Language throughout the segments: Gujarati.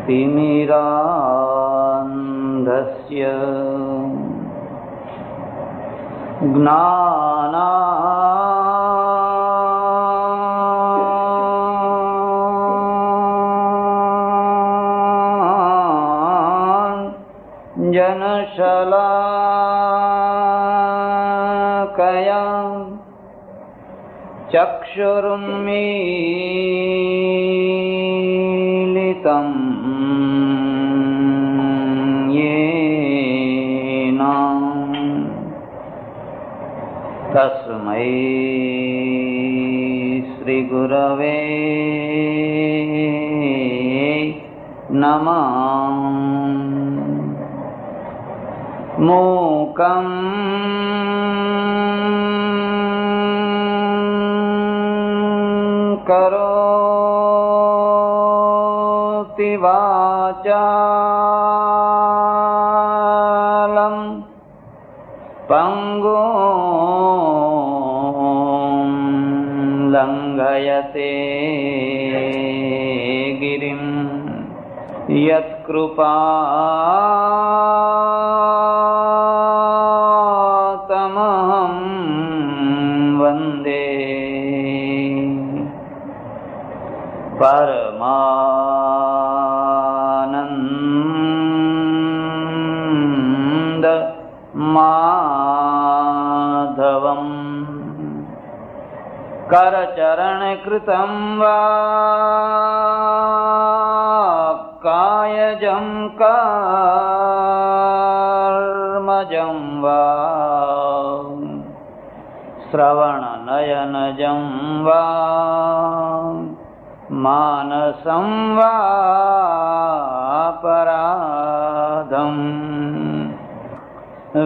तिमिरान्धस्य ज्ञानाञ्जनशलाकया चक्षुरुन्मीलितम् येन तस्मै श्रीगुरवे नमः। मूकं करोति वाचालं पंगुं लंघयते गिरिं यत्कृपातमहं वन्दे परमानंद माधवम्। करचरणकृतं वा कायजं कर्मजं वा श्रवणनयनजं वा मानसं वा पराधम्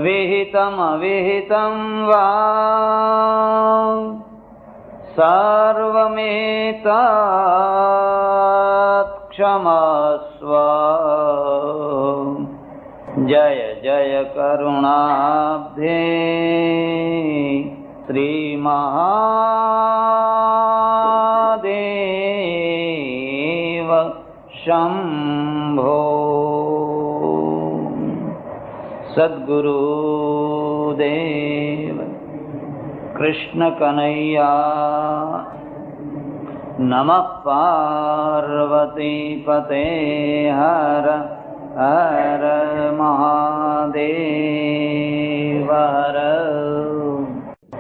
विहितमविहितं वा सर्वमेतत् क्षमस्व। जय जय करुणाब्धे श्रीमहादेव शंभो। सद्गुरुदेव कृष्ण कन्हैया नमः। पार्वती पते हर हर महादेव हर।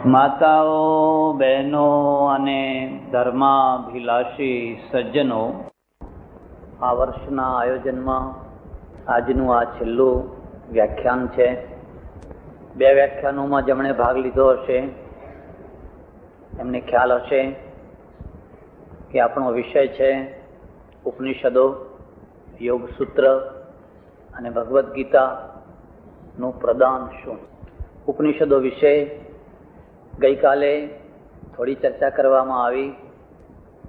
माताओ, बहनों અને ધર્માભિલાષી સજ્જનો, આ વર્ષના આયોજનમાં આજનું આ છેલ્લું વ્યાખ્યાન છે. બે વ્યાખ્યાનોમાં જેમણે ભાગ લીધો હશે એમને ખ્યાલ હશે કે આપણો વિષય છે ઉપનિષદો, યોગસૂત્ર અને ભગવદ્ ગીતાનું પ્રદાન શું. ઉપનિષદો વિશે ગઈકાલે થોડી ચર્ચા કરવામાં આવી.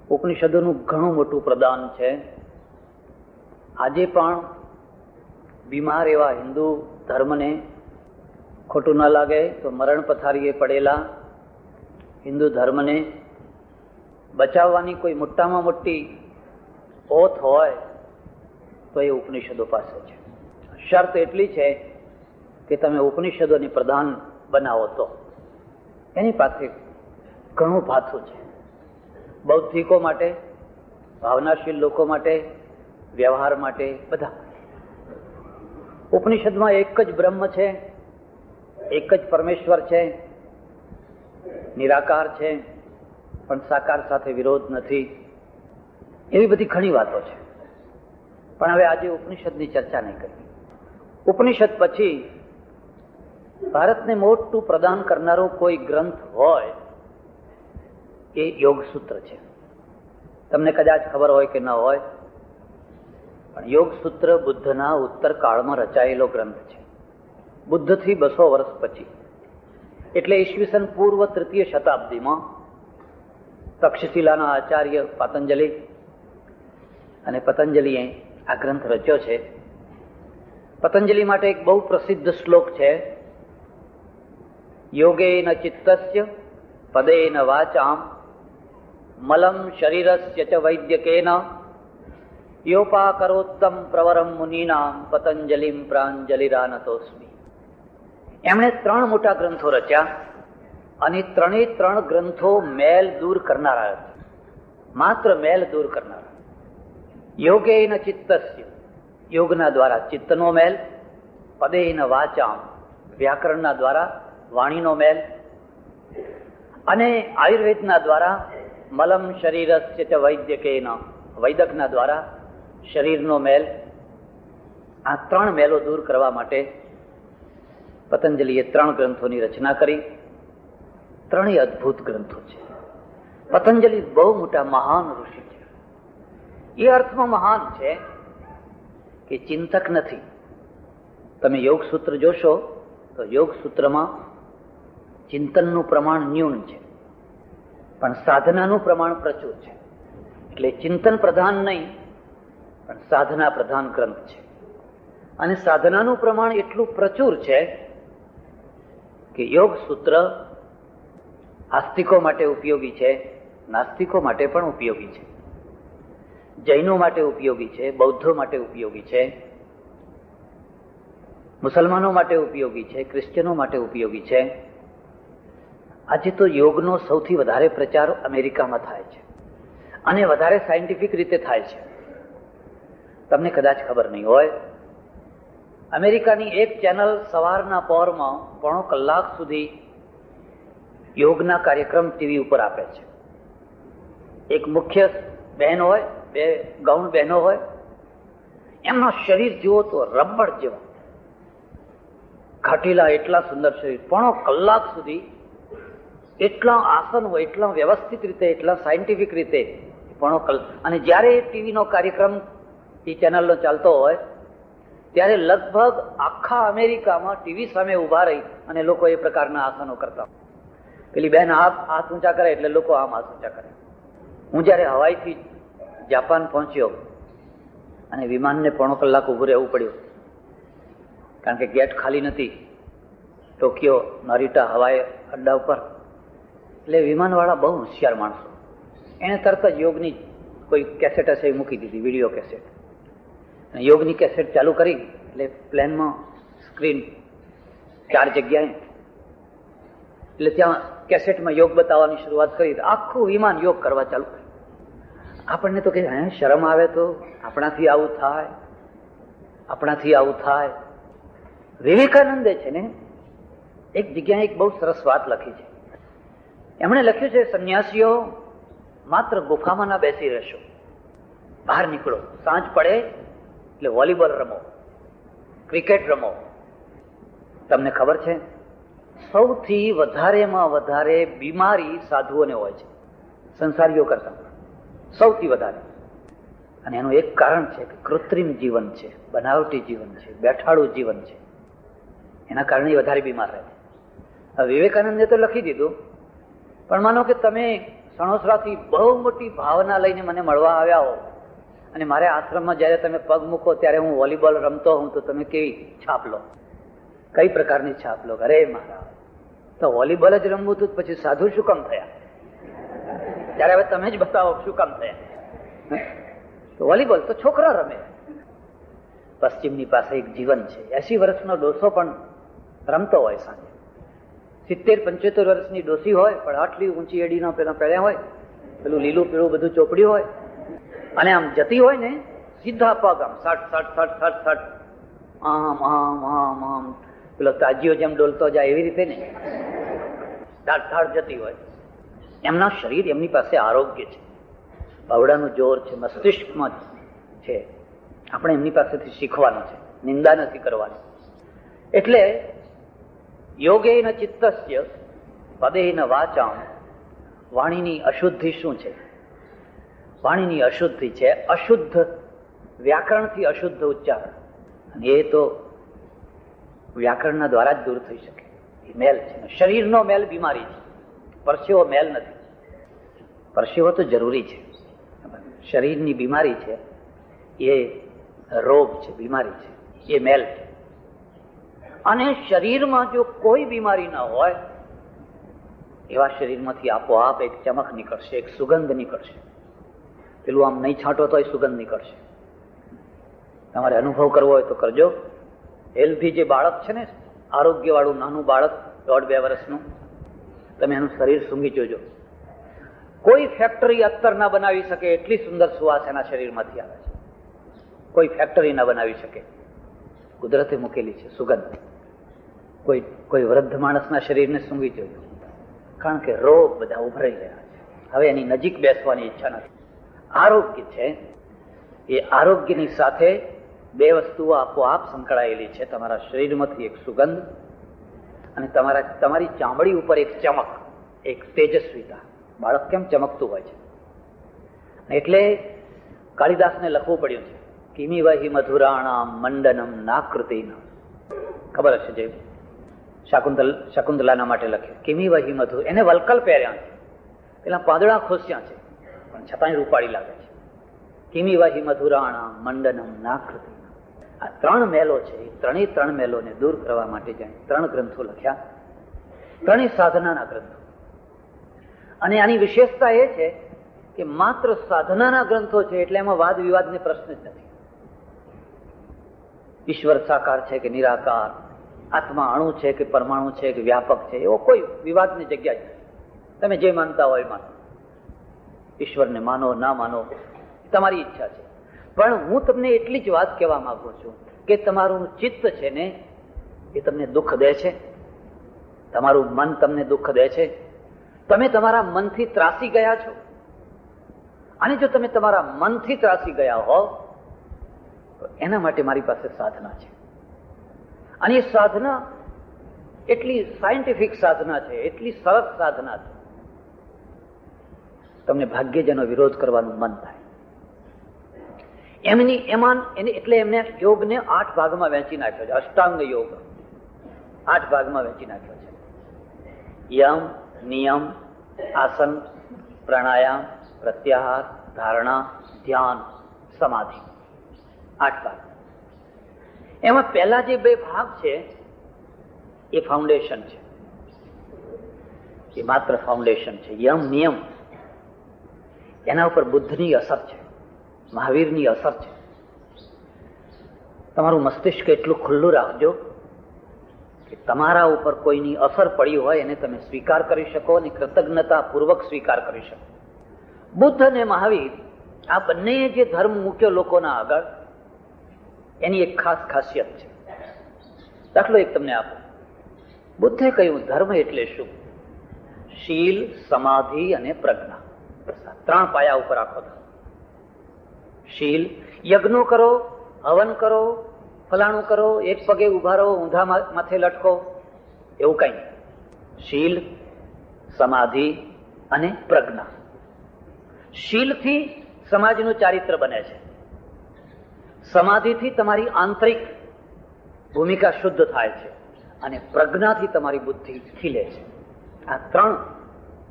ઉપનિષદોનું ઘણું મોટું પ્રદાન છે. આજે પણ બીમાર એવા હિન્દુ ધર્મને ખોટું ન લાગે તો મરણ પથારીએ પડેલા હિન્દુ ધર્મને બચાવવાની કોઈ મોટામાં મોટી ઓથ હોય તો એ ઉપનિષદો પાસે છે. શરત એટલી છે કે તમે ઉપનિષદોને પ્રધાન બનાવો તો. એની પાસે ઘણું પાથું છે. બૌદ્ધિકો માટે, ભાવનાશીલ લોકો માટે, વ્યવહાર માટે, બધા. ઉપનિષદમાં એક જ બ્રહ્મ છે, એક જ પરમેશ્વર છે, નિરાકાર છે, પણ સાકાર સાથે વિરોધ નથી. એવી બધી ઘણી વાતો છે. પણ હવે આજે ઉપનિષદની ચર્ચા નહીં કરી. ઉપનિષદ પછી ભારતને મોટું પ્રદાન કરનારો કોઈ ગ્રંથ હોય એ યોગસૂત્ર છે. તમને કદાચ ખબર હોય કે ન હોય, પણ યોગસૂત્ર બુદ્ધના ઉત્તર કાળમાં રચાયેલો ગ્રંથ છે. બુદ્ધથી 200 વર્ષ પછી, એટલે ઈસવીસન પૂર્વ 3ય શતાબ્દીમાં તક્ષશિલાના આચાર્ય પાતંજલિ અને પતંજલિએ આ ગ્રંથ રચ્યો છે. પતંજલિ માટે એક બહુ પ્રસિદ્ધ શ્લોક છે, યોગેન ચિત્તસ્ય પદેન વાચામ મલમ શરીરસ્ય ચ વૈદ્યકેન યોપાકરોત્તમ પ્રવરમ મુનિનામ પતંજલિમ પ્રાંજલિરાનતોસ્મિ. એમણે 3 મોટા ગ્રંથો રચ્યા અને 3 ગ્રંથો મેલ દૂર કરનારા હતા, માત્ર મેલ દૂર કરનારા. યોગેન ચિત્તસ્ય, યોગના દ્વારા ચિત્તનો મેલ, પદેન વાચામ, વ્યાકરણના દ્વારા વાણીનો મેલ, અને આયુર્વેદના દ્વારા મલમ શરીરસ્ય ચ વૈદ્યકેન, વૈદકના દ્વારા શરીરનો મેલ. આ 3 મેલો દૂર કરવા માટે પતંજલિએ 3 ગ્રંથોની રચના કરી. 3 અદ્ભુત ગ્રંથો છે. પતંજલિ બહુ મોટા મહાન ઋષિ છે. એ અર્થમાં મહાન છે કે ચિંતક નથી. તમે યોગ સૂત્ર જોશો તો યોગ સૂત્રમાં ચિંતનનું પ્રમાણ ન્યૂન છે, પણ સાધનાનું પ્રમાણ પ્રચુર છે. એટલે ચિંતન પ્રધાન નહીં, પણ સાધના પ્રધાન ગ્રંથ છે. અને સાધનાનું પ્રમાણ એટલું પ્રચુર છે કે યોગ સૂત્ર આસ્તિકો માટે ઉપયોગી છે, નાસ્તિકો માટે પણ ઉપયોગી છે, જૈનો માટે ઉપયોગી છે, બૌદ્ધો માટે ઉપયોગી છે, મુસલમાનો માટે ઉપયોગી છે, ક્રિશ્ચનો માટે ઉપયોગી છે. આજે તો યોગનો સૌથી વધારે પ્રચાર અમેરિકામાં થાય છે અને વધારે સાયન્ટિફિક રીતે થાય છે. તમને કદાચ ખબર નહીં હોય, અમેરિકાની એક ચેનલ સવારના પહોરમાં 1.5 કલાક સુધી યોગના કાર્યક્રમ ટીવી ઉપર આપે છે. એક મુખ્ય બહેન હોય, 2 ગૌણ બહેનો હોય, એમનો શરીર જુઓ તો રબડ જેવા ઘાટીલા, એટલા સુંદર શરીર, 1.5 કલાક સુધી એટલા આસન હોય, એટલા વ્યવસ્થિત રીતે, એટલા સાયન્ટિફિક રીતે 1.5 કલાક. અને જ્યારે ટીવીનો કાર્યક્રમ એ ચેનલનો ચાલતો હોય ત્યારે લગભગ આખા અમેરિકામાં ટીવી સામે ઉભા રહી અને લોકો એ પ્રકારના આસનો કરતા. પેલી બહેન હાથ ઊંચા કરે એટલે લોકો આમ હાથ ઊંચા કરે. હું જયારે હવાઈથી જાપાન પહોંચ્યો અને વિમાનને 1.5 કલાક ઉભું રહેવું પડ્યું, કારણ કે ગેટ ખાલી નથી ટોક્યો નરીટા હવાઈ અડ્ડા ઉપર. એટલે વિમાનવાળા બહુ હોશિયાર માણસો, એને તરત જ યોગની કોઈ કેસેટ હશે એ મૂકી દીધી, વિડીયો કેસેટ. યોગની કેસેટ ચાલુ કરી એટલે પ્લેનમાં સ્ક્રીન 4 જગ્યાએ, એટલે ત્યાં કેસેટમાં યોગ બતાવવાની શરૂઆત કરી. આખું વિમાન યોગ કરવા ચાલુ કર્યું. આપણને તો કે શરમ આવે, તો આપણાથી આવું થાય, આપણાથી આવું થાય. વિવેકાનંદે છે ને એક જગ્યાએ એક બહુ સરસ વાત લખી છે. એમણે લખ્યું છે, સંન્યાસીઓ માત્ર ગુફામાં ના બેસી રહેશો, બહાર નીકળો, સાંજ પડે એટલે વોલીબોલ રમો, ક્રિકેટ રમો. તમને ખબર છે સૌથી વધારેમાં વધારે બીમારી સાધુઓને હોય છે સંસારીઓ કરતા, સૌથી વધારે. અને એનું એક કારણ છે કે કૃત્રિમ જીવન છે, બનાવટી જીવન છે, બેઠાડું જીવન છે. એના કારણે વધારે બીમાર રહે. હવે વિવેકાનંદે તો લખી દીધું, પણ માનો કે તમે સણોસરાથી બહુ મોટી ભાવના લઈને મને મળવા આવ્યા હો અને મારે આશ્રમમાં જયારે તમે પગ મૂકો ત્યારે હું વોલીબોલ રમતો હોઉં, તો તમે કેવી છાપ લો? કઈ પ્રકારની છાપ લો? અરે મારા, તો વોલીબોલ જ રમવું હતું, પછી સાધુ શું કામ થયા? ત્યારે હવે તમે જ બતાવો શું કામ થયા? વોલીબોલ તો છોકરા રમે. પશ્ચિમની પાસે એક જીવન છે, 80 વર્ષનો ડોસો પણ રમતો હોય સાંજે. 70-75 વર્ષની ડોસી હોય, પણ આટલી ઊંચી એડીના પેલા પહેર્યા હોય, પેલું લીલું પીળું બધું ચોપડ્યું હોય, અને આમ જતી હોય ને સીધા પગ આમ સટ સટ સટ સટ સટ આમ આમ આમ આમ પેલો તાજીઓ જેમ ડોલતો જાય એવી રીતે ને ધાડ ધાડ જતી હોય. એમના શરીર, એમની પાસે આરોગ્ય છે, બાવડાનું જોર છે, મસ્તિષ્કમાં છે. આપણે એમની પાસેથી શીખવાનું છે, નિંદા નથી કરવાની. એટલે યોગેન ચિત્તસ્ય પદેન વાચામ. વાણીની અશુદ્ધિ શું છે? વાણીની અશુદ્ધિ છે અશુદ્ધ વ્યાકરણથી અશુદ્ધ ઉચ્ચારણ. અને એ તો વ્યાકરણના દ્વારા જ દૂર થઈ શકે. એ મેલ છે. શરીરનો મેલ બીમારી છે, પરસેવો મેલ નથી. પરસેવો તો જરૂરી છે, શરીરની બીમારી છે. એ રોગ છે, બીમારી છે, એ મેલ છે. અને શરીરમાં જો કોઈ બીમારી ન હોય એવા શરીરમાંથી આપોઆપ એક ચમક નીકળશે, એક સુગંધ નીકળશે. પેલું આમ નહીં છાંટો તો સુગંધ નીકળશે. તમારે અનુભવ કરવો હોય તો કરજો. હેલ્ધી જે બાળક છે ને, આરોગ્ય વાળું નાનું બાળક 1.5-2 વર્ષનું, તમે એનું શરીર સૂંઘી જોજો. કોઈ ફેક્ટરી અત્તર ના બનાવી શકે એટલી સુંદર સુવાસ એના શરીરમાંથી આવે છે. કોઈ ફેક્ટરી ના બનાવી શકે, કુદરતે મૂકેલી છે સુગંધ. કોઈ વૃદ્ધ માણસના શરીરને સૂંઘી જોજો, કારણ કે રોગ બધા ઉભરાઈ રહ્યા છે. હવે એની નજીક બેસવાની ઈચ્છા નથી. આરોગ્ય છે, એ આરોગ્યની સાથે બે વસ્તુઓ આપોઆપ સંકળાયેલી છે. તમારા શરીરમાંથી એક સુગંધ અને તમારી ચામડી ઉપર એક ચમક, એક તેજસ્વીતા. બાળક કેમ ચમકતું હોય છે, એટલે કાલિદાસને લખવું પડ્યું છે કિમી વહી મધુરાણામ મંડનમ નાકૃતિન. ખબર હશે જે શકુંતલાના માટે લખ્યું, કિમી વહી મધુર. એને વલકલ પહેર્યા છે, પેલા પાંદડા ખોસ્યા છે, પણ છતાંય રૂપાળી લાગે છે. કિમી વહી મધુરાણામ મંડનમ નાકૃતિન. આ 3 મેલો છે. એ 3 મેલોને દૂર કરવા માટે જાણે 3 ગ્રંથો લખ્યા, 3 સાધનાના ગ્રંથો. અને આની વિશેષતા એ છે કે માત્ર સાધનાના ગ્રંથો છે, એટલે એમાં વાદ વિવાદને પ્રશ્ન જ નથી. ઈશ્વર સાકાર છે કે નિરાકાર, આત્મા અણુ છે કે પરમાણુ છે કે વ્યાપક છે, એવો કોઈ વિવાદની જગ્યા જ નથી. તમે જે માનતા હોય માનો, ઈશ્વરને માનો ના માનો તમારી ઈચ્છા છે. પણ હું તમને એટલી જ વાત કહેવા માંગુ છું કે તમારું ચિત્ત છે ને, એ તમને દુઃખ દે છે. તમારું મન તમને દુઃખ દે છે. તમે તમારા મનથી ત્રાસી ગયા છો. અને જો તમે તમારા મનથી ત્રાસી ગયા હો તો એના માટે મારી પાસે સાધના છે. અને એ સાધના એટલી સાયન્ટિફિક સાધના છે, એટલી સરસ સાધના છે, તમને ભાગ્યે જ એનો વિરોધ કરવાનું મન થાય. એટલે એમને યોગને 8 ભાગમાં વહેંચી નાખ્યો છે. અષ્ટાંગ યોગ 8 ભાગમાં વહેંચી નાખ્યો છે. યમ, નિયમ, આસન, પ્રાણાયામ, પ્રત્યાહાર, ધારણા, ધ્યાન, સમાધિ. 8 ભાગ. એમાં પહેલા જે 2 ભાગ છે એ ફાઉન્ડેશન છે, એ માત્ર ફાઉન્ડેશન છે. યમ, નિયમ, એના ઉપર બુદ્ધની અસર છે, મહાવીરની અસર છે. તમારું મસ્તિષ્ક એટલું ખુલ્લું રાખજો કે તમારા ઉપર કોઈની અસર પડી હોય એને તમે સ્વીકાર કરી શકો અને કૃતજ્ઞતા પૂર્વક સ્વીકાર કરી શકો. બુદ્ધ અને મહાવીર આ બંને જે ધર્મ મૂક્યો લોકોના આગળ, એની એક ખાસ ખાસિયત છે. દાખલો એક તમને આપો. બુદ્ધે કહ્યું ધર્મ એટલે શું? શીલ, સમાધિ અને પ્રજ્ઞા. 3 પાયા ઉપર આખો ધર્મ. શીલ, યજ્ઞો કરો, હવન કરો, ફલાણું કરો, એક પગે ઉભા રહો, ઊંધા માથે લટકો, એવું કઈ નહીં. શીલ, સમાધિ અને પ્રજ્ઞા. શીલથી સમાજનું ચારિત્ર બને છે. સમાધિથી તમારી આંતરિક ભૂમિકા શુદ્ધ થાય છે અને પ્રજ્ઞાથી તમારી બુદ્ધિ ખીલે છે. આ 3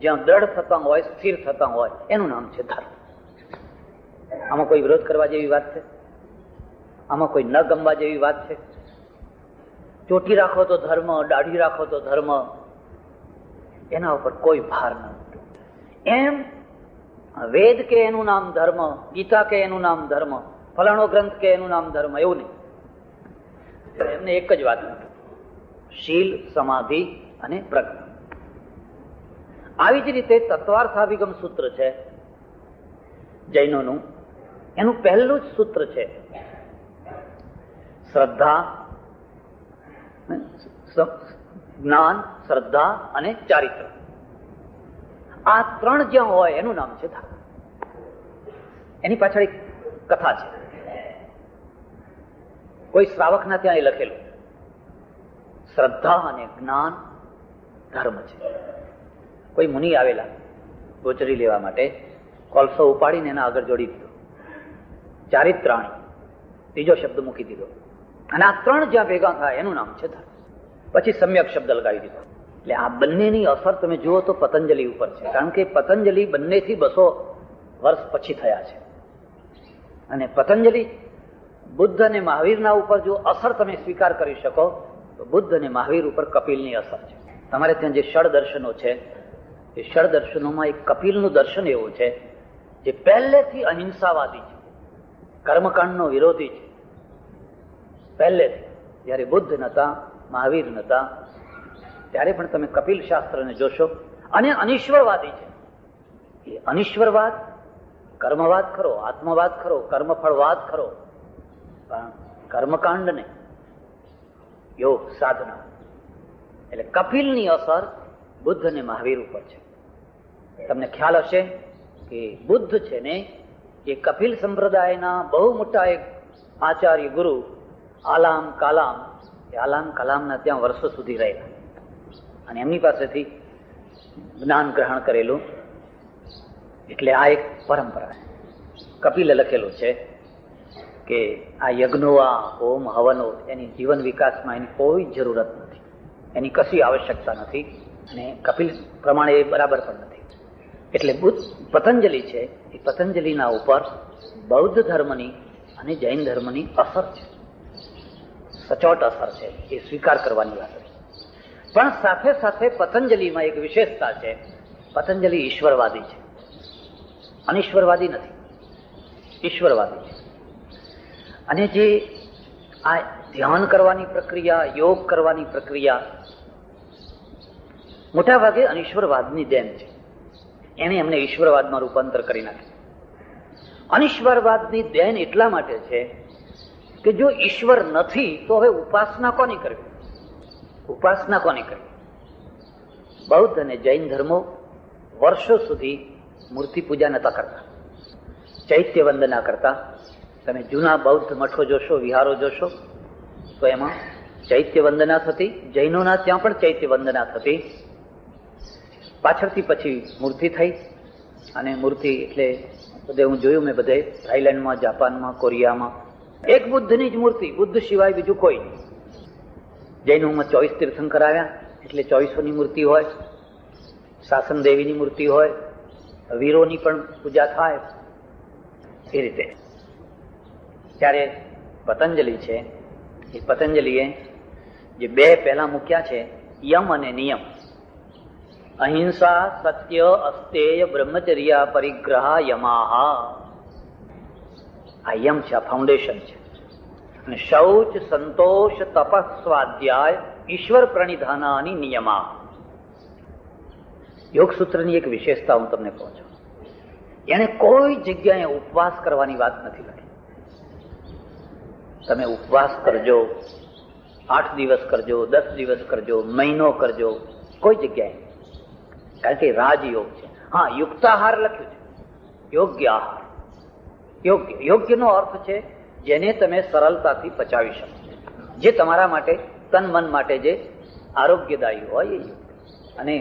જ્યાં દ્રઢ થતા હોય, સ્થિર થતા હોય, એનું નામ છે ધર્મ. આમાં કોઈ વિરોધ કરવા જેવી વાત છે? આમાં કોઈ ન ગમવા જેવી વાત છે? ચોટી રાખો તો ધર્મ, દાઢી રાખો તો ધર્મ, એના ઉપર કોઈ ભાર ન મૂક્યો. એમ વેદ કે એનું નામ ધર્મ, ગીતા કે એનું નામ ધર્મ, ફલાણો ગ્રંથ કે એનું નામ ધર્મ, એવું નહીં. એમને એક જ વાત નથી, શીલ, સમાધિ અને પ્રજ્ઞા. આવી જ રીતે તત્વાર્થાભિગમ સૂત્ર છે જૈનોનું. એનું પહેલું જ સૂત્ર છે શ્રદ્ધા, જ્ઞાન, શ્રદ્ધા અને ચારિત્ર. આ 3 જ્યાં હોય એનું નામ છે ધર્મ. એની પાછળ એક કથા છે. કોઈ શ્રાવકના ત્યાં એ લખેલું, શ્રદ્ધા અને જ્ઞાન ધર્મ છે. કોઈ મુનિ આવેલા ગોચરી લેવા માટે, કોલસો ઉપાડીને એના આગળ જોડી દીધો, ચારિત્રાણી, 3જો શબ્દ મૂકી દીધો, અને આ 3 જ્યાં ભેગા થાય એનું નામ છે ધર્મ. પછી સમ્યક શબ્દ લગાવી દીધો. એટલે આ બંનેની અસર તમે જુઓ તો પતંજલિ ઉપર છે, કારણ કે પતંજલિ બંનેથી 200 વર્ષ પછી થયા છે. અને પતંજલિ બુદ્ધ અને મહાવીરના ઉપર જો અસર તમે સ્વીકાર કરી શકો તો બુદ્ધ અને મહાવીર ઉપર કપિલની અસર છે. તમારે ત્યાં જે ષડ દર્શનો છે એ ષડ દર્શનોમાં એક કપિલનું દર્શન એવું છે જે પહેલેથી અહિંસાવાદી છે, કર્મકાંડનો વિરોધી છે. પહેલેથી જ્યારે બુદ્ધ નતા, મહાવીર નતા, ત્યારે પણ તમે કપિલ શાસ્ત્રને જોશો. અને અનિશ્વરવાદી છે. એ અનિશ્વરવાદ, કર્મવાદ ખરો, આત્મવાદ ખરો, કર્મફળવાદ ખરો, પણ કર્મકાંડ ને યોગ સાધના. એટલે કપિલની અસર બુદ્ધ અને મહાવીર ઉપર છે. તમને ખ્યાલ હશે કે બુદ્ધ છે ને એ કપિલ સંપ્રદાયના બહુ મોટા એક આચાર્ય ગુરુ આલામ કલામના ત્યાં વર્ષો સુધી રહેલા અને એમની પાસેથી જ્ઞાન ગ્રહણ કરેલું. એટલે આ એક પરંપરા કપિલે લખેલું છે કે આ યજ્ઞો, આ હોમ હવનો એની જીવન વિકાસમાં એની કોઈ જરૂરત નથી, એની કશી આવશ્યકતા નથી અને કપિલ પ્રમાણે એ બરાબર પણ નથી. એટલે પતંજલિ છે એ પતંજલિના ઉપર બૌદ્ધ ધર્મની અને જૈન ધર્મની અસર છે, સચોટ અસર છે, એ સ્વીકાર કરવાની વાત છે. પણ સાથે સાથે પતંજલિમાં એક વિશેષતા છે, પતંજલિ ઈશ્વરવાદી છે, અનિશ્વરવાદી નથી, ઈશ્વરવાદી છે. અને જે આ ધ્યાન કરવાની પ્રક્રિયા, યોગ કરવાની પ્રક્રિયા મોટા ભાગે અનિશ્વરવાદની દેન છે. એને એમને ઈશ્વરવાદમાં રૂપાંતર કરી નાખ્યું. અનિશ્વરવાદની દેન એટલા માટે છે કે જો ઈશ્વર નથી તો હવે ઉપાસના કોની કરવી? ઉપાસના કોની કરવી? બૌદ્ધ અને જૈન ધર્મો વર્ષો સુધી મૂર્તિ પૂજા નતા કરતા, ચૈત્ય વંદના કરતા. તમે જૂના બૌદ્ધ મઠો જોશો, વિહારો જોશો તો એમાં ચૈત્ય વંદના થતી. જૈનોના ત્યાં પણ ચૈત્ય વંદના થતી. પાછળથી પછી મૂર્તિ થઈ અને મૂર્તિ એટલે બધે હું જોયું મેં બધે થાઈલેન્ડમાં, જાપાનમાં, કોરિયામાં એક બુદ્ધની જ મૂર્તિ, બુદ્ધ સિવાય બીજું કોઈ નહીં. જૈનોમાં 24 તીર્થંકર આવ્યા એટલે 24ની મૂર્તિ હોય, શાસન દેવીની મૂર્તિ હોય, વીરોની પણ પૂજા થાય એ રીતે. ત્યારે પતંજલિ છે એ પતંજલિએ જે બે પહેલા મૂક્યા છે યમ અને નિયમ, અહિંસા, સત્ય, અસ્તેય, બ્રહ્મચર્ય, પરિગ્રહ, યમાહા. આ યમ છે, આ ફાઉન્ડેશન છે. અને શૌચ, સંતોષ, તપસ, સ્વાધ્યાય, ઈશ્વર પ્રણિધાનાની નિયમા. યોગ સૂત્રની એક વિશેષતા હું તમને કહું છું. એને કોઈ જગ્યાએ ઉપવાસ કરવાની વાત નથી લખી. તમે ઉપવાસ કરજો, 8 દિવસ કરજો, 10 દિવસ કરજો, મહિનો કરજો, કોઈ જગ્યાએ, કારણ કે રાજયોગ છે. હા, યુક્તાહાર લખ્યું છે, યોગ્ય આહાર. યોગ્યનો અર્થ છે જેને તમે સરળતાથી પચાવી શકો, જે તમારા માટે, તન મન માટે જે આરોગ્યદાયી હોય એ યોગ્ય. અને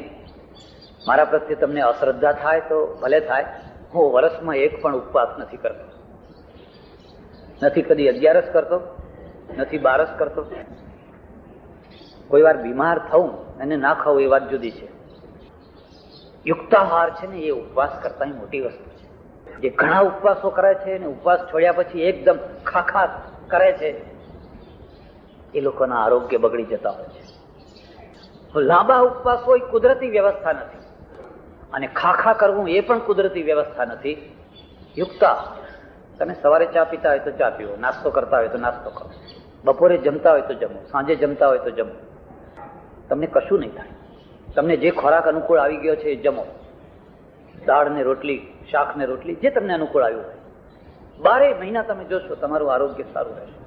મારા પ્રત્યે તમને અશ્રદ્ધા થાય તો ભલે થાય, હું વર્ષમાં એક પણ ઉપવાસ નથી કરતો, નથી કદી 11 કરતો, નથી 12 કરતો. કોઈ વાર બીમાર થવું અને ના ખાવું એ વાત જુદી છે. યુક્તાહાર છે ને એ ઉપવાસ કરતા મોટી વસ્તુ છે. જે ઘણા ઉપવાસો કરે છે અને ઉપવાસ છોડ્યા પછી એકદમ ખાખા કરે છે એ લોકોના આરોગ્ય બગડી જતા હોય છે. લાંબા ઉપવાસો એ કુદરતી વ્યવસ્થા નથી અને ખાખા કરવું એ પણ કુદરતી વ્યવસ્થા નથી. યુક્તા, તમે સવારે ચા પીતા હોય તો ચા પીવો, નાસ્તો કરતા હોય તો નાસ્તો કરો, બપોરે જમતા હોય તો જમો, સાંજે જમતા હોય તો જમો. તમને કશું નહીં થાય. તમને જે ખોરાક અનુકૂળ આવી ગયો છે એ જમો. દાળ ને રોટલી, શાક ને રોટલી, જે તમને અનુકૂળ આવ્યું હોય. 12 મહિના તમે જોશો તમારું આરોગ્ય સારું રહેશે.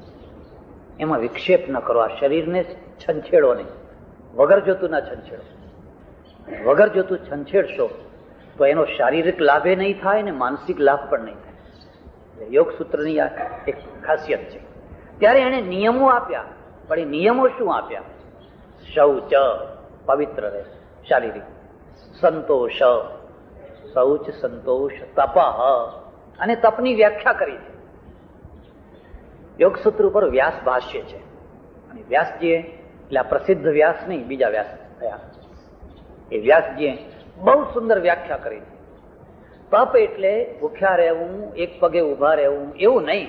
એમાં વિક્ષેપ ન કરો. આ શરીરને છંછેડો નહીં, વગર જોતું ના છંછેડો. વગર જોતું છંછેડશો તો એનો શારીરિક લાભે નહીં થાય ને માનસિક લાભ પણ નહીં થાય. યોગ સૂત્રની આ એક ખાસિયત છે. ત્યારે એને નિયમો આપ્યા, પણ એ નિયમો શું આપ્યા? શૌચ, પવિત્ર રહે શારીરિક, સંતોષ, શૌચ, સંતોષ, તપ, અને તપની વ્યાખ્યા કરી છે. યોગ સૂત્ર ઉપર વ્યાસ ભાષ્ય છે. અને વ્યાસજીએ, એટલે આ પ્રસિદ્ધ વ્યાસ નહીં, બીજા વ્યાસ થયા, એ વ્યાસજીએ બહુ સુંદર વ્યાખ્યા કરી છે. તપ એટલે ભૂખ્યા રહેવું, એક પગે ઉભા રહેવું એવું નહીં.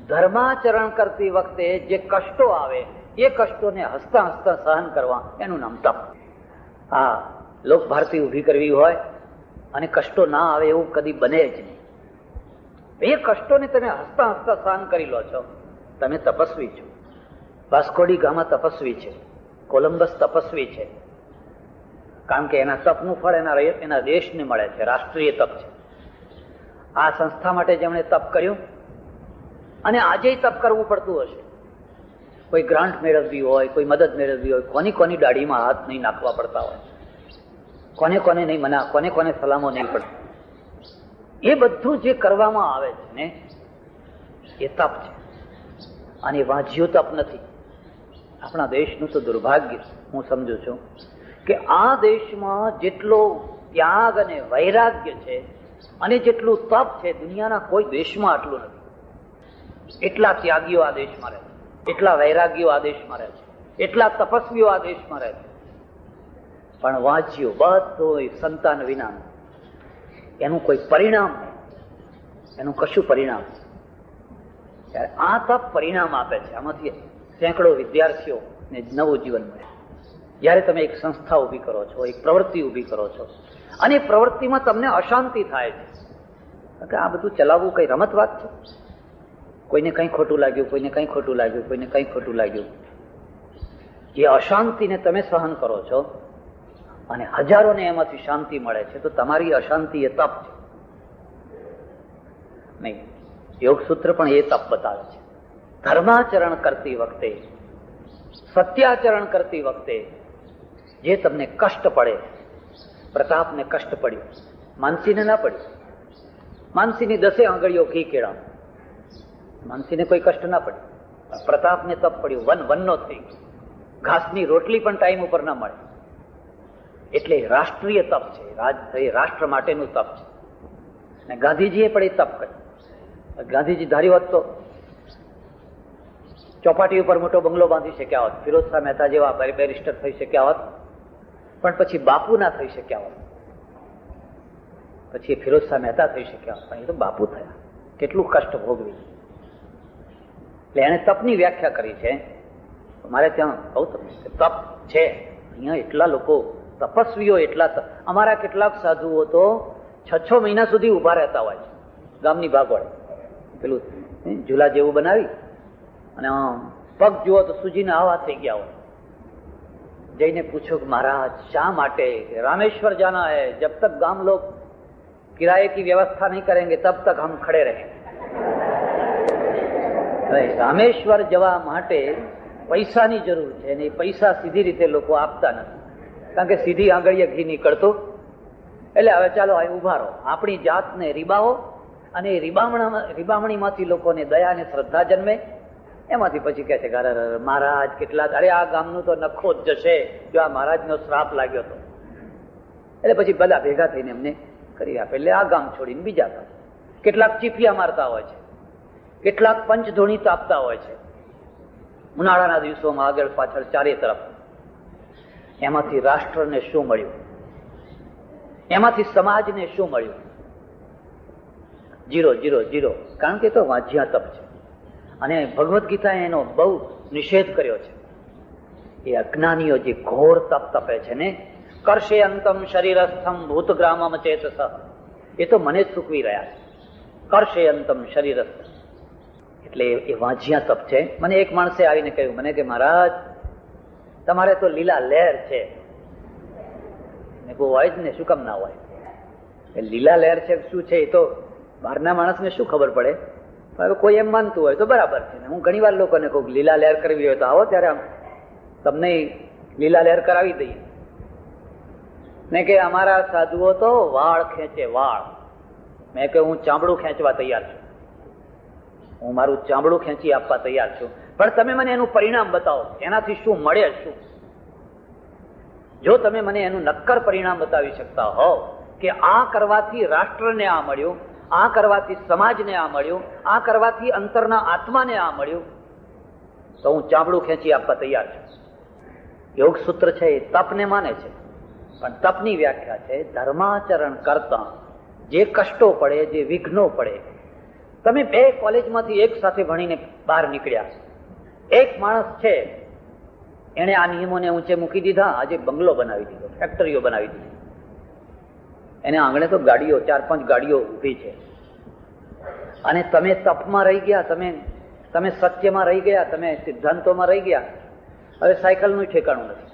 ધર્માચરણ કરતી વખતે જે કષ્ટો આવે એ કષ્ટોને હસતા હસતા સહન કરવા, એનું નામ તપ. હા, લોક ભારતી ઉભી કરવી હોય અને કષ્ટો ના આવે એવું કદી બને જ નહીં. એ કષ્ટોને તમે હસતા હસતા સહન કરી લો છો, તમે તપસ્વી છો. વાસ્કો ડી ગામા તપસ્વી છે, કોલંબસ તપસ્વી છે, કારણ કે એના તપનું ફળ એના દેશને મળે છે. રાષ્ટ્રીય તપ છે. આ સંસ્થા માટે જેમણે તપ કર્યું અને આજે તપ કરવું પડતું હશે, કોઈ ગ્રાન્ટ મેળવવી હોય, કોઈ મદદ મેળવવી હોય, કોની કોની દાઢીમાં હાથ નહીં નાખવા પડતા હોય, કોને કોને નહીં મના, કોને કોને સલામો નહીં પડતી, એ બધું જે કરવામાં આવે છે ને એ તપ છે. અને વાંચ્યું તપ નથી. આપણા દેશનું તો દુર્ભાગ્ય હું સમજુ છું કે આ દેશમાં જેટલો ત્યાગ અને વૈરાગ્ય છે અને જેટલું તપ છે, દુનિયાના કોઈ દેશમાં આટલું નથી. એટલા ત્યાગીઓ આ દેશમાં રહે છે, એટલા વૈરાગ્યો આ દેશમાં રહે છે, એટલા તપસ્વીઓ આ દેશમાં રહે છે. પણ વાંચ્યું બધું સંતાન વિના, એનું કોઈ પરિણામ નહીં, એનું કશું પરિણામ નહીં. ત્યારે આ તપ પરિણામ આપે છે. આમાંથી સેંકડો વિદ્યાર્થીઓને નવું જીવન મળે. જ્યારે તમે એક સંસ્થા ઊભી કરો છો, એક પ્રવૃત્તિ ઊભી કરો છો અને એ પ્રવૃત્તિમાં તમને અશાંતિ થાય છે, આ બધું ચલાવવું કઈ રમત વાત છે? કોઈને કંઈ ખોટું લાગ્યું, કોઈને કંઈ ખોટું લાગ્યું, કોઈને કંઈ ખોટું લાગ્યું. એ અશાંતિને તમે સહન કરો છો અને હજારોને એમાંથી શાંતિ મળે છે, તો તમારી અશાંતિ એ તપ છે નહીં. યોગ સૂત્ર પણ એ તપ બતાવે છે. ધર્માચરણ કરતી વખતે, સત્યાચરણ કરતી વખતે જે તમને કષ્ટ પડે, પ્રતાપને કષ્ટ પડ્યું, માનસીને ના પડ્યું. માનસીની 10 આંગળીઓ ઘી કેળા, માનસીને કોઈ કષ્ટ ના પડ્યું. પ્રતાપને તપ પડ્યું, વનનો થઈ ગયો. ઘાસની રોટલી પણ ટાઈમ ઉપર ના મળે. એટલે રાષ્ટ્રીય તપ છે, રાષ્ટ્ર માટેનું તપ છે. અને ગાંધીજીએ પણ એ તપ કર્યું. ગાંધીજી ધાર્યું હોત તો ચોપાટી ઉપર મોટો બંગલો બાંધી શક્યા હોત, ફિરોઝ શાહ મહેતા જેવા બેરિસ્ટર થઈ શક્યા હોત, પણ પછી બાપુ ના થઈ શક્યા હોત. પછી ફિરોઝ શાહ મહેતા થઈ શક્યા હોત, પણ એ તો બાપુ થયા. કેટલું કષ્ટ ભોગવી. એટલે એને તપની વ્યાખ્યા કરી છે. મારે ત્યાં કહું તમને, તપ છે અહીંયા. એટલા લોકો તપસ્વીઓ, એટલા અમારા કેટલાક સાધુઓ તો 6 મહિના સુધી ઉભા રહેતા હોય છે ગામની ભાગોળે. પેલું ઝૂલા જેવું બનાવી અને પગ જુઓ તો સૂજીને આવા થઈ ગયા હોય. જઈને પૂછો કે મહારાજ શા માટે? રામેશ્વર જાના હૈ, જબ તક ગામ લોગ किराए की व्यवस्था नहीं करेंगे तब तक हम खड़े रहेंगे. રામેશ્વર જવા માટે પૈસાની જરૂર છે અને એ પૈસા સીધી રીતે લોકો આપતા નથી, કારણ કે સીધી આંગળીએ ઘી નીકળતું. એટલે હવે ચાલો અહીં ઉભા રહો, આપણી જાતને રીબાવો અને એ રીબામણીમાંથી લોકોને દયા અને શ્રદ્ધા જન્મે. એમાંથી પછી કહે છે કે મહારાજ કેટલા, અરે આ ગામનું તો નખો જ જશે જો આ મહારાજનો શ્રાપ લાગ્યો તો. એટલે પછી બધા ભેગા થઈને એમને કરી આપે. એટલે આ ગામ છોડીને બીજા ગામ. કેટલાક ચીફિયા મારતા હોય છે, કેટલાક પંચધોણી તાપતા હોય છે ઉનાળાના દિવસોમાં, આગળ પાછળ ચારે તરફ. એમાંથી રાષ્ટ્રને શું મળ્યું? એમાંથી સમાજને શું મળ્યું? 0 0 0. કારણ કે તો વાંચ્યા તપ છે. અને ભગવદ્ ગીતાએ એનો બહુ નિષેધ કર્યો છે. એ અજ્ઞાનીઓ જે ઘોર તપ તપે છે ને, કરશે અંતમ શરીરસ્થમ ભૂતગ્રામમ ચેતસ, એ તો મને જ ચૂકવી રહ્યા છે. કરશે અંતમ શરીરસ્થમ એટલે એ વાંચ્યા તપ છે. મને એક માણસે આવીને કહ્યું મને કે મહારાજ તમારે તો લીલા લહેર છે. મેં કહું હોય જ ને, શું કામ ના હોય? લીલા લહેર છે શું છે એ તો બહારના માણસને શું ખબર પડે? હવે કોઈ એમ માનતું હોય તો બરાબર છે. હું ઘણી વાર લોકોને કહું લીલા લહેર કરવી હોય તો આવો, ત્યારે આમ તમને લીલા લહેર કરાવી દઈએ. ને કે અમારા સાધુઓ તો વાળ ખેંચે, વાળ. મેં કે હું ચામડું ખેંચવા તૈયાર છું, હું મારું ચામડું ખેંચી આપવા તૈયાર છું, પણ તમે મને એનું પરિણામ બતાવો, એનાથી શું મળે શું? જો તમે મને એનું નક્કર પરિણામ બતાવી શકતા હોવ કે આ કરવાથી રાષ્ટ્રને આ મળ્યું, આ કરવાથી સમાજને આ મળ્યું, આ કરવાથી અંતરના આત્માને આ મળ્યું, તો હું ચામડું ખેંચી આપવા તૈયાર છું. યોગ સૂત્ર છે એ તપને માને છે, પણ તપની વ્યાખ્યા છે ધર્માચરણ કરતા જે કષ્ટો પડે, જે વિઘ્નો પડે. તમે 2 કોલેજમાંથી એક સાથે ભણીને બહાર નીકળ્યા. એક માણસ છે, એને આ નિયમોને ઊંચે મૂકી દીધા, આજે બંગલો બનાવી દીધો, ફેક્ટરીઓ બનાવી દીધી. એને આંગણે તો ગાડીઓ, 4-5 ગાડીઓ ઊભી છે. અને તમે તપમાં રહી ગયા, તમે સત્યમાં રહી ગયા, તમે સિદ્ધાંતોમાં રહી ગયા. હવે સાયકલનું ઠેકાણું નથી.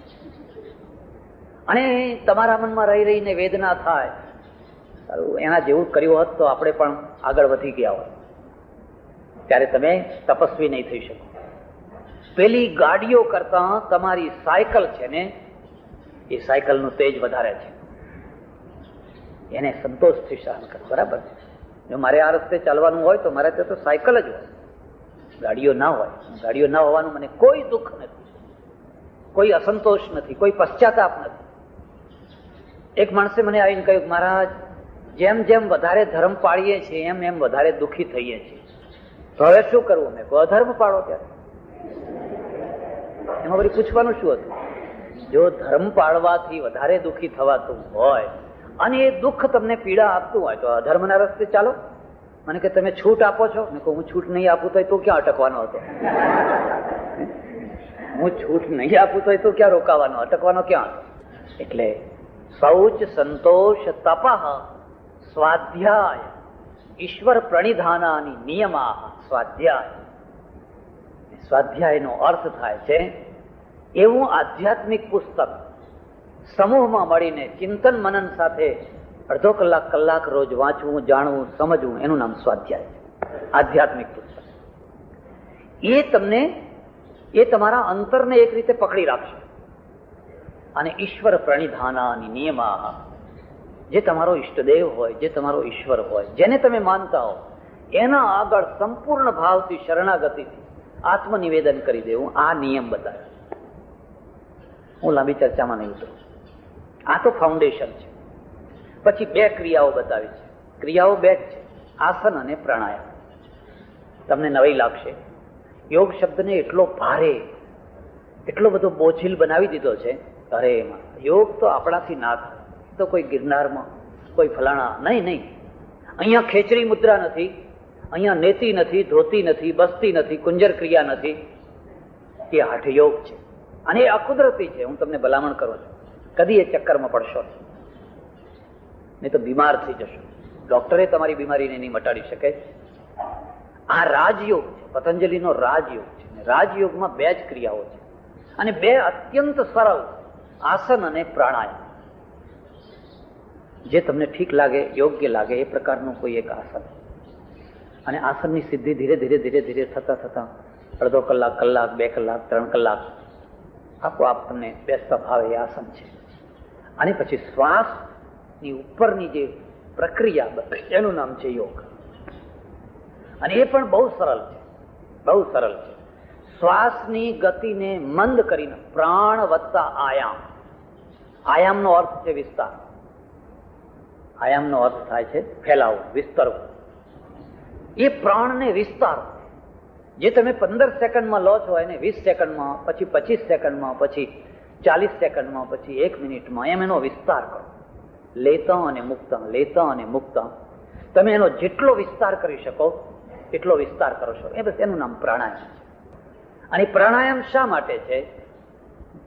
અને તમારા મનમાં રહી રહીને વેદના થાય, એના જેવું કર્યું હોત તો આપણે પણ આગળ વધી ગયા હોત. ત્યારે તમે તપસ્વી નહીં થઈ શકો. પેલી ગાડીઓ કરતા તમારી સાયકલ છે ને, એ સાયકલનું તેજ વધારે છે. એને સંતોષથી સહન કરો. બરાબર છે. જો મારે આ રસ્તે ચાલવાનું હોય તો મારે ત્યાં તો સાયકલ જ હોય, ગાડીઓ ના હોય. ગાડીઓ ના હોવાનું મને કોઈ દુઃખ નથી, કોઈ અસંતોષ નથી, કોઈ પશ્ચાતાપ નથી. એક માણસે મને આવીને કહ્યું, મહારાજ, જેમ જેમ વધારે ધર્મ પાળીએ છીએ એમ એમ વધારે દુઃખી થઈએ છીએ. તો હવે શું કરવું? મેં કહ્યું, અધર્મ પાળો. ત્યારે એમાં વળી પૂછવાનું શું હતું? જો ધર્મ પાળવાથી વધારે દુઃખી થવાતું હોય અને એ દુઃખ તમને પીડા આપતું હોય તો અધર્મના રસ્તે ચાલો. મને કે તમે છૂટ આપો છો? મેં કહું, હું છૂટ નહીં આપું તો ક્યાં અટકવાનો હતો? હું છૂટ નહીં આપું તો ક્યાં રોકાવાનો, અટકવાનો ક્યાં હતો? એટલે શૌચ, સંતોષ, તપઃ, સ્વાધ્યાય, ઈશ્વર પ્રણિધાનાની નિયમા. સ્વાધ્યાયનો અર્થ થાય છે એવું આધ્યાત્મિક પુસ્તક સમૂહમાં મળીને ચિંતન મનન સાથે અડધો કલાક રોજ વાંચવું, જાણવું, સમજવું, એનું નામ સ્વાધ્યાય છે. આધ્યાત્મિક પુસ્તક એ તમારા અંતરને એક રીતે પકડી રાખશે. અને ઈશ્વર પ્રણિધાનાની નિયમા, જે તમારો ઈષ્ટદેવ હોય, જે તમારો ઈશ્વર હોય, જેને તમે માનતા હો, એના આગળ સંપૂર્ણ ભાવથી, શરણાગતિથી આત્મનિવેદન કરી દેવું, આ નિયમ બતાવે. હું લાંબી ચર્ચામાં નહીં ઉતરું. આ તો ફાઉન્ડેશન છે. પછી 2 ક્રિયાઓ બતાવી છે. ક્રિયાઓ 2 જ છે, આસન અને પ્રાણાયામ. તમને નવાઈ લાગશે, યોગ શબ્દને એટલો ભારે, એટલો બધો બોझिल બનાવી દીધો છે. અરે એમાં યોગ તો આપણાથી ના થાય, તો કોઈ ગિરનારમાં, કોઈ ફલાણા, નહીં. અહીંયા ખેચરી મુદ્રા નથી, અહીંયા નેતી નથી, ધોતી નથી, બસ્તી નથી, કુંજર ક્રિયા નથી. એ હઠયોગ છે અને એ અકુદરતી છે. હું તમને ભલામણ કરું છું, કદી એ ચક્કરમાં પડશો નહીં તો બીમાર થઈ જશો. ડોક્ટરે તમારી બીમારીને નહીં મટાડી શકે. આ રાજયોગ છે, પતંજલિનો રાજયોગ છે. રાજયોગમાં 2 જ ક્રિયાઓ છે અને 2 અત્યંત સરળ, આસન અને પ્રાણાયામ. જે તમને ઠીક લાગે, યોગ્ય લાગે એ પ્રકારનું કોઈ એક આસન. અને આસનની સિદ્ધિ ધીરે ધીરે થતા અડધો કલાક, 2 કલાક, 3 કલાક આપોઆપ તમને બેસતા ભાવે એ આસન છે. અને પછી શ્વાસની ઉપરની જે પ્રક્રિયા, એનું નામ છે યોગ. અને એ પણ બહુ સરળ છે, બહુ સરળ છે. શ્વાસની ગતિને મંદ કરીને પ્રાણ વત્તા આયામ. આયામનો અર્થ છે વિસ્તાર. આયામનો અર્થ થાય છે ફેલાવવું, વિસ્તરવું. એ પ્રાણને વિસ્તાર, જે તમે 15 સેકન્ડમાં લો છો એને 20 સેકન્ડમાં, પછી 25 સેકન્ડમાં, પછી 40 સેકન્ડમાં, પછી 1 મિનિટમાં, એમ એનો વિસ્તાર કરો. લેતા અને મુક્તા, લેતા અને મુક્તા. તમે એનો જેટલો વિસ્તાર કરી શકો એટલો વિસ્તાર કરો છો. એ બસ એનું નામ પ્રાણાયામ છે. અને પ્રાણાયામ શા માટે છે?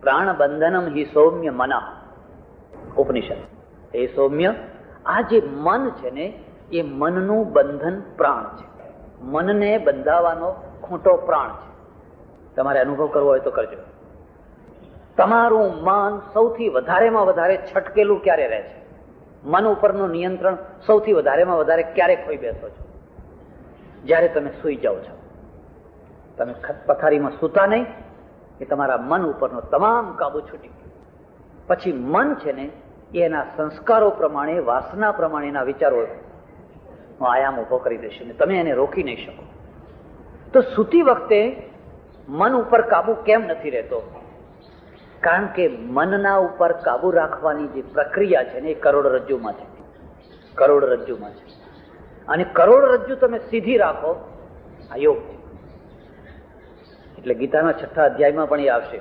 પ્રાણ બંધનમ હિ સૌમ્ય મનઃ. ઉપનિષદ. એ સૌમ્ય, આ જે મન છે ને, એ મનનું બંધન પ્રાણ છે. મનને બંધાવાનો ખૂંટો પ્રાણ છે. તમારે અનુભવ કરવો હોય તો કરજો. તમારું મન સૌથી વધારેમાં વધારે છટકેલું ક્યારે રહે છે? મન ઉપરનું નિયંત્રણ સૌથી વધારેમાં વધારે ક્યારે ખોઈ બેસો છો? જ્યારે તમે સૂઈ જાઓ છો. તમે પથારીમાં સૂતા નહીં કે તમારા મન ઉપરનો તમામ કાબુ છૂટી ગયો. પછી મન છે ને, એના સંસ્કારો પ્રમાણે, વાસના પ્રમાણેના વિચારો આયામ ઉભો કરી દેશે ને તમે એને રોકી નહીં શકો. તો સૂતી વખતે મન ઉપર કાબુ કેમ નથી રહેતો? કારણ કે મનના ઉપર કાબુ રાખવાની જે પ્રક્રિયા છે ને, એ કરોડરજ્જુમાં છે. કરોડરજ્જુમાં છે. અને કરોડરજ્જુ તમે સીધી રાખો, આ યોગ છે. એટલે ગીતાના 6થા અધ્યાયમાં પણ એ આવશે.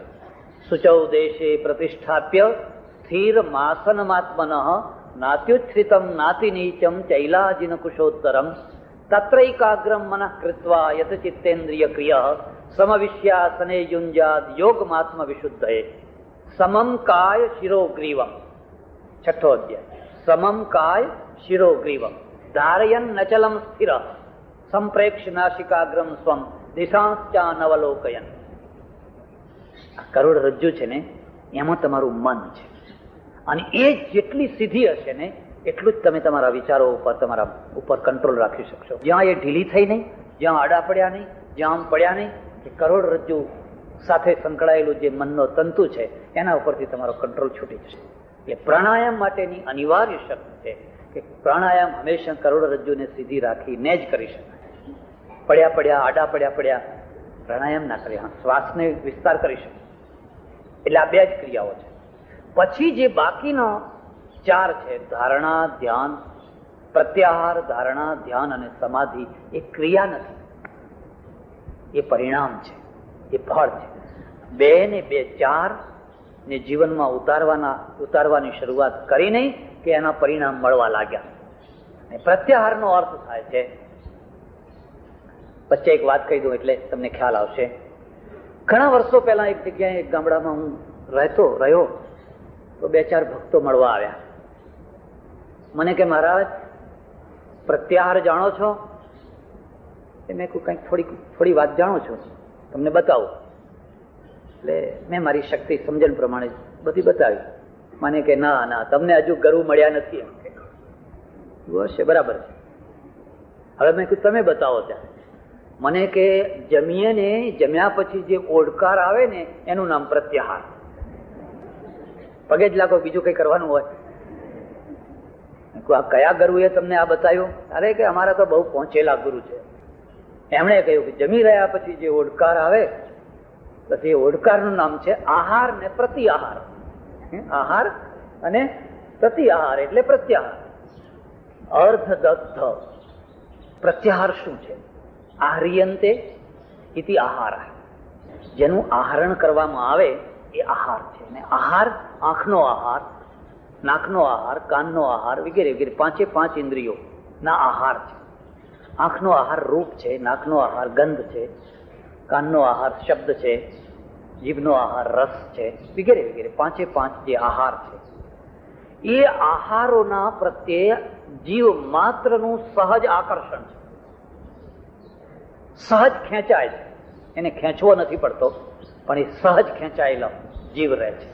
શુચૌ દેશે પ્રતિષ્ઠાપ્ય સ્થિર માસનમાત્મનઃ નાત્યુચ્છ્રિતમ નાતિ નીચમ ચૈલાજીન કુશોત્તરમ તત્રૈકાગ્રમ મનઃ કૃત્વા યત ચિત્તેન્દ્રિય ક્રિયા સમવિશ્યાસને યુંજાદ યોગમાત્મ વિશુદ્ધયે સમમ કાય શિરોગ્રીવમ. છઠ્ઠો અધ્યાય. સમમ કાય શિરોગ્રીવમ ધારયન નચલમ સ્થિર સંપ્રેક્ષ નાસિકાગ્રમ સ્વમ દિશાંશ્ચા નવલોકયન. કરોડરજ્જુ છે ને એમાં તમારું મન છે, અને એ જેટલી સીધી હશે ને એટલું જ તમે તમારા વિચારો ઉપર, તમારા ઉપર કંટ્રોલ રાખી શકશો. જ્યાં એ ઢીલી થઈ નહીં, જ્યાં આડા પડ્યા નહીં, જ્યાં આમ પડ્યા નહીં, એ કરોડરજ્જુ સાથે સંકળાયેલું જે મનનો તંતુ છે એના ઉપરથી તમારો કંટ્રોલ છૂટી જશે. એટલે પ્રાણાયામ માટેની અનિવાર્ય શરત છે કે પ્રાણાયામ હંમેશા કરોડરજ્જુને સીધી રાખીને જ કરી શકાય. પડ્યા પડ્યા, આડા પડ્યા પડ્યા પ્રાણાયામ ના કરે. હા, શ્વાસને વિસ્તાર કરી શકે. એટલે આ બે જ ક્રિયાઓ છે. પછી જે બાકીનો ચાર છે, ધારણા, ધ્યાન, પ્રત્યાહાર, ધારણા, ધ્યાન અને સમાધિ, એ ક્રિયા નથી, એ પરિણામ છે, એ ફળ છે. બે ને બે ચાર ને જીવનમાં ઉતારવાની શરૂઆત કરી નહીં કે એના પરિણામ મળવા લાગ્યા. પ્રત્યાહારનો અર્થ થાય છે, વચ્ચે એક વાત કહી દઉં એટલે તમને ખ્યાલ આવશે. ઘણા વર્ષો પહેલા એક જગ્યાએ, એક ગામડામાં હું રહ્યો તો બે ચાર ભક્તો મળવા આવ્યા. મને કે મહારાજ પ્રત્યાહાર જાણો છો? મેં કંઈક થોડી વાત જાણું છું, તમને બતાવું. એટલે મેં મારી શક્તિ સમજણ પ્રમાણે બધી બતાવી. મને કે ના ના, તમને હજુ ગરુ મળ્યા નથી. એમ કે હશે, બરાબર છે. હવે મેં કીધું તમે બતાવો. ત્યાં મને કે જમીએ ને, જમ્યા પછી જે ઓડકાર આવે ને એનું નામ પ્રત્યાહાર. પગે જ લાગો, બીજું કઈ કરવાનું હોય? આ કયા ગુરુએ તમને આ બતાવ્યું? અરે કે અમારા તો બહુ પહોંચેલા ગુરુ છે. એમણે કહ્યું કે જમી રહ્યા પછી જે ઓડકાર આવે, પછી ઓડકારનું નામ છે આહાર ને પ્રતિઆહાર. આહાર અને પ્રતિઆહાર એટલે પ્રત્યાહાર. અર્ધદગ્ધ પ્રત્યાહાર શું છે? આહ્રિયંતે ઇતિ આહાર. જેનું આહરણ કરવામાં આવે એ આહાર છે. અને આહાર આંખનો આહાર, નાકનો આહાર, કાનનો આહાર વગેરે વગેરે, પાંચે પાંચ ઇન્દ્રિયો ના આહાર છે. આંખનો આહાર રૂપ છે, નાકનો આહાર ગંધ છે, કાનનો આહાર શબ્દ છે, જીભનો આહાર રસ છે, વગેરે વગેરે પાંચે પાંચ જે આહાર છે, એ આહારોના પ્રત્યે જીવ માત્રનું સહજ આકર્ષણ છે. સહજ ખેંચાય છે. એને ખેંચવો નથી પડતો, પણ એ સહજ ખેંચાયેલો જીવ રહે છે.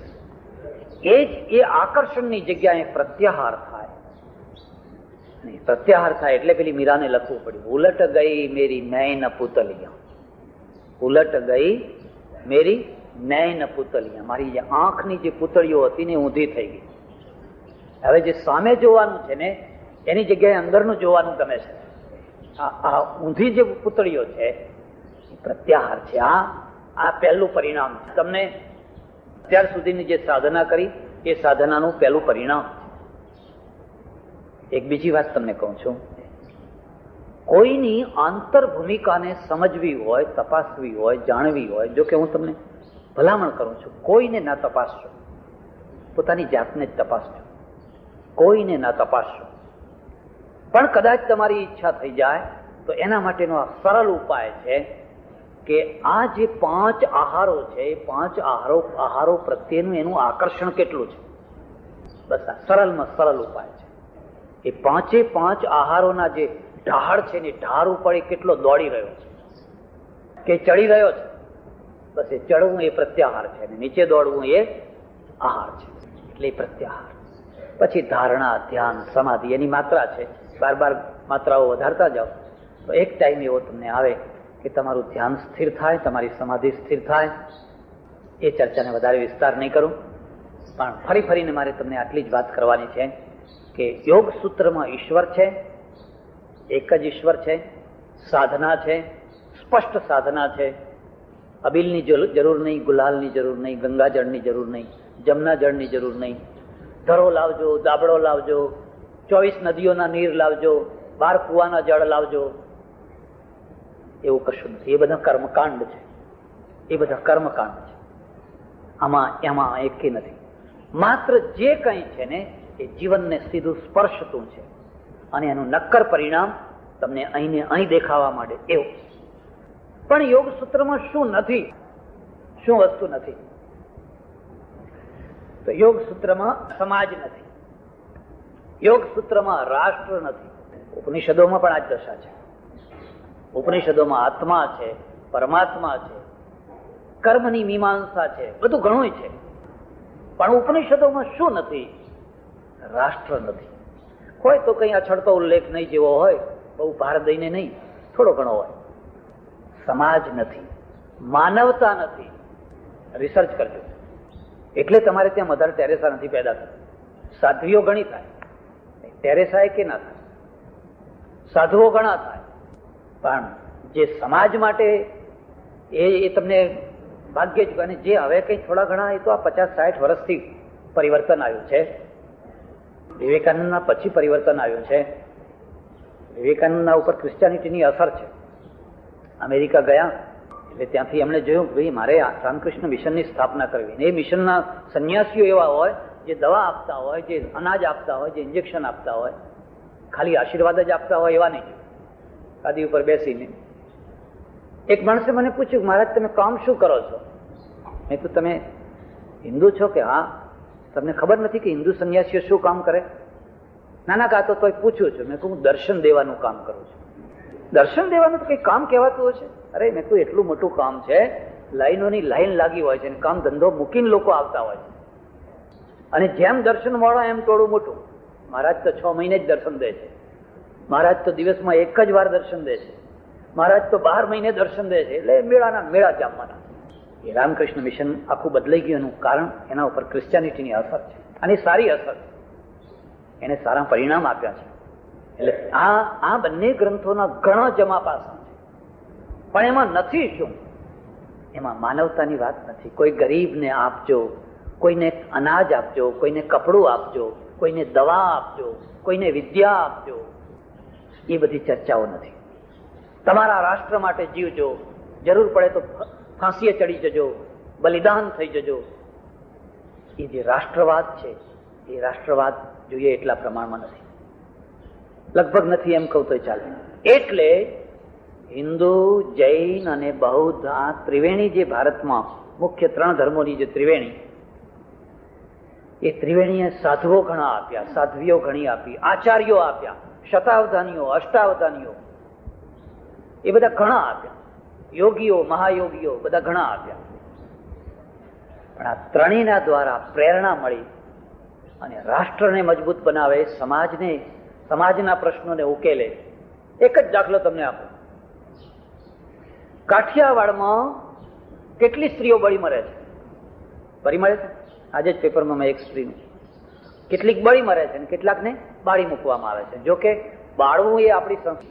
એ આકર્ષણની જગ્યાએ પ્રત્યાહાર થાય. પ્રત્યાહાર થાય એટલે પેલી મીરાને લખવું પડ્યું, ઉલટ ગઈ મેરી નયન પુતલિયા. ઉલટ ગઈ મેરી નયન પુતલિયા. મારી જે આંખની જે પુતળીઓ હતી ને ઊંધી થઈ ગઈ. હવે જે સામે જોવાનું છે ને એની જગ્યાએ અંદરનું જોવાનું ગમે છે. આ ઊંધી જે પુતળીઓ છે એ પ્રત્યાહાર છે. આ પહેલું પરિણામ છે. તમને અત્યાર સુધીની જે સાધના કરી એ સાધનાનું પહેલું પરિણામ છે. એક બીજી વાત તમને કહું છું, કોઈની આંતર ભૂમિકાને સમજવી હોય, તપાસવી હોય, જાણવી હોય, જો કે હું તમને ભલામણ કરું છું, કોઈને ના તપાસજો, પોતાની જાતને જ તપાસજો. કોઈને ના તપાસજો. પણ કદાચ તમારી ઈચ્છા થઈ જાય તો એના માટેનો આ સરળ ઉપાય છે કે આ જે પાંચ આહારો છે, એ પાંચ આહારો પ્રત્યેનું એનું આકર્ષણ કેટલું છે, બસ આ સરળમાં સરળ ઉપાય છે. એ પાંચે પાંચ આહારોના જે ઢાળ છે ને ઢાળ ઉપર એ કેટલો દોડી રહ્યો છે કે ચડી રહ્યો છે, બસ એ ચડવું એ પ્રત્યાહાર છે, અને નીચે દોડવું એ આહાર છે. એટલે પ્રત્યાહાર. પછી ધારણા, ધ્યાન, સમાધિ એની માત્રા છે. બાર માત્રાઓ વધારતા જાઓ તો એક ટાઈમ એવો તમને આવે કે તમારું ધ્યાન સ્થિર થાય, તમારી સમાધિ સ્થિર થાય. એ ચર્ચાને વધારે વિસ્તાર નહીં કરું, પણ ફરીને મારે તમને આટલી જ વાત કરવાની છે કે યોગ સૂત્રમાં ઈશ્વર છે, એક જ ઈશ્વર છે. સાધના છે, સ્પષ્ટ સાધના છે. અબીલની જરૂર નહીં, ગુલાલની જરૂર નહીં, ગંગાજળની જરૂર નહીં, જમના જળની જરૂર નહીં. ધરો લાવજો, દાબડો લાવજો, 24 નદીઓના નીર લાવજો, 12 કુવાના જળ લાવજો, એવું કશું નથી. એ બધા કર્મકાંડ છે. એ બધા કર્મકાંડ છે. એમાં એકે નથી. માત્ર જે કંઈ છે ને એ જીવનને સીધું સ્પર્શતું છે અને એનું નક્કર પરિણામ તમને અહીંને અહીં દેખાવા માંડે એવું. પણ યોગ સૂત્રમાં શું નથી, શું વસ્તુ નથી? તો યોગ સૂત્રમાં સમાજ નથી, યોગ સૂત્રમાં રાષ્ટ્ર નથી. ઉપનિષદોમાં પણ આ જ દશા છે. ઉપનિષદોમાં આત્મા છે, પરમાત્મા છે, કર્મની મીમાંસા છે, બધું ઘણું છે. પણ ઉપનિષદોમાં શું નથી? રાષ્ટ્ર નથી. હોય તો કઈ અછડતો ઉલ્લેખ નહીં જેવો હોય, બહુ ભાર દઈને નહીં, થોડો ઘણો હોય. સમાજ નથી, માનવતા નથી. રિસર્ચ કરજો. એટલે તમારે ત્યાં મધર ટેરેસા નથી પેદા થતી. સાધ્વીઓ ઘણી થાય, ટેરેસા કે ના થાય, સાધુઓ ઘણા થાય, પણ જે સમાજ માટે એ તમને ભાગ્યે જ. અને જે હવે કઈ થોડા ઘણા એ તો આ 50-60 વર્ષથી પરિવર્તન આવ્યું છે. વિવેકાનંદના પછી પરિવર્તન આવ્યું છે. વિવેકાનંદના ઉપર ક્રિશ્ચિયાનિટીની અસર છે. અમેરિકા ગયા એટલે ત્યાંથી એમણે જોયું ભાઈ મારે રામકૃષ્ણ મિશનની સ્થાપના કરવી. એ મિશનના સંન્યાસીઓ એવા હોય જે દવા આપતા હોય, જે અનાજ આપતા હોય, જે ઇન્જેક્શન આપતા હોય, ખાલી આશીર્વાદ જ આપતા હોય એવા નહીં. ગાદી ઉપર બેસીને એક માણસે મને પૂછ્યું, મહારાજ તમે કામ શું કરો છો? મેં કીધું તમે હિન્દુ છો કે? હા. તમને ખબર નથી કે હિન્દુ સંન્યાસીઓ શું કામ કરે? નાના કા તો પૂછું છું. મેં કહું દર્શન દેવાનું કામ કરું છું. દર્શન દેવાનું તો કઈ કામ કહેવાતું હશે? અરે મેં કહું એટલું મોટું કામ છે, લાઈનોની લાઈન લાગી હોય છે, કામ ધંધો મૂકીને લોકો આવતા હોય છે. અને જેમ દર્શન મળો એમ ટોળું મોટું. મહારાજ તો 6 મહિને જ દર્શન દે છે. મહારાજ તો દિવસમાં એક જ વાર દર્શન દે છે. મહારાજ તો 12 મહિને દર્શન દે છે. એટલે મેળા જામવાના. એ રામકૃષ્ણ મિશન આખું બદલાઈ ગયું એનું કારણ એના ઉપર ક્રિશ્ચિયાનિટીની અસર છે. અને સારી અસર છે, એને સારા પરિણામ આપ્યા છે. એટલે આ બંને ગ્રંથોના ઘણા જમા પાસા છે. પણ એમાં નથી શું? એમાં માનવતાની વાત નથી. કોઈ ગરીબને આપજો, કોઈને અનાજ આપજો, કોઈને કપડું આપજો, કોઈને દવા આપજો, કોઈને વિદ્યા આપજો, એ બધી ચર્ચાઓ નથી. તમારા રાષ્ટ્ર માટે જીવજો, જરૂર પડે તો ફાંસીએ ચડી જજો, બલિદાન થઈ જજો. એ જે રાષ્ટ્રવાદ છે એ રાષ્ટ્રવાદ જોઈએ એટલા પ્રમાણમાં નથી, લગભગ નથી એમ કહું તો ચાલે. એટલે હિન્દુ, જૈન અને બૌદ્ધ આ ત્રિવેણી જે ભારતમાં મુખ્ય 3 ધર્મોની જે ત્રિવેણી, એ ત્રિવેણીએ સાધુઓ ઘણા આપ્યા, સાધ્વીઓ ઘણી આપી, આચાર્યો આપ્યા, શતાવધાનીઓ, અષ્ટાવધાનીઓ એ બધા ઘણા આપ્યા, યોગીઓ, મહાયોગીઓ બધા ઘણા આપ્યા. પણ આ ત્રણેયના દ્વારા પ્રેરણા મળી અને રાષ્ટ્રને મજબૂત બનાવે, સમાજના પ્રશ્નોને ઉકેલે. એક જ દાખલો તમને આપો. કાઠિયાવાડમાં કેટલી સ્ત્રીઓ બળી મરે છે? બળી મરે છે. આજે જ પેપરમાં મેં એક સ્ત્રીનું, કેટલીક બળી મરે છે અને કેટલાકને બાળી મૂકવામાં આવે છે. જો કે બાળવું એ આપણી સંસ્કૃતિ,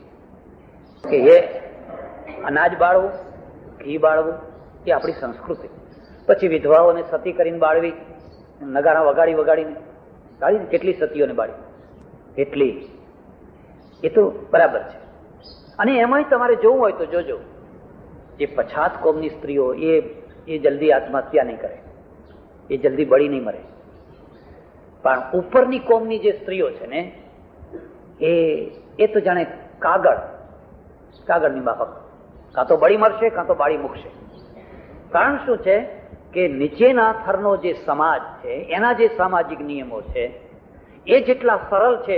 કે એ અનાજ બાળવું, ઘી બાળવું એ આપણી સંસ્કૃતિ. પછી વિધવાઓને સતી કરીને બાળવી, નગારા વગાડીને બાળી, કેટલી સતીઓને બાળી, એટલી. એ તો બરાબર છે. અને એમાંય તમારે જોવું હોય તો જોજો, જે પછાત કોમની સ્ત્રીઓ એ જલ્દી આત્મહત્યા નહીં કરે, એ જલ્દી બળી નહીં મરે. પણ ઉપરની કોમની જે સ્ત્રીઓ છે ને એ તો જાણે કાગળની માફક, કાં તો બળી મરશે કાં તો બાળી મૂકશે. કારણ શું છે કે નીચેના થરનો જે સમાજ છે એના જે સામાજિક નિયમો છે એ જેટલા સરળ છે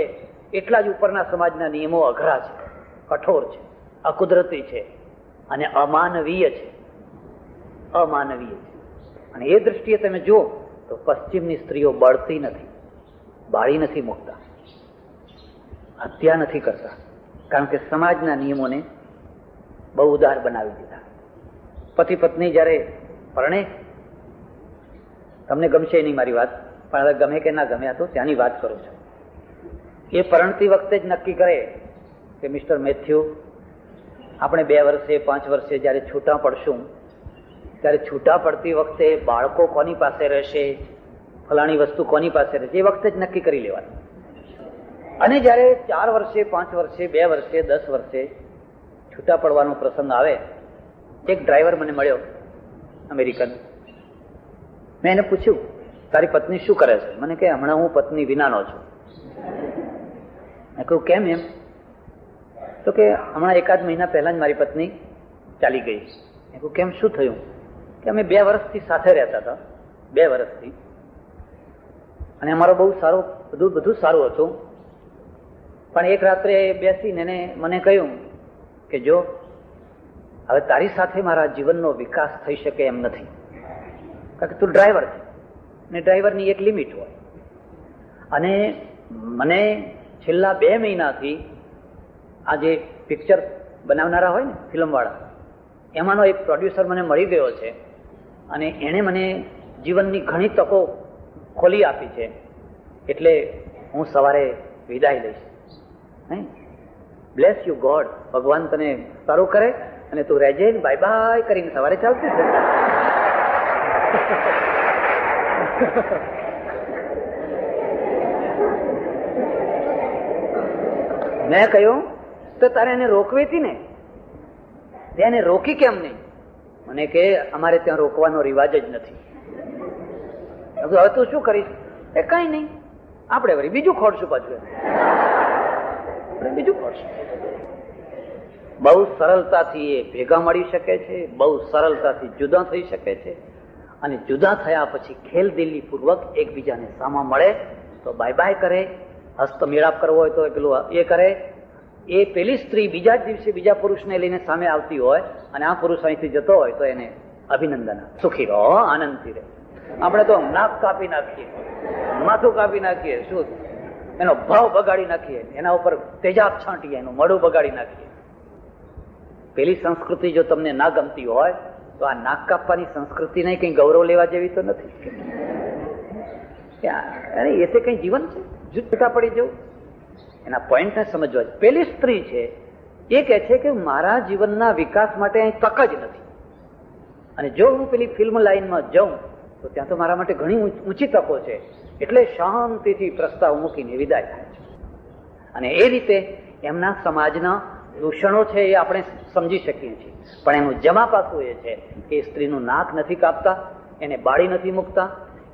એટલા જ ઉપરના સમાજના નિયમો અઘરા છે, કઠોર છે, અકુદરતી છે અને અમાનવીય છે. અને એ દ્રષ્ટિએ તમે જુઓ તો પશ્ચિમની સ્ત્રીઓ બળતી નથી, બાળી નથી મૂકતા, હત્યા નથી કરતા, કારણ કે સમાજના નિયમોને બહુ ઉદાર બનાવી દીધા. પતિ પત્ની જયારે પરણે, તમને ગમશે નહીં મારી વાત, પણ હવે ગમે કે ના ગમે તો ત્યાંની વાત કરું છું. એ પરણતી વખતે જ નક્કી કરે કે મિસ્ટર મેથ્યુ, આપણે 2 વર્ષે 5 વર્ષે જયારે છૂટા પડશું ત્યારે છૂટા પડતી વખતે બાળકો કોની પાસે રહેશે, ફલાણી વસ્તુ કોની પાસે રહેશે, એ વખતે જ નક્કી કરી લેવાનું. અને જયારે 4 વર્ષે 5 વર્ષે 2 વર્ષે 10 વર્ષે છૂટા પડવાનો પ્રસંગ આવે, એક ડ્રાઈવર મને મળ્યો અમેરિકન. મેં એને પૂછ્યું તારી પત્ની શું કરે છે? મને કે હમણાં હું પત્ની વિનાનો છું. મેં કહ્યું કેમ એમ? તો કે હમણાં 1 મહિના પહેલા જ મારી પત્ની ચાલી ગઈ. મેં કહ્યું કેમ, શું થયું? કે અમે 2 વર્ષથી સાથે રહેતા હતા, 2 વર્ષથી, અને અમારો બહુ સારો બધું સારું હતું. પણ એક રાત્રે બેસીને એને મને કહ્યું કે જો હવે તારી સાથે મારા જીવનનો વિકાસ થઈ શકે એમ નથી, કારણ કે તું ડ્રાઈવર છે ને ડ્રાઈવરની એક લિમિટ હોય. અને મને છેલ્લા 2 મહિનાથી આ જે પિક્ચર બનાવનારા હોય ને, ફિલ્મવાળા, એમાંનો એક પ્રોડ્યુસર મને મળી ગયો છે અને એણે મને જીવનની ઘણી તકો ખોલી આપી છે. એટલે હું સવારે વિદાય લઈશ. બ્લેસ યુ ગોડ, ભગવાન તને સારું કરે અને તું રહેજે, બાય બાય કરીને સવારે ચાલતી છે. મેં કહ્યું તો તારે એને રોકવી હતી ને, એને રોકી કેમ નહીં? મને કે અમારે ત્યાં રોકવાનો રિવાજ જ નથી. હવે તું શું કરીશ? એ કઈ નહીં, આપણે વળી બીજું ખોડશું પાછું, બીજું ખોડશું. બહુ સરળતાથી એ ભેગા મળી શકે છે, બહુ સરળતાથી જુદા થઈ શકે છે, અને જુદા થયા પછી ખેલદિલી પૂર્વક એકબીજાને સામા મળે તો બાય બાય કરે. હસ્ત મેળાપ કરવો હોય તો પેલું એ કરે. એ પેલી સ્ત્રી બીજા જ દિવસે બીજા પુરુષને લઈને સામે આવતી હોય અને આ પુરુષ અહીંથી જતો હોય તો એને અભિનંદન, સુખી રહો, આનંદથી રહે. આપણે તો નાક કાપી નાખીએ, માથું કાપી નાખીએ, શું એનો ભાવ બગાડી નાખીએ, એના ઉપર તેજાબ છાંટીએ, એનું મોઢું બગાડી નાખીએ. પેલી સંસ્કૃતિ જો તમને ના ગમતી હોય તો આ નાક કાપવાની સંસ્કૃતિને કઈ ગૌરવ લેવા જેવી તો નથી. અરે એ તો કઈ જીવન છે? જૂઠા પડી જવું. એના પોઈન્ટને સમજવા. પેલી સ્ત્રી છે એ કહે છે કે મારા જીવનના વિકાસ માટે અહીં તક જ નથી, અને જો હું પેલી ફિલ્મ લાઈનમાં જાઉં તો ત્યાં તો મારા માટે ઘણી ઊંચી તકો છે, એટલે શાંતિથી પ્રસ્તાવ મૂકીને વિદાય થાય છે. અને એ રીતે એમના સમાજના દૂષણો છે એ આપણે સમજી શકીએ છીએ. પણ એનું જમા પાસું એ છે કે સ્ત્રીનું નાક નથી કાપતા, એને બાળી નથી મૂકતા,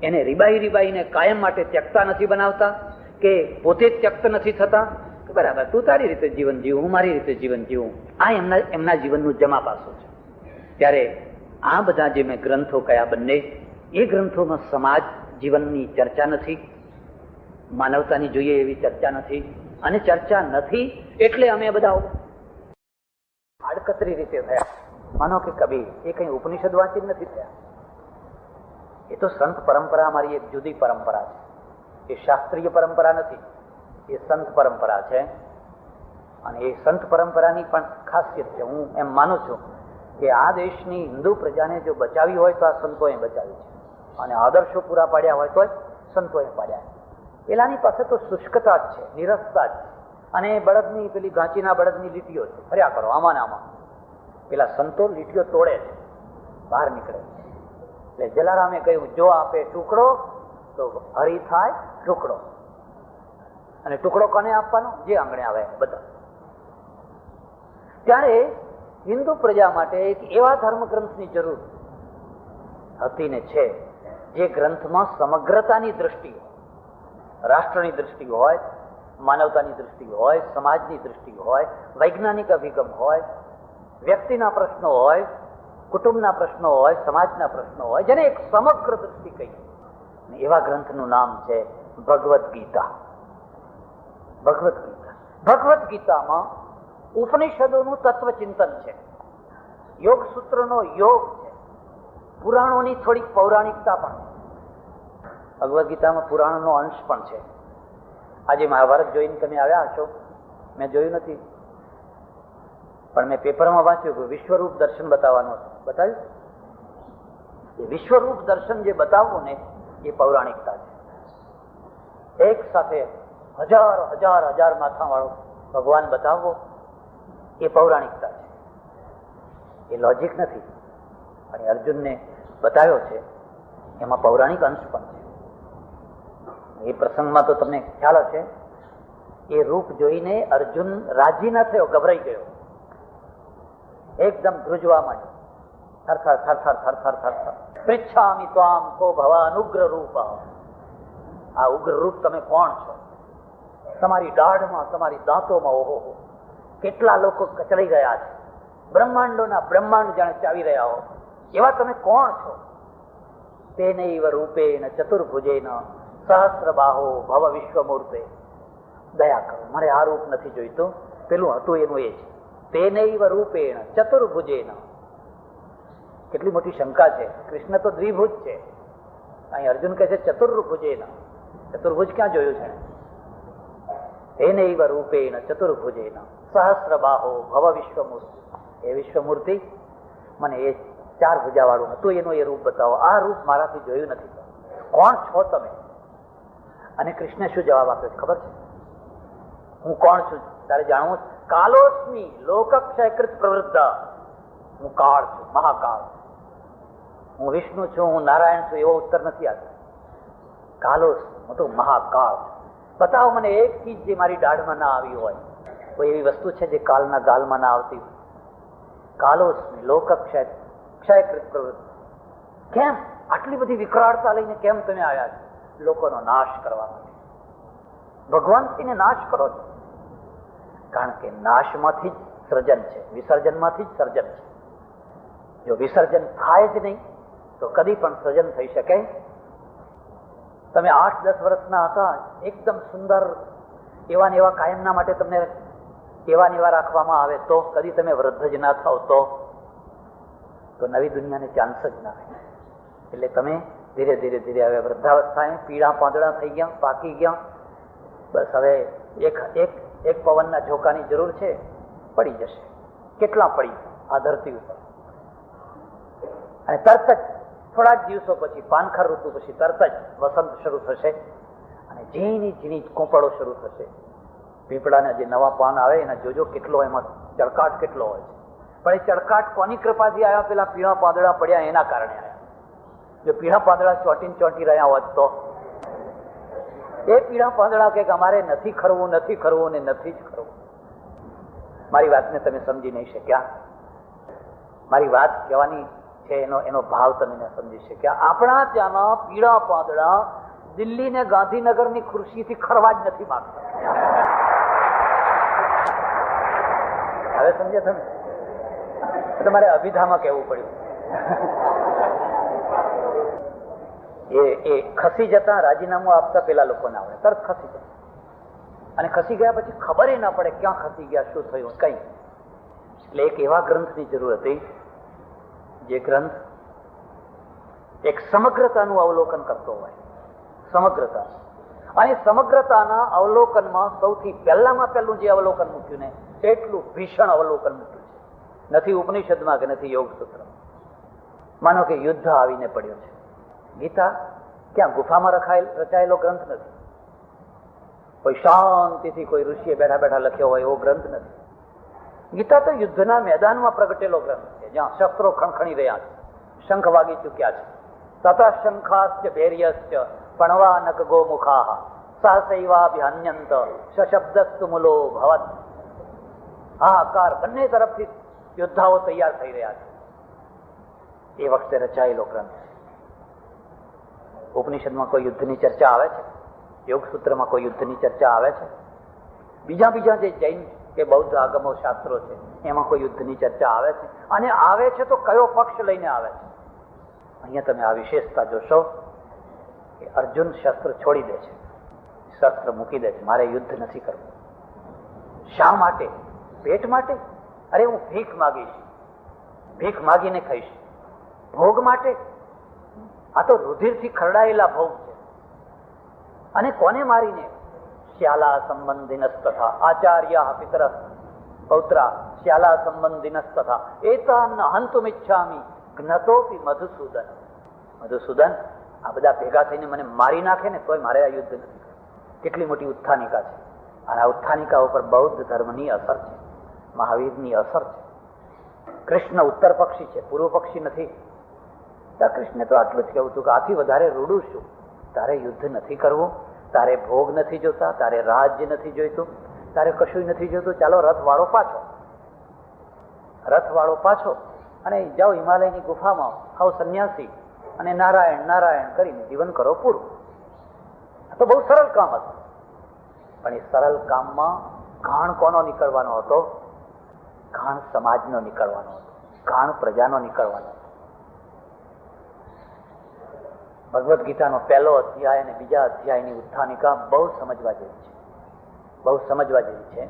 એને રીબાઈને કાયમ માટે ત્યક્તા નથી બનાવતા, કે પોતે ત્યક્ત નથી થતા. બરાબર, તું તારી રીતે જીવન જીવું, હું મારી રીતે જીવન જીવું. આ એમના જીવનનું જમા પાસું છે. ત્યારે આ બધા જે મેં ગ્રંથો કયા બંને, એ ગ્રંથોમાં સમાજ જીવનની ચર્ચા નથી, માનવતાની જોઈએ એવી ચર્ચા નથી. અને ચર્ચા નથી એટલે અમે બધા આડકતરી રીતે થયા. માનો કે કબીર એ કઈ ઉપનિષદ વાંચી નથી થયા, એ તો સંત પરંપરા અમારી એક જુદી પરંપરા છે. એ શાસ્ત્રીય પરંપરા નથી, એ સંત પરંપરા છે. અને એ સંત પરંપરાની પણ ખાસિયત છે. હું એમ માનું છું કે આ દેશની હિન્દુ પ્રજાને જો બચાવી હોય તો આ સંતોએ બચાવી છે, અને આદર્શો પૂરા પાડ્યા હોય તો સંતોએ પાડ્યા. પેલાની પાસે તો શુષ્કતા જ છે, નિરસતા જ છે, અને બળદની પેલી ઘાંચીના બળદની લીટીઓ છે, ફર્યા કરો આમાં આમાં. પેલા સંતો લીટીઓ તોડે છે, બહાર નીકળે છે. એટલે જલારામે કહ્યું, જો આપે ટુકડો તો હરી થાય ટુકડો. અને ટુકડો કોને આપવાનો? જે આંગણે આવે બધા. ત્યારે હિન્દુ પ્રજા માટે એક એવા ધર્મગ્રંથની જરૂર હતી ને છે, જે ગ્રંથમાં સમગ્રતાની દ્રષ્ટિ, રાષ્ટ્રની દ્રષ્ટિ હોય, માનવતાની દ્રષ્ટિ હોય, સમાજની દ્રષ્ટિ હોય, વૈજ્ઞાનિક અભિગમ હોય, વ્યક્તિના પ્રશ્નો હોય, કુટુંબના પ્રશ્નો હોય, સમાજના પ્રશ્નો હોય, જેને એક સમગ્ર દ્રષ્ટિ કહીએ. એવા ગ્રંથનું નામ છે ભગવદ્ ગીતા. ભગવદ્ ગીતા. ભગવદ્ ગીતામાં ઉપનિષદોનું તત્વચિંતન છે, યોગ સૂત્રનો યોગ છે, પુરાણોની થોડીક પૌરાણિકતા પણ છે. ભગવદ્ ગીતામાં પુરાણનો અંશ પણ છે. આજે મહાભારત જોઈને તમે આવ્યા હશો, મેં જોયું નથી, પણ મેં પેપરમાં વાંચ્યું કે વિશ્વરૂપ દર્શન બતાવવાનું હતું. બતાવ્યું? એ વિશ્વરૂપ દર્શન જે બતાવવું ને એ પૌરાણિકતા છે. એક સાથે હજાર માથા વાળો ભગવાન બતાવવો એ પૌરાણિકતા છે, એ લોજિક નથી. અને અર્જુનને બતાવ્યો છે એમાં પૌરાણિક અંશ પણ છે. એ પ્રસંગમાં તો તમને ખ્યાલ હશે, એ રૂપ જોઈને અર્જુન રાજી ન થયો, ગભરાઈ ગયો, એકદમ ધ્રુજવા માંડ્યો. થરથર થરથર થરથર થરથર પૃચ્છામિ ત્વામ કો ભવ અનુગ્ર રૂપ. આ ઉગ્ર રૂપ તમે કોણ છો? તમારી દાઢમાં, તમારી દાંતોમાં ઓહો કેટલા લોકો કચડાઈ ગયા છે. બ્રહ્માંડોના બ્રહ્માંડ જાણે ચાવી રહ્યા હો એવા તમે કોણ છો? તેનૈવ રૂપેણ ચતુર્ભુજેન સહસ્રબાહો ભવ વિશ્વમૂર્તે. દયા કરો, મારે આ રૂપ નથી જોઈતું, પેલું હતું એનું એ છે. તેનૈવ રૂપેણ ચતુર્ભુજેન. કેટલી મોટી શંકા છે. કૃષ્ણ તો દ્વિભુજ છે, અહીં અર્જુન કહે છે ચતુર્ભુજેન. ચતુર્ભુજ ક્યાં જોયું છે? તેનૈવ રૂપેણ ચતુર્ભુજેન સહસ્રબાહો ભવ વિશ્વમૂર્તિ. એ વિશ્વમૂર્તિ મને એ 4 ભુજા વાળું હતું એનું એ રૂપ બતાવો. આ રૂપ મારાથી જોયું નથી. કોણ છો તમે? અને કૃષ્ણે શું જવાબ આપ્યો ખબર છે? હું કોણ છું તારે જાણવું? કાલોસ્મી લોકક્ષયકૃત પ્રવૃદ્ધ. હું કાળ છું, મહાકાળ. હું વિષ્ણુ છું, હું નારાયણ છું એવો ઉત્તર નથી આપતો. કાલોસ્મી, હું તો મહાકાળ છું. બતાવો મને એક ચીજ જે મારી દાઢમાં ના આવી હોય. કોઈ એવી વસ્તુ છે જે કાલના ગાલમાં ના આવતી હોય? કાલોસ્મી લોકક્ષયકૃત પ્રવૃત્તિ. કેમ આટલી બધી વિકરાળતા લઈને કેમ તમે આવ્યા છો? લોકોનો નાશ કરવા માટે. ભગવાનથીને નાશ કરો છો. કારણ કે નાશમાંથી જ સર્જન છે, વિસર્જનમાંથી જ સર્જન છે. જો વિસર્જન થાય જ નહીં તો કદી પણ સર્જન થઈ શકે. તમે 8-10 વર્ષના હતા, એકદમ સુંદર એવા ને એવા કાયમના માટે તમને એવા ને એવા રાખવામાં આવે તો કદી તમે વૃદ્ધ જ ના થાવ તો નવી દુનિયાને ચાન્સ જ ના આવે. એટલે તમે ધીરે ધીરે ધીરે હવે વૃદ્ધાવસ્થાએ પીળા પાંદડા થઈ ગયા, પાકી ગયા. બસ હવે એક પવનના ઝોકાની જરૂર છે, પડી જશે. કેટલા પડી આ ધરતી ઉપર. અને તરત જ થોડા જ દિવસો પછી, પાનખર ઋતુ પછી તરત જ વસંત શરૂ થશે અને ઝીણી ઝીણી કોંપળો શરૂ થશે. પીપળાના જે નવા પાન આવે એના જોજો કેટલો એમાં ચળકાટ કેટલો હોય છે. પણ એ ચળકાટ કોની કૃપાથી આવ્યા? પેલા પીળા પાંદડા પડ્યા એના કારણે આવ્યા. જો પીળા પાંદડા ચોંટી રહ્યા હોત તો એ પીળા પાંદડા કે અમારે નથી ખરવું, નથી ખરવું ને નથી જ ખરવું. મારી વાતને તમે સમજી નહીં શક્યા. મારી વાત કહેવાની છે એનો ભાવ તમે ન સમજી શક્યા. આપણા ત્યાંના પીળા પાંદડા દિલ્હી ને ગાંધીનગરની ખુરશીથી ખરવા જ નથી માંગતા. હવે સમજ્યા તમે? તમારે અભિધામાં કહેવું પડ્યું. એ ખસી જતા રાજીનામું આપતા પેલા લોકોને આવડે, તરત ખસી જાય. અને ખસી ગયા પછી ખબર ના પડે ક્યાં ખસી ગયા, શું થયું, કઈ. એટલે એક એવા ગ્રંથની જરૂર હતી જે ગ્રંથ એક સમગ્રતાનું અવલોકન કરતો હોય. સમગ્રતા. અને સમગ્રતાના અવલોકનમાં સૌથી પહેલામાં પહેલું જે અવલોકન મૂક્યું ને એટલું ભીષણ અવલોકન મૂક્યું છે. નથી ઉપનિષદમાં કે નથી યોગ સૂત્રમાં. માનો કે યુદ્ધ આવીને પડ્યો છે. ગીતા ક્યાં ગુફામાં રચાયેલો ગ્રંથ નથી. કોઈ શાંતિથી કોઈ ઋષિએ બેઠા બેઠા લખ્યો હોય એવો ગ્રંથ નથી. ગીતા તો યુદ્ધના મેદાનમાં પ્રગટેલો ગ્રંથ છે, જ્યાં શસ્ત્રો ખણખણી રહ્યા છે, શંખ વાગી ચુક્યા છે. તત શંખાશ્ચ ભૈર્યશ્ચ પણવાનક ગોમુખાહ સહસૈવાભ્યન્યંત સશબ્દસ્તુ મૂલો ભવત. હાહાકાર બંને તરફથી યોદ્ધાઓ તૈયાર થઈ રહ્યા છે. એ વખતે રચાયેલો ગ્રંથ. ઉપનિષદમાં કોઈ યુદ્ધની ચર્ચા આવે છે? યોગ સૂત્રમાં કોઈ યુદ્ધની ચર્ચા આવે છે? બીજા જે જૈન કે બૌદ્ધ આગમો શાસ્ત્રો છે એમાં કોઈ યુદ્ધની ચર્ચા આવે છે? અને આવે છે તો કયો પક્ષ લઈને આવે છે? અહીંયા તમે આ વિશેષતા જોશો કે અર્જુન શસ્ત્ર છોડી દે છે, શસ્ત્ર મૂકી દે છે. મારે યુદ્ધ નથી કરવું. શા માટે? પેટ માટે? અરે હું ભીખ માગીશ, ભીખ માગીને ખાઈશ. ભોગ માટે? આ તો રુધિરથી ખરડાયેલા ભોગ છે. અને કોને મારીને? શ્યાલા સંબંધિનસ્તથા આચાર્ય પિતર પૌત્રા શ્યાલા સંબંધિનસ્તથા એતાન હંતુમિચ્છામિ જ્ઞતોપી મધુસૂદન. મધુસૂદન, આ બધા ભેગા થઈને મને મારી નાખે ને તોય મારે આ યુદ્ધ નથી. કેટલી મોટી ઉત્થાનિકા છે. અને આ ઉત્થાનિકા ઉપર બૌદ્ધ ધર્મની અસર છે, મહાવીરની અસર છે. કૃષ્ણ ઉત્તર પક્ષી છે, પૂર્વ પક્ષી નથી. કૃષ્ણે તો આટલું જ કહેવું હતું કે આથી વધારે રૂડું શું? તારે યુદ્ધ નથી કરવું, તારે ભોગ નથી જોતા, તારે રાજ્ય નથી જોઈતું, તારે કશું નથી જોઈતું. ચાલો રથ વાળો પાછો, રથ વાળો પાછો. અને જાઓ હિમાલયની ગુફામાં થાવ સંન્યાસી અને નારાયણ નારાયણ કરીને જીવન કરો પૂરું. આ તો બહુ સરળ કામ હતું. પણ એ સરળ કામમાં ઘાણ કોનો નીકળવાનો હતો? ઘાણ સમાજનો નીકળવાનો હતો, ઘાણ પ્રજાનો નીકળવાનો હતો. ભગવદ્ ગીતાનો પહેલો અધ્યાય અને બીજા અધ્યાયની ઉત્થાનિકા બહુ સમજવા જેવી છે, બહુ સમજવા જેવી છે.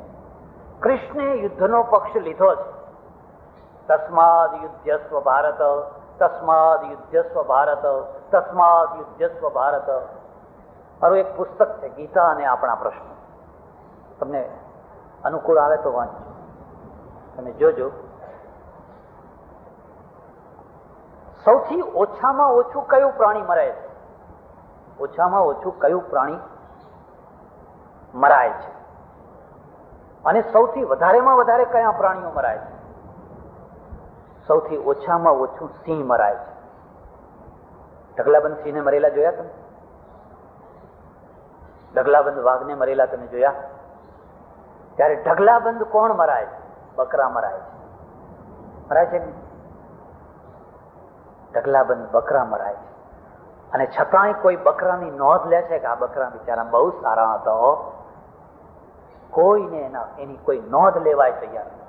કૃષ્ણે યુદ્ધનો પક્ષ લીધો છે. તસ્માદ યુદ્ધસ્વ ભારત, તસ્માદ યુદ્ધસ્વ ભારત, તસ્માદ યુદ્ધસ્વ ભારત. મારું એક પુસ્તક છે, ગીતા અને આપણા પ્રશ્નો. તમને અનુકૂળ આવે તો વાંચજો. તમે જોજો, સૌથી ઓછામાં ઓછું કયું પ્રાણી મરાય છે? ઓછામાં ઓછું કયું પ્રાણી મરાય છે? અને સૌથી વધારેમાં વધારે કયા પ્રાણીઓ મરાય છે? સૌથી ઓછામાં ઓછું સિંહ મરાય છે. ઢગલાબંધ સિંહને મરેલા જોયા તમે? ઢગલાબંધ વાઘને મરેલા તમે જોયા? ત્યારે ઢગલાબંધ કોણ મરાય છે? બકરા મરાય છે. મરાય છે? ઢગલાબંધ બકરા મરાય છે. અને છતાંય કોઈ બકરાની નોંધ લે છે કે આ બકરા બિચારા બહુ સારા હતા? કોઈને એની કોઈ નોંધ લેવાય તૈયાર નથી.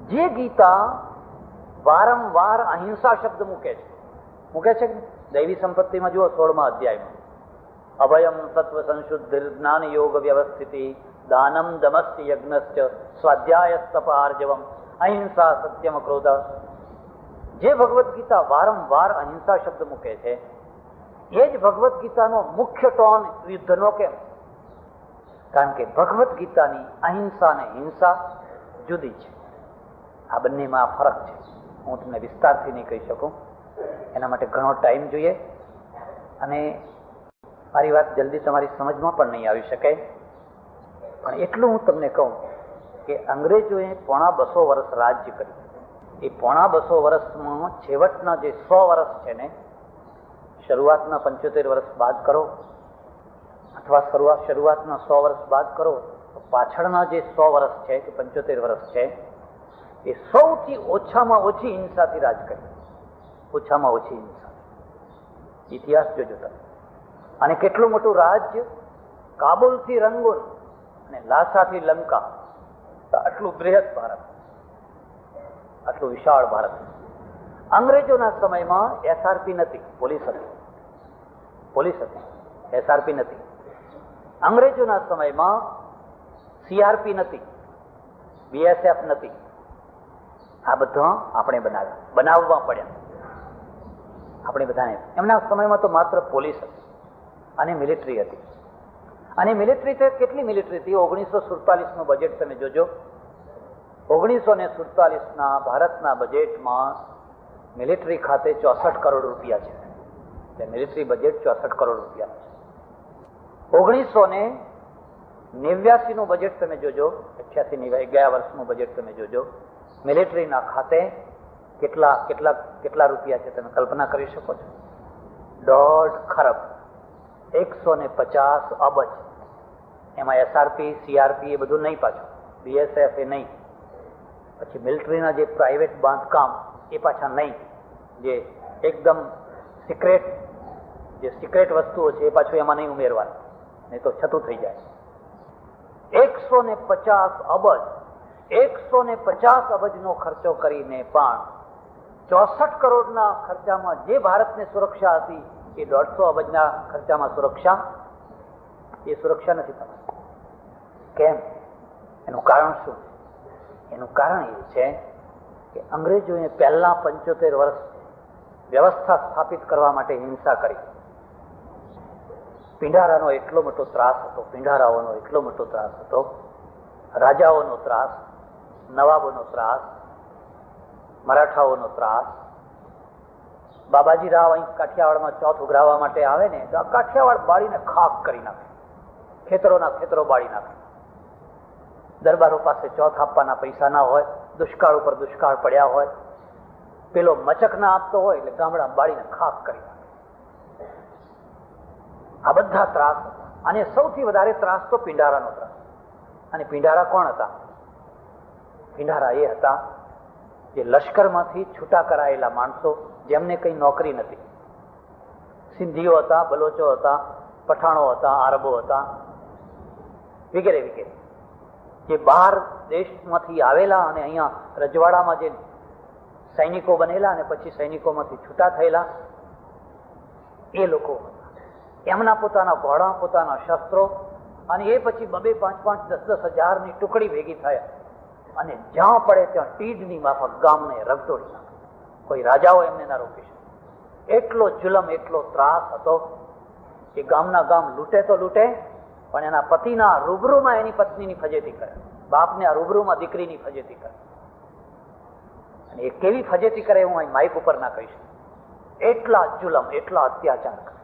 જે ગીતા વારંવાર અહિંસા શબ્દ મૂકે છે કે દૈવી સંપત્તિમાં જુઓ 16મા અધ્યાયમાં, અભયમ સત્વ સંશુદ્ધિ જ્ઞાન યોગ વ્યવસ્થિતિ દાનમ દમસ્તિ યજ્ઞશ્ચ સ્વાધ્યાય તપ આર્જવમ અહિંસા સત્યમ ક્રોધ. જે ભગવદ્ ગીતા વારંવાર અહિંસા શબ્દ મૂકે છે એ જ ભગવદ્ ગીતાનો મુખ્ય ટોન યુદ્ધનો કેમ? કારણ કે ભગવદ્ ગીતાની અહિંસા અને હિંસા જુદી છે. આ બંનેમાં ફરક છે. હું તમને વિસ્તારથી નહીં કહી શકું, એના માટે ઘણો ટાઈમ જોઈએ અને મારી વાત જલ્દી તમારી સમજમાં પણ નહીં આવી શકે. પણ એટલું હું તમને કહું કે અંગ્રેજોએ 250 વર્ષ રાજ્ય કર્યું. એ 250 વર્ષમાં છેવટના જે 100 વર્ષ છે ને, શરૂઆતના 75 વર્ષ બાદ કરો અથવા શરૂઆતના 100 વર્ષ બાદ કરો તો પાછળના જે 100 વર્ષ છે કે 75 વર્ષ છે એ સૌથી ઓછામાં ઓછી હિંસાથી રાજ કર્યું. ઓછામાં ઓછી હિંસા. ઇતિહાસ જોજો તમે. અને કેટલું મોટું રાજ્ય! કાબુલથી રંગૂન અને લાસાથી લંકા, આટલું બૃહદ ભારત, આટલું વિશાળ ભારત. અંગ્રેજોના સમયમાં એસઆરપી નથી, પોલીસ હતી. પોલીસ હતી, એસઆરપી નથી. અંગ્રેજોના સમયમાં સીઆરપી નથી, બીએસએફ નથી. આ બધા આપણે બનાવવા પડ્યા આપણે બધાને. એમના સમયમાં તો માત્ર પોલીસ હતી અને મિલિટરી હતી. અને મિલિટરી તો કેટલી મિલિટરી હતી? 1947નું બજેટ તમે જોજો. 1947ના ભારતના બજેટમાં મિલિટરી ખાતે 64 કરોડ રૂપિયા છે. મિલિટરી બજેટ 64 કરોડ રૂપિયા. 1989નું બજેટ તમે જોજો, 88 ગયા વર્ષનું બજેટ તમે જોજો. મિલિટરીના ખાતે કેટલા રૂપિયા છે? તમે કલ્પના કરી શકો છો? 1.5 ખરબ, 150 અબજ. એમાં એસઆરપી, સીઆરપી એ બધું નહીં, પાછું બીએસએફ એ નહીં, પછી મિલિટરીના જે પ્રાઇવેટ બાંધકામ એ પાછા નહીં, જે એકદમ સિક્રેટ, જે સિક્રેટ વસ્તુઓ છે એ પાછું એમાં નહીં ઉમેરવાનું, નહીં તો છતું થઈ જાય. 150 અબજ, 150 અબજનો ખર્ચો કરીને પણ 64 કરોડના ખર્ચામાં જે ભારતને સુરક્ષા હતી એ 150 અબજના ખર્ચામાં સુરક્ષા નથી તમારી. કેમ? એનું કારણ શું? એનું કારણ એ છે કે અંગ્રેજોએ પહેલા 75 વર્ષ વ્યવસ્થા સ્થાપિત કરવા માટે હિંસા કરી. પિંડારાનો એટલો મોટો ત્રાસ હતો, પિંડારાઓનો એટલો મોટો ત્રાસ હતો, રાજાઓનો ત્રાસ, નવાબોનો ત્રાસ, મરાઠાઓનો ત્રાસ. બાબાજી રાવ અહીં કાઠિયાવાડમાં ચોથ ઉઘરાવવા માટે આવે ને તો આ કાઠિયાવાડ બાળીને ખાક કરી નાખે, ખેતરોના ખેતરો બાળી નાખે. દરબારો પાસે ચોથ આપવાના પૈસા ના હોય, દુષ્કાળ ઉપર દુષ્કાળ પડ્યા હોય, પેલો મચક ના આપતો હોય એટલે ગામડા બાળીને ખાક કરી નાખે. આ બધા ત્રાસ હતા. અને સૌથી વધારે ત્રાસ તો પિંડારાનો ત્રાસ. અને પિંડારા કોણ હતા? પિંડારા એ હતા જે લશ્કરમાંથી છૂટા કરાયેલા માણસો, જેમને કઈ નોકરી નથી, સિંધીઓ હતા, બલોચો હતા, પઠાણો હતા, આરબો હતા, વગેરે વગેરે, જે બહાર દેશમાંથી આવેલા અને અહીંયા રજવાડામાં જે સૈનિકો બનેલા અને પછી સૈનિકોમાંથી છૂટા થયેલા એ લોકો, એમના પોતાના ઘોડા, પોતાના શસ્ત્રો, અને એ પછી 2-2, 5-5, 10-10 હજારની ટુકડી ભેગી થયા અને જ્યાં પડે ત્યાં તીડની માફક ગામને રગદોડી નાખે. કોઈ રાજાઓ એમને ના રોકી શકે. એટલો જુલમ, એટલો ત્રાસ હતો કે ગામના ગામ લૂંટે તો લૂંટે, પણ એના પતિના રૂબરૂમાં એની પત્નીની ફજેતી કરે, બાપને રૂબરૂમાં દીકરીની ફજેતી કરે. અને એ કેવી ફજેતી કરે હું અહીં માઇક ઉપર ના કહી શકું. એટલા જુલમ, એટલા અત્યાચાર કરે.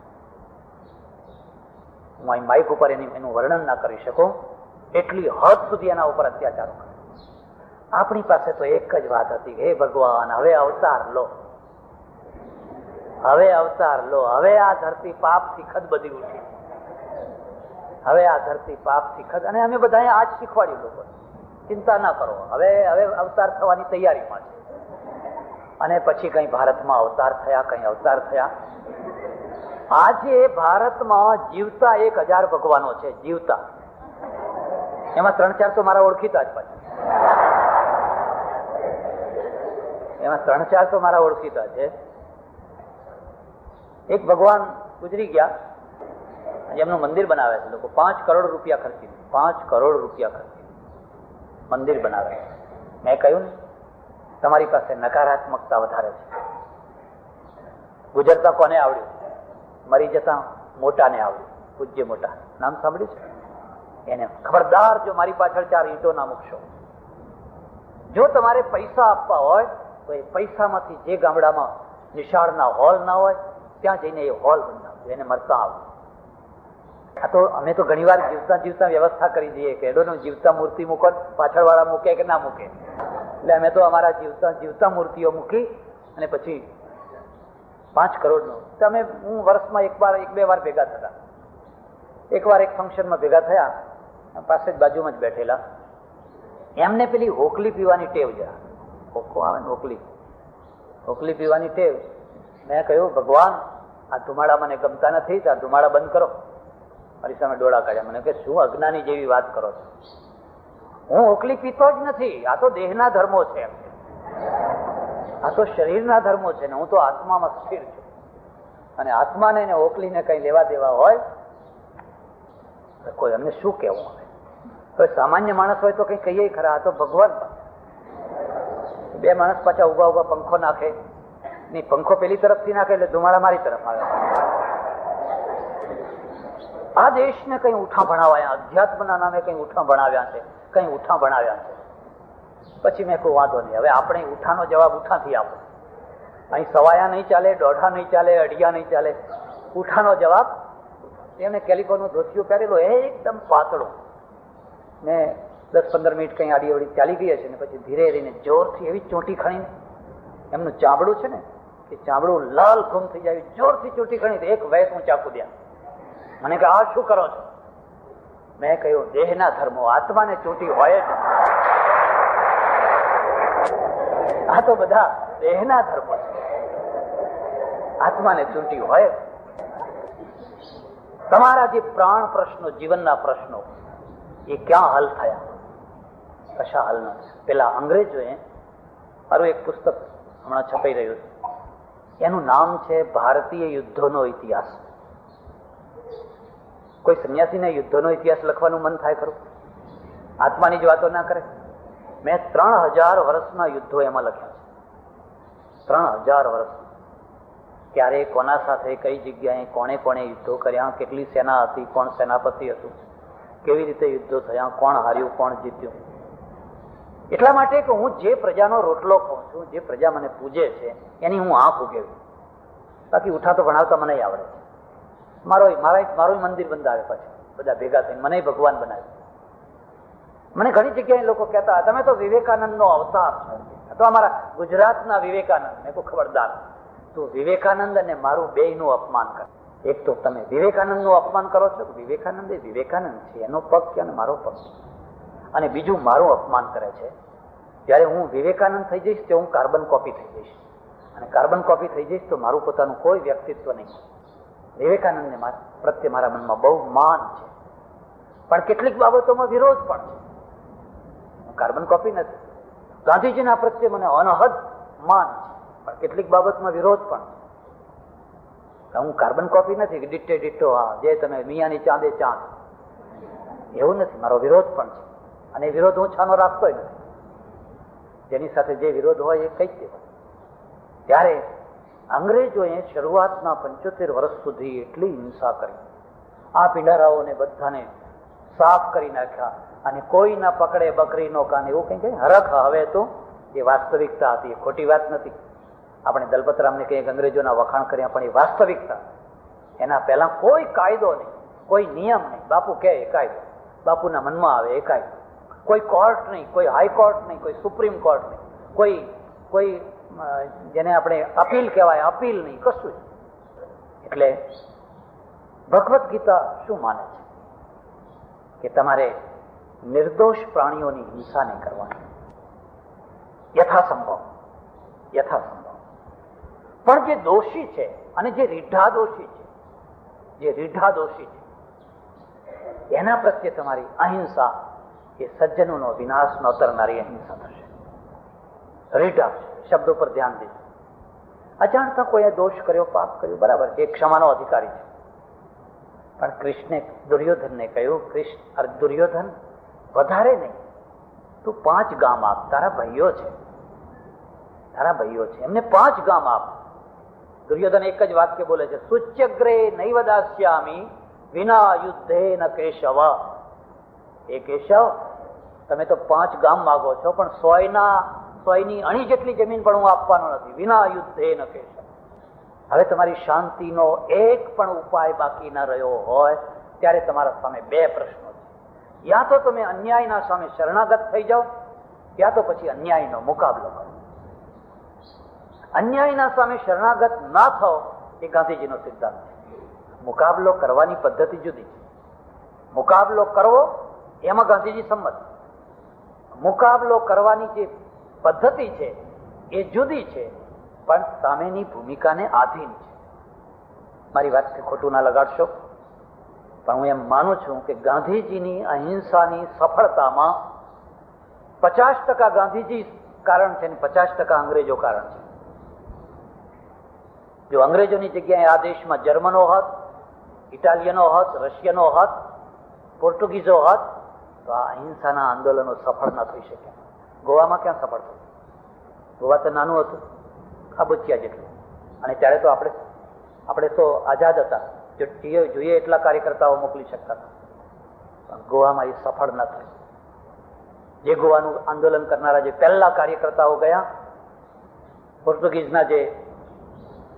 હું અહીં માઇક ઉપર એનું વર્ણન ના કરી શકું. એટલી હદ સુધી એના ઉપર અત્યાચારો કરે. આપણી પાસે તો એક જ વાત હતી, હે ભગવાન, હવે અવતાર લો, હવે અવતાર લો, હવે આ ધરતી પાપથી ખદબદી ઉઠી, હવે આ ધરતી પાપથી ખદ. અને અમે બધાએ આજ શીખવાડ્યું લોકો, ચિંતા ના કરો, હવે હવે અવતાર થવાની તૈયારીમાં છે. અને પછી કઈ ભારતમાં અવતાર થયા, કઈ અવતાર થયા. આજે ભારતમાં જીવતા 1000 ભગવાનો છે, જીવતા. એમાં 3-4 તો મારા ઓળખીતા જ પાછા, એમાં 3-4 તો મારા ઓળખીતા છે. એક ભગવાન ગુજરી ગયા, એમનું મંદિર બનાવે છે લોકો, 5 કરોડ રૂપિયા ખર્ચી, 5 કરોડ રૂપિયા ખર્ચી મંદિર બનાવે. મેં કહ્યું ને, તમારી પાસે નકારાત્મકતા વધારે છે. ગુજરતા કોને આવડ્યું? મરી જતા મોટાને આવડ્યું. પૂજ્ય મોટા નામ સાંભળ્યું છે? એને ખબરદાર, જો મારી પાછળ 4 ઈંટો ના મૂકશો. જો તમારે પૈસા આપવા હોય તો એ પૈસામાંથી જે ગામડામાં નિશાળના હોલ ના હોય ત્યાં જઈને એ હોલ બનાવજો, એને મરતા આવડે. આ તો અમે તો ઘણી વાર જીવતા જીવતા વ્યવસ્થા કરી દઈએ કે એડોનું જીવતા મૂર્તિ મૂકો, પાછળવાળા મૂકે કે ના મૂકે. એટલે અમે તો અમારા જીવતા જીવતા મૂર્તિઓ મૂકી અને પછી 5 કરોડનું. તમે હું વર્ષમાં 1-2 વાર ભેગા થતા. એકવાર એક ફંક્શનમાં ભેગા થયા, પાસે જ બાજુમાં જ બેઠેલા, એમને પેલી હોકલી પીવાની ટેવ, જરા હોકો આવે ને, હોકલી પીવાની ટેવ. મેં કહ્યું, ભગવાન, આ ધુમાડા મને ગમતા નથી, આ ધુમાડા બંધ કરો. મારી સામે ડોળા કાઢ્યા. મને કે શું અજ્ઞાની જેવી વાત કરો છો? હું હોકલી પીતો જ નથી, આ તો દેહના ધર્મો છે, આ તો શરીરના ધર્મો છે ને હું તો આત્મામાં સ્થિર છું. અને આત્માને ને હોકલીને કઈ લેવા દેવા હોય કોઈ, અમને શું કહેવું? હવે સામાન્ય માણસ હોય તો કઈ કહીએ ખરા, આ તો ભગવાન. 2 માણસ પાછા ઉભા ઉભા પંખો નાખે, નહીં પંખો પેલી તરફથી નાખે એટલે ધુમાડા મારી તરફ આવે. આ દેશને કઈ ઉઠા ભણાવ્યા, અધ્યાત્મના નામે કઈ ઉઠા ભણાવ્યા છે, કઈ ઉઠા ભણાવ્યા છે. પછી મેં કોઈ વાંધો નહીં, હવે આપણે ઉઠાનો જવાબ ઉઠાથી આપો. અહીં સવાયા નહીં ચાલે, દોઢા નહીં ચાલે, અઢિયા નહીં ચાલે, ઉઠાનો જવાબ. એમને કેલિફોરનું ધોતિયું પહેરેલું, એકદમ પાતળું. મેં 10-15 મિનિટ કઈ આડી અવડી ચાલી ગઈ છે ને પછી ધીરે ધીરે જોરથી એવી ચોંટી ખણીને, એમનું ચામડું છે ને એ ચામડું લાલ ઘૂમ થઈ જાય, જોરથી ચોંટી ખણી એક વેત હું ચાકુ દ્યા. મને કે આ શું કરો છો? મેં કહ્યું, દેહના ધર્મો, આત્માને ચોંટી હોય જ. આ તો બધા દેહના ધર્મો છે, આત્માને ચોંટી હોય. તમારા જે પ્રાણ પ્રશ્નો, જીવનના પ્રશ્નો, એ ક્યાં હલ થયા? કશા હલ ન થયા. પેલા અંગ્રેજોએ, મારું એક પુસ્તક હમણાં છપાઈ રહ્યું છે, એનું નામ છે ભારતીય યુદ્ધોનો ઇતિહાસ. કોઈ સંન્યાસીને યુદ્ધોનો ઇતિહાસ લખવાનું મન થાય ખરું? આત્માની જ વાતો ના કરે. મેં 3000 વર્ષના યુદ્ધો એમાં લખ્યા છે. 3000 વર્ષ. ક્યારે, કોના સાથે, કઈ જગ્યાએ, કોણે કોણે યુદ્ધો કર્યા, કેટલી સેના હતી, કોણ સેનાપતિ હતું, કેવી રીતે યુદ્ધો થયા, કોણ હાર્યું, કોણ જીત્યું. એટલા માટે કે હું જે પ્રજાનો રોટલો ખાઉં છું, જે પ્રજા મને પૂજે છે, એની હું આંખ ઉગેવી. બાકી ઉઠા તો ભણાવતા મને આવડે છે. મારું મંદિર બંધાવે પછી બધા ભેગા થઈને, મને ભગવાન બનાવ્યું. મને ઘણી જગ્યાએ લોકો કહેતા, તમે તો વિવેકાનંદનો અવતાર છો, તો અમારા ગુજરાતના વિવેકાનંદ. મેં કહું, ખબરદાર, તું વિવેકાનંદ અને મારું બેયનું અપમાન કર. એક તો તમે વિવેકાનંદનું અપમાન કરો છો, વિવેકાનંદ એ વિવેકાનંદ છે, એનો પગ છે અને મારો પગ છે. અને બીજું મારું અપમાન કરે છે જ્યારે હું વિવેકાનંદ થઈ જઈશ તો હું કાર્બન કોપી થઈ જઈશ, અને કાર્બન કોપી થઈ જઈશ તો મારું પોતાનું કોઈ વ્યક્તિત્વ નહીં. વિવેકાનંદને પ્રત્યે મારા મનમાં બહુ માન છે, પણ કેટલીક બાબતોમાં વિરોધ પણ છે. હું કાર્બન કોપી નથી. ગાંધીજીના પ્રત્યે મને અનહદ માન છે, પણ કેટલીક બાબતમાં વિરોધ પણ છે. હું કાર્બન કોપી નથી કે ડિટ્ટે ડિટ્ટો, હા જે તમે મિયાની ચાંદે ચાંદ, એવું નથી. મારો વિરોધ પણ છે, અને વિરોધ હું છાનો રાખતોય નથી. જેની સાથે જે વિરોધ હોય એ કઈ દેવાય. ત્યારે અંગ્રેજોએ શરૂઆતના 75 વર્ષ સુધી એટલી હિંસા કરી, આ પિંડારાઓને બધાને સાફ કરી નાખ્યા, અને કોઈના પકડે બકરીનો કાન, એવું કઈ હરખ હવે તો એ વાસ્તવિકતા હતી, એ ખોટી વાત નથી. આપણે દલપતરામને કહીએ અંગ્રેજોના વખાણ કર્યા, પણ એ વાસ્તવિકતા. એના પહેલા કોઈ કાયદો નહીં, કોઈ નિયમ નહીં. બાપુ કહે એ કાયદો, બાપુના મનમાં આવે એ કાયદો. કોઈ કોર્ટ નહીં, કોઈ હાઈકોર્ટ નહીં, કોઈ સુપ્રીમ કોર્ટ નહીં, કોઈ જેને આપણે અપીલ કહેવાય અપીલ નહીં, કશું જ. એટલે ભગવદ્ ગીતા શું માને છે કે તમારે નિર્દોષ પ્રાણીઓની હિંસા નહીં કરવાની, યથાસંભવ. પણ જે દોષી છે અને જે રીઢા દોષી છે, એના પ્રત્યે તમારી અહિંસા એ સજ્જનોનો વિનાશ ન કરનારી અહિંસા થશે. રીઢા શબ્દો પર ધ્યાન દેજો. અજાણતા કોઈએ દોષ કર્યો, પાપ કર્યું, બરાબર છે, એ ક્ષમાનો અધિકારી છે. પણ કૃષ્ણે દુર્યોધનને કહ્યું, દુર્યોધન વધારે નહીં, તું 5 ગામ આપ, તારા ભાઈઓ છે, એમને 5 ગામ આપ. દુર્યોધન એક જ વાક્ય બોલે છે, સુચ્યગ્રે નૈવ દાસ્યામિ વિના યુદ્ધે ન કેશવ. એ કેશવ, તમે તો 5 ગામ માગો છો, પણ 100ની અણી જેટલી જમીન પણ હું આપવાનો નથી, વિના યુદ્ધે ન કેશવ. હવે તમારી શાંતિનો એક પણ ઉપાય બાકી ન રહ્યો હોય ત્યારે તમારા સામે 2 પ્રશ્નો છે. યા તો તમે અન્યાયના સામે શરણાગત થઈ જાઓ, યા તો પછી અન્યાયનો મુકાબલો કરો. અન્યાયના સામે શરણાગત ના થાઓ એ ગાંધીજીનો સિદ્ધાંત છે. મુકાબલો કરવાની પદ્ધતિ જુદી છે. મુકાબલો કરવો એમાં ગાંધીજી સંમત. મુકાબલો કરવાની જે પદ્ધતિ છે એ જુદી છે, પણ સામેની ભૂમિકાને આધીન છે. મારી વાતથી ખોટું ના લગાડશો, પણ હું એમ માનું છું કે ગાંધીજીની અહિંસાની સફળતામાં 50% ગાંધીજી કારણ છે અને 50% અંગ્રેજો કારણ છે. જો અંગ્રેજોની જગ્યાએ આ દેશમાં જર્મનો હોત, ઇટાલિયનો હોત, રશિયનો હોત, પોર્ટુગીઝો હોત, તો આ અહિંસાના આંદોલનો સફળ ન થઈ શક્યા. ગોવામાં ક્યાં સફળ થયું? ગોવા તો નાનું હતું, ખાબોચિયા જેટલું, અને ત્યારે તો આપણે તો આઝાદ હતા, જોઈએ એટલા કાર્યકર્તાઓ મોકલી શકતા હતા, પણ ગોવામાં એ સફળ ન થયું. જે ગોવાનું આંદોલન કરનારા જે પહેલા કાર્યકર્તાઓ ગયા, પોર્ટુગીઝના જે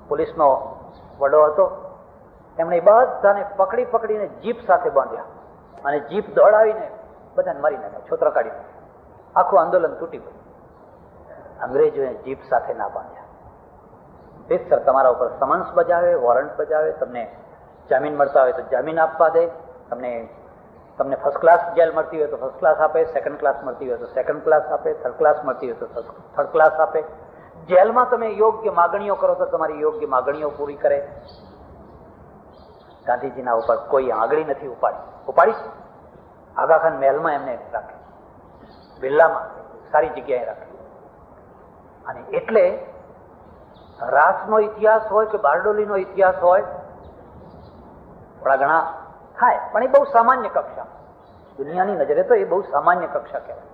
પોલીસનો વડો હતો, એમણે બધાને પકડીને જીપ સાથે બાંધ્યા, અને જીપ દોડાવીને બધાને મારી નાખ્યા, છોતરા કાઢી નાખ્યા. આખું આંદોલન તૂટી પડ્યું. અંગ્રેજોએ જીપ સાથે ના બાંધ્યા. સર તમારા ઉપર સમન્સ બજાવે, વોરંટ બજાવે, તમને જામીન મળતા હોય તો જામીન આપવા દે, તમને ફર્સ્ટ ક્લાસ જેલ મળતી હોય તો ફર્સ્ટ ક્લાસ આપે, સેકન્ડ ક્લાસ મળતી હોય તો સેકન્ડ ક્લાસ આપે, થર્ડ ક્લાસ મળતી હોય તો થર્ડ ક્લાસ આપે. જેલમાં તમે યોગ્ય માગણીઓ કરો તો તમારી યોગ્ય માગણીઓ પૂરી કરે. ગાંધીજીના ઉપર કોઈ આંગળી નથી ઉપાડી. આગા ખાન મહેલમાં એમને રાખે, બિરલામાં સારી જગ્યાએ રાખે. અને એટલે રાસનો ઇતિહાસ હોય કે બારડોલીનો ઇતિહાસ હોય, થોડા ઘણા થાય, પણ એ બહુ સામાન્ય કક્ષા, દુનિયાની નજરે તો એ બહુ સામાન્ય કક્ષા કહેવાય.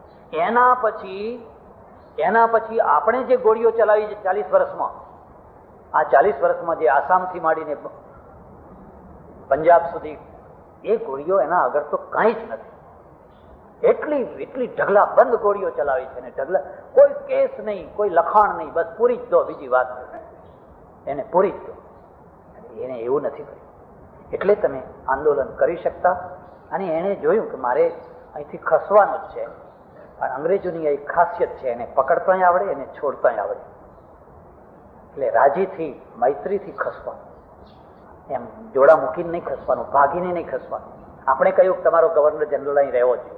એના પછી આપણે જે ગોળીઓ ચલાવી છે 40 વર્ષમાં, આ 40 વર્ષમાં જે આસામથી માંડીને પંજાબ સુધી, એ ગોળીઓ એના આગળ તો કાંઈ જ નથી. એટલી ઢગલા બંધ ગોળીઓ ચલાવી છે ને, કોઈ કેસ નહીં, કોઈ લખાણ નહીં, બસ પૂરી જ દો, બીજી વાત એને પૂરી જ દો. એને એવું નથી કર્યું. એટલે તમે આંદોલન કરી શકતા. અને એણે જોયું કે મારે અહીંથી ખસવાનું જ છે, પણ અંગ્રેજોની એક ખાસિયત છે, એને પકડતાય આવડે, એને છોડતાય આવડે. એટલે રાજીથી, મૈત્રીથી ખસવાનું, એમ જોડા મૂકીને નહીં ખસવાનું, ભાગીને નહીં ખસવાનું. આપણે કહ્યું કે તમારો ગવર્નર જનરલ અહીં રહેવો છે,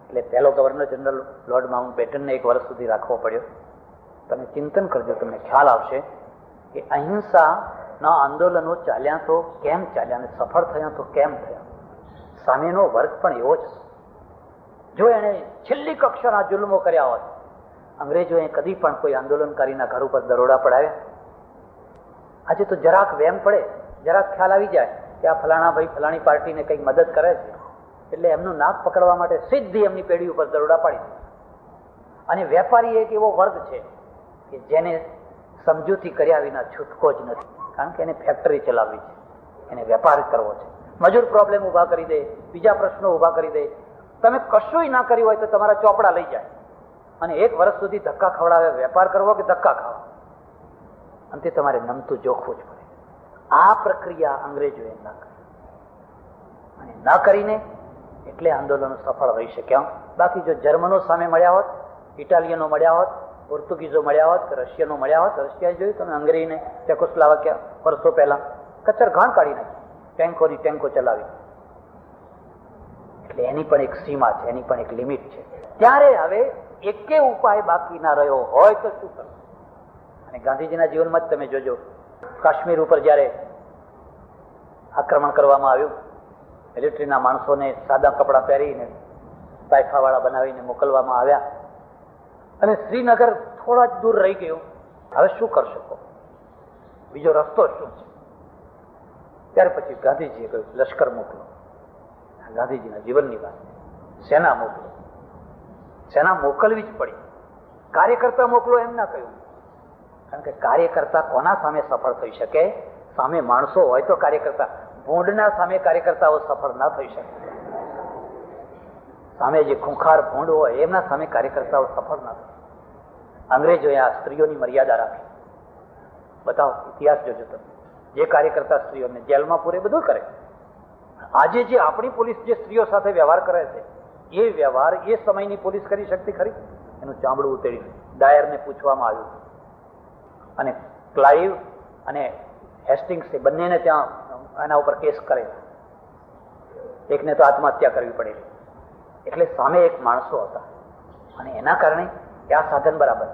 એટલે પહેલો ગવર્નર જનરલ લોર્ડ માઉન્ટ બેટનને 1 વર્ષ સુધી રાખવો પડ્યો. તમે ચિંતન કરજો, તમને ખ્યાલ આવશે કે અહિંસાના આંદોલનો ચાલ્યા તો કેમ ચાલ્યા, અને સફળ થયા તો કેમ થયા. સામેનો વર્ગ પણ એવો જ. જો એણે છેલ્લી કક્ષાના જુલ્મો કર્યા હોત, અંગ્રેજોએ કદી પણ કોઈ આંદોલનકારીના ઘર ઉપર દરોડા પડાવ્યા? આજે તો જરાક વેમ પડે, જરાક ખ્યાલ આવી જાય કે આ ફલાણા ભાઈ ફલાણી પાર્ટીને કંઈક મદદ કરે છે, એટલે એમનું નાક પકડવા માટે સીધી એમની પેઢી ઉપર દરોડા પાડી દે. અને વેપારી એક એવો વર્ગ છે કે જેને સમજૂતી કર્યા વિના છૂટકો જ નથી, કારણ કે એને ફેક્ટરી ચલાવવી છે, એને વેપાર કરવો છે. મજૂર પ્રોબ્લેમ ઊભા કરી દે, બીજા પ્રશ્નો ઊભા કરી દે. તમે કશુંય ના કર્યું હોય તો તમારા ચોપડા લઈ જાય અને 1 વર્ષ સુધી ધક્કા ખવડાવે. વેપાર કરવો કે ધક્કા ખાવા, અંતે તમારે નમતું જોખવું જ પડે. આ પ્રક્રિયા અંગ્રેજોએ ના કરી, અને ના કરીને એટલે આંદોલનો સફળ રહી શક્યા. બાકી જો જર્મનો સામે મળ્યા હોત, ઇટાલિયનો મળ્યા હોત, પોર્તુગીઝો મળ્યા હોત, કે રશિયનો મળ્યા હોત, રશિયાએ જોયું તમે અંગ્રેજીને ચેકોસ્લોવાકિયા વર્ષો પહેલા કચર ઘાણ કાઢી નાખી, ટેન્કોની ટેન્કો ચલાવી. એટલે એની પણ એક સીમા છે, એની પણ એક લિમિટ છે. ત્યારે હવે એકે ઉપાય બાકી ના રહ્યો હોય તો શું કરવું? અને ગાંધીજીના જીવનમાં જ તમે જોજો, કાશ્મીર ઉપર જયારે આક્રમણ કરવામાં આવ્યું, મિલિટરીના માણસોને સાદા કપડા પહેરીને તાઇફાવાળા બનાવીને મોકલવામાં આવ્યા, અને શ્રીનગર થોડા જ દૂર રહી ગયું. હવે શું કરશો? બીજો રસ્તો શું છે? ત્યાર પછી ગાંધીજીએ કહ્યું લશ્કર મોકલો. ગાંધીજીના જીવનની વાત, સેના મોકલો. સેના મોકલવી જ પડી. કાર્યકર્તા મોકલો એમ ના કહ્યું, કારણ કે કાર્યકર્તા કોના સામે સફળ થઈ શકે? સામે માણસો હોય તો કાર્યકર્તા. ભૂંડના સામે કાર્યકર્તાઓ સફળ ના થઈ શકે. સામે જે ખૂંખાર ભૂંડ હોય એમના સામે કાર્યકર્તાઓ સફળ ના થાય. અંગ્રેજોએ આ સ્ત્રીઓની મર્યાદા રાખી. બતાવો, ઇતિહાસ જોજો તમે. જે કાર્યકર્તા સ્ત્રીઓને જેલમાં પૂરે, બધું કરે. આજે જે આપણી પોલીસ જે સ્ત્રીઓ સાથે વ્યવહાર કરે છે, એ વ્યવહાર એ સમયની પોલીસ કરી શકતી ખરી? એનું ચામડું ઉતેડી ડાયરને પૂછવામાં આવ્યું, અને ક્લાઇવ અને હેસ્ટિંગ્સ બંનેને ત્યાં એના ઉપર કેસ કરે. એકને તો આત્મહત્યા કરવી પડેલી. એટલે સામે એક માણસો હતા, અને એના કારણે આ સાધન બરાબર.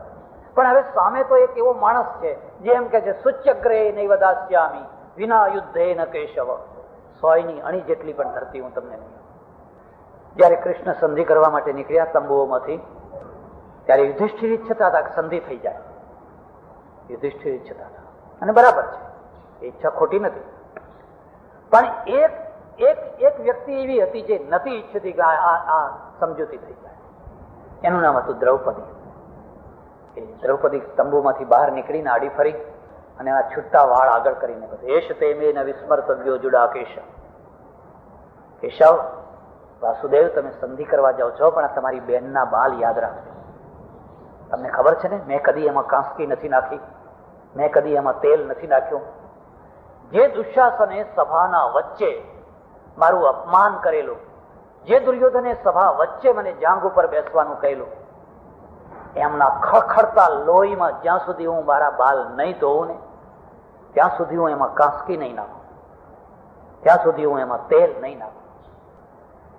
પણ હવે સામે તો એક એવો માણસ છે જે એમ કે છે સુચ્યગ્રે નૈવ દાસ્યામિ વિના યુદ્ધે ન કેશવ. 100ની અણી જેટલી પણ ધરતી હું તમને નહીં. જયારે કૃષ્ણ સંધિ કરવા માટે નીકળ્યા તંબુઓમાંથી, ત્યારે યુધિષ્ઠિર ઈચ્છતા હતા કે સંધિ થઈ જાય. યુધિષ્ઠિર ઈચ્છતા હતા, અને બરાબર છે, એ ઈચ્છા ખોટી નથી. પણ એક વ્યક્તિ એવી હતી જે નથી ઈચ્છતી કે આ સમજૂતી થઈ જાય. એનું નામ હતું દ્રૌપદી. એ દ્રૌપદી તંબુમાંથી બહાર નીકળીને આડી ફરી અને આ છૂટા વાળ આગળ કરીને બધું એશ તે મેં વિસ્મર્તવ્યો જુડા કેશવ. કેશવ, વાસુદેવ, તમે સંધિ કરવા જાઓ છો, પણ આ તમારી બહેનના બાલ યાદ રાખજો. તમને ખબર છે ને, મેં કદી એમાં કાંસકી નથી નાખી, મેં કદી એમાં તેલ નથી નાખ્યું. જે દુશાસને સભાના વચ્ચે મારું અપમાન કરેલું, જે દુર્યોધને સભા વચ્ચે મને જાંગ ઉપર બેસવાનું કહેલું, એમના ખળખળતા લોહીમાં જ્યાં સુધી હું મારા બાલ નહીં ધોઉં ને, ત્યાં સુધી હું એમાં કાંસકી નહીં નાખું, ત્યાં સુધી હું એમાં તેલ નહીં નાખું.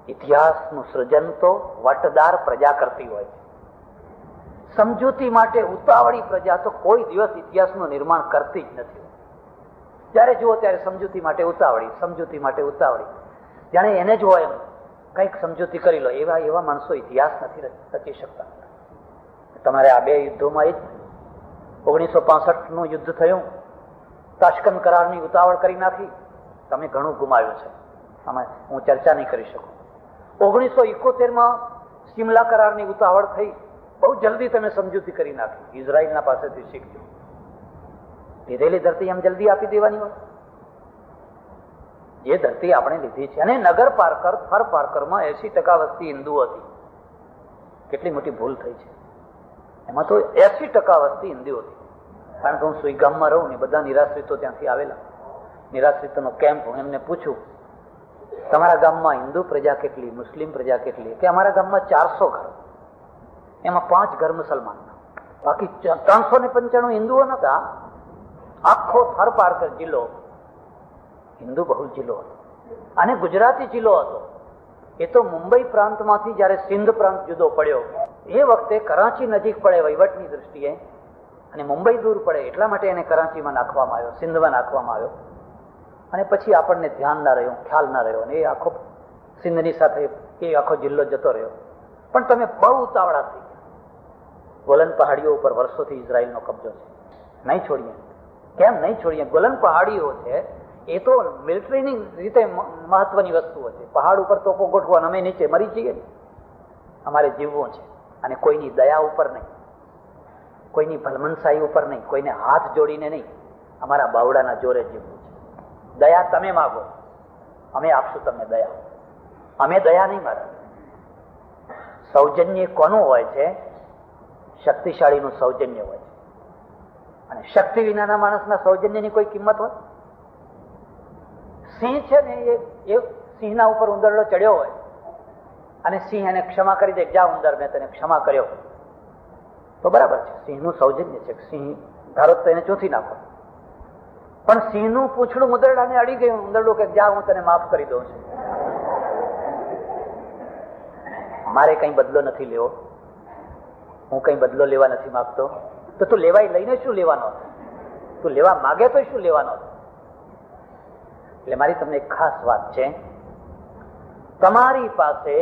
ઇતિહાસનું સૃજન તો વટદાર પ્રજા કરતી હોય છે. સમજૂતી માટે ઉતાવળી પ્રજા તો કોઈ દિવસ ઇતિહાસનું નિર્માણ કરતી જ નથી. જ્યારે જુઓ ત્યારે સમજૂતી માટે ઉતાવળી, સમજૂતી માટે ઉતાવળી. જાણે એને જ હોય એમ કંઈક સમજૂતી કરી લો. એવા માણસો ઇતિહાસ નથી રચી શકતા. તમારે આ 2 યુદ્ધોમાં જ 1965નું યુદ્ધ થયું, તાશ્કંદ કરારની ઉતાવળ કરી નાખી, તમે ઘણું ગુમાવ્યું છે. આમાં હું ચર્ચા નહીં કરી શકું. 1971માં સિમલા કરારની ઉતાવળ થઈ, બહુ જલ્દી તમે સમજૂતી કરી નાખી. ઇઝરાયલના પાસેથી શીખજો. લીધેલી ધરતી એમ જલ્દી આપી દેવાની હોય? જે ધરતી આપણે લીધી છે. અને નગર પાર્કર, થર પાર્કરમાં 80% વસ્તી હિન્દુ હતી. કેટલી મોટી ભૂલ થઈ છે. એમાં તો 80% વસ્તી હિન્દુ હતી. કારણ કે હું સુઈગામમાં રહું ને, બધા નિરાશ્રિતો ત્યાંથી આવેલા. નિરાશ્રિતોનો કેમ્પ, હું એમને પૂછું તમારા ગામમાં હિન્દુ પ્રજા કેટલી, મુસ્લિમ પ્રજા કેટલી? કે અમારા ગામમાં 400 ઘર, એમાં 5 ઘર મુસલમાન, બાકી 395 હિન્દુઓ નતા. આખો થર પાર્કર જિલ્લો હિન્દુ બહુલ જિલ્લો હતો, અને ગુજરાતી જિલ્લો હતો. એ તો મુંબઈ પ્રાંતમાંથી જયારે સિંધ પ્રાંત જુદો પડ્યો એ વખતે કરાંચી નજીક પડે વહીવટની દ્રષ્ટિએ અને મુંબઈ દૂર પડે એટલા માટે એને કરાંચીમાં નાખવામાં આવ્યો, સિંધમાં નાખવામાં આવ્યો. અને પછી આપણને ધ્યાન ના રહ્યું, ખ્યાલ ના રહ્યો, અને એ આખો સિંધની સાથે એ આખો જિલ્લો જતો રહ્યો. પણ તમે બહુ ઉતાવળા થઈ ગયા. ગોલન પહાડીઓ ઉપર વર્ષોથી ઇઝરાયલનો કબજો છે. નહીં છોડીએ. કેમ નહીં છોડીએ? ગોલન પહાડીઓ છે એ તો મિલિટરીની રીતે મહત્વની વસ્તુઓ છે. પહાડ ઉપર તોપો ગોઠવવાનો, અમે નીચે મરી જઈએ ને. અમારે જીવવું છે, અને કોઈની દયા ઉપર નહીં, કોઈની ભલમનસાઈ ઉપર નહીં, કોઈને હાથ જોડીને નહીં, અમારા બાવડાના જોરે જીવવું છે. દયા તમે માગો, અમે આપશું તમને દયા. અમે દયા નહીં માગતા. સૌજન્ય કોનું હોય છે? શક્તિશાળીનું સૌજન્ય હોય છે. અને શક્તિ વિનાના માણસના સૌજન્યની કોઈ કિંમત હોય? સિંહ છે ને, એ સિંહના ઉપર ઉંદરડો ચડ્યો હોય અને સિંહ એને ક્ષમા કરી દે, જા ઉંદર મેં તને ક્ષમા કર્યો, તો બરાબર છે. સિંહનું સૌજન્ય છે. સિંહ ધારો તો એને ચોથી નાખો. પણ સિંહનું પૂંછડું ઉંદરડાને અડી ગયું, ઉંદરડું કે જા હું તને માફ કરી દઉં છું. મારે કઈ બદલો નથી લેવો, હું કઈ બદલો લેવા નથી માંગતો. તો તું લેવાય લઈને શું લેવાનો? તું લેવા માગે તો શું લેવાનો? એટલે મારી તમને એક ખાસ વાત છે, તમારી પાસે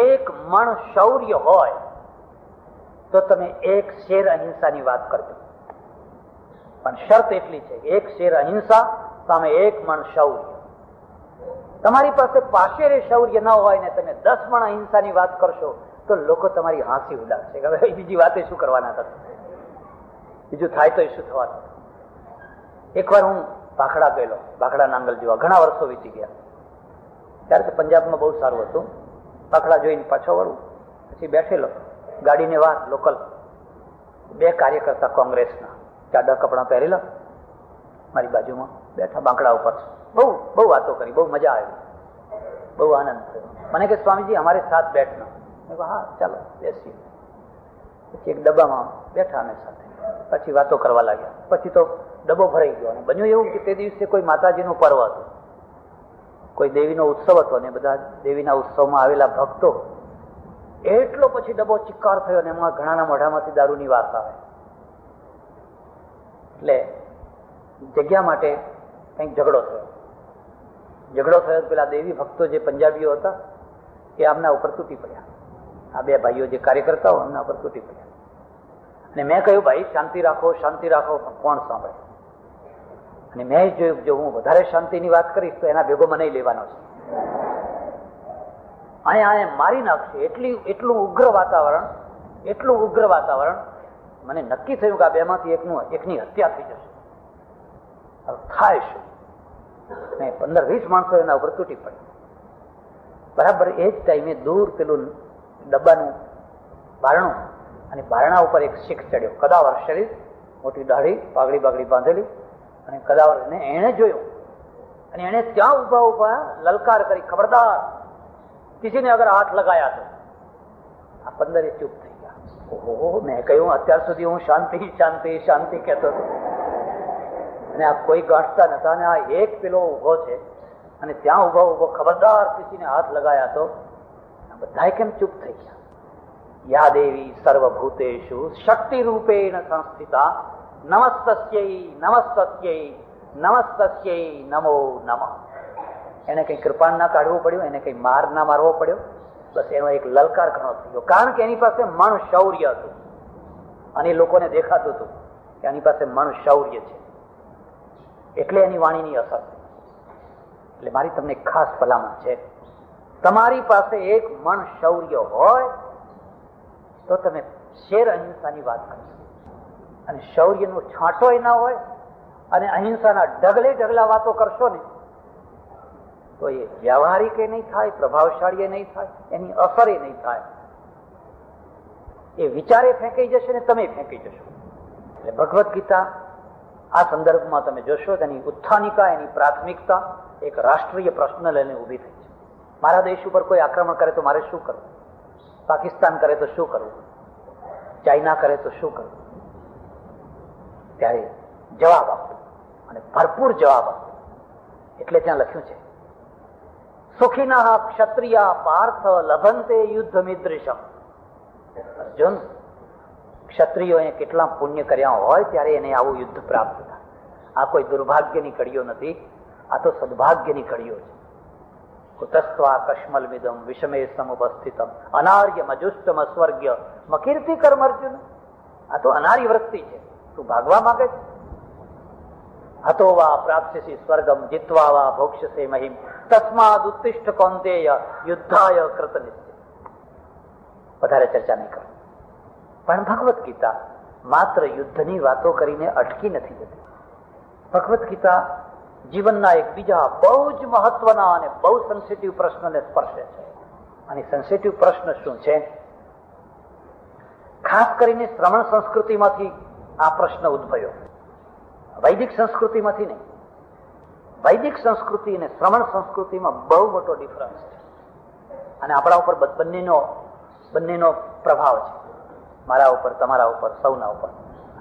એક મણ શૌર્ય હોય તો તમે એક શેર અહિંસાની વાત કરજો. પણ શરત એટલી છે, એક શેર અહિંસા સામે એક મણ શૌર્ય. તમારી પાસે પાશેરે શૌર્ય ન હોય ને તમે 10 મણ અહિંસાની વાત કરશો તો લોકો તમારી હાંસી ઉડાડશે. હવે બીજી વાતે શું કરવાના હતા? બીજું થાય તો શું થવાનું? એકવાર હું ભાખડા ગયેલો, ભાખડા નાંગલ જોવા, ઘણા વર્ષો વીતી ગયા. ત્યારે તો પંજાબમાં બહુ સારું હતું. ભાખડા જોઈને પાછો વળું, પછી બેઠેલો ગાડીને વાર લોકલ 2 કાર્યકર્તા કોંગ્રેસના, જાડા કપડાં પહેરેલા, મારી બાજુમાં બેઠા બાંકડા ઉપર. બહુ વાતો કરી, બહુ મજા આવી, બહુ આનંદ થયો. મને કે સ્વામીજી અમારે સાથ બેઠના. મેં કહ્યું હા ચાલો બેસીએ. પછી એક ડબ્બામાં બેઠા અમે સાથે, પછી વાતો કરવા લાગ્યા. પછી તો ડબ્બો ભરાઈ ગયો અને બન્યું એવું કે તે દિવસે કોઈ માતાજીનું પર્વ હતું, કોઈ દેવીનો ઉત્સવ હતો, ને બધા દેવીના ઉત્સવમાં આવેલા ભક્તો. એટલો પછી ડબ્બો ચિક્કાર થયો ને એમાં ઘણાના મોઢામાંથી દારૂની વાત આવે. એટલે જગ્યા માટે કંઈક ઝઘડો થયો. પેલા દેવી ભક્તો જે પંજાબીઓ હતા એ આમના ઉપર તૂટી પડ્યા. આ 2 ભાઈઓ જે કાર્યકર્તાઓ એમના ઉપર તૂટી પડ્યા. અને મેં કહ્યું ભાઈ શાંતિ રાખો, શાંતિ રાખો, પણ કોણ સાંભળે? અને મેં જોયું જો હું વધારે શાંતિની વાત કરીશ તો એના ભેગો મને લેવાનો છે, અહીંયા મારી નાખશે. એટલું ઉગ્ર વાતાવરણ. મને નક્કી થયું કે આ 2 માંથી એકની હત્યા થઈ જશે. થાય શું? 15-20 માણસો એના ઉપર તૂટી પડે. બરાબર એ જ ટાઈમે દૂર પેલું ડબ્બાનું બારણું, અને બારણા ઉપર એક શીખ ચડ્યો, કદાવર શરીર, મોટી દાઢી, પાઘડી બાંધેલી, અને કદાવરને એણે જોયું અને એણે ત્યાં ઉભા લલકાર કરી, ખબરદાર કિસીને અગર હાથ લગાયા તો. આ 15 ચૂપ થઈ ગયા. ઓહો, મેં કહ્યું અત્યાર સુધી હું શાંતિ કહેતો હતો અને આ કોઈ ગાંઠતા નતા, અને આ એક પેલો ઉભો છે અને ત્યાં ઉભો ખબરદાર કિસીને હાથ લગાયા તો. બધા કેમ ચૂપ થઈ ગયા? યા દેવી સર્વભૂતેષુ શક્તિ રૂપેણ સંસ્થિતા નમસ્તસ્યૈ નમો નમઃ. એને કઈ કૃપાણ ના કાઢવું પડ્યું, એને કઈ માર ના મારવો પડ્યો. બસ એનો એક લલકાર ઘણો થઈ ગયો, કારણ કે એની પાસે મણ શૌર્ય હતું અને લોકોને દેખાતું હતું કે એની પાસે મણ શૌર્ય છે, એટલે એની વાણીની અસર. એટલે મારી તમને ખાસ ભલામણ છે, તમારી પાસે એક મણ શૌર્ય હોય તો તમે શેર અહિંસાની વાત કરશો. અને શૌર્યનો છાંટો ના હોય અને અહિંસાના ઢગલા વાતો કરશો ને તો એ વ્યવહારિક નહીં થાય, પ્રભાવશાળી નહીં થાય, એની અસર નહીં થાય. એ વિચારે ફેંકાઈ જશે ને તમે ફેંકી જશો. એટલે ભગવદ્ ગીતા આ સંદર્ભમાં તમે જોશો તેની ઉત્થાનિકા, એની પ્રાથમિકતા એક રાષ્ટ્રીય પ્રશ્ન લઈને ઉભી થઈ છે. મારા દેશ ઉપર કોઈ આક્રમણ કરે તો મારે શું કરવું? પાકિસ્તાન કરે તો શું કરવું? ચાઇના કરે તો શું કરવું? ત્યારે જવાબ આપો, અને ભરપૂર જવાબ આપો. એટલે ત્યાં લખ્યું છે સુખિનઃ ક્ષત્રિયા પાર્થ લભંતે યુદ્ધ મિદ્રિશમ. અર્જુન, ક્ષત્રિયોએ કેટલા પુણ્ય કર્યા હોય ત્યારે એને આવું યુદ્ધ પ્રાપ્ત થાય. આ કોઈ દુર્ભાગ્યની કડીઓ નથી, આ તો સદભાગ્યની કડીઓ છે. કુતસ્ત્વા કશ્મલમિદમ વિષમે સમુપસ્થિતમ અનાર્ય મજુષ્ટમ સ્વર્ગ્ય મકીર્તિ કર્મ. અર્જુન, આ તો અનાર્ય વૃત્તિ છે. તું ભાગવા માંગે છે? હતો વા પ્રાપ્સ્યસી સ્વર્ગમ જીત્વા વા ભોક્ષ્યસે મહિમ તસ્માદ ઉત્તિષ્ઠ કૌંતેય યુદ્ધાય કૃતનિશ્ચય. વધારે ચર્ચા નહીં કરું, પણ ભગવદ્ ગીતા માત્ર યુદ્ધની વાતો કરીને અટકી નથી જતી. ભગવદ્ ગીતા જીવનના એક બીજા બહુ જ મહત્વના અને બહુ સેન્સિટિવ પ્રશ્નને સ્પર્શે છે. અને સેન્સિટિવ પ્રશ્ન શું છે? ખાસ કરીને શ્રમણ સંસ્કૃતિમાંથી આ પ્રશ્ન ઉદ્ભવ્યો, વૈદિક સંસ્કૃતિમાંથી નહીં. વૈદિક સંસ્કૃતિ અને શ્રમણ સંસ્કૃતિમાં બહુ મોટો ડિફરન્સ છે. અને આપણા ઉપર બંનેનો પ્રભાવ છે, મારા ઉપર, તમારા ઉપર, સૌના ઉપર.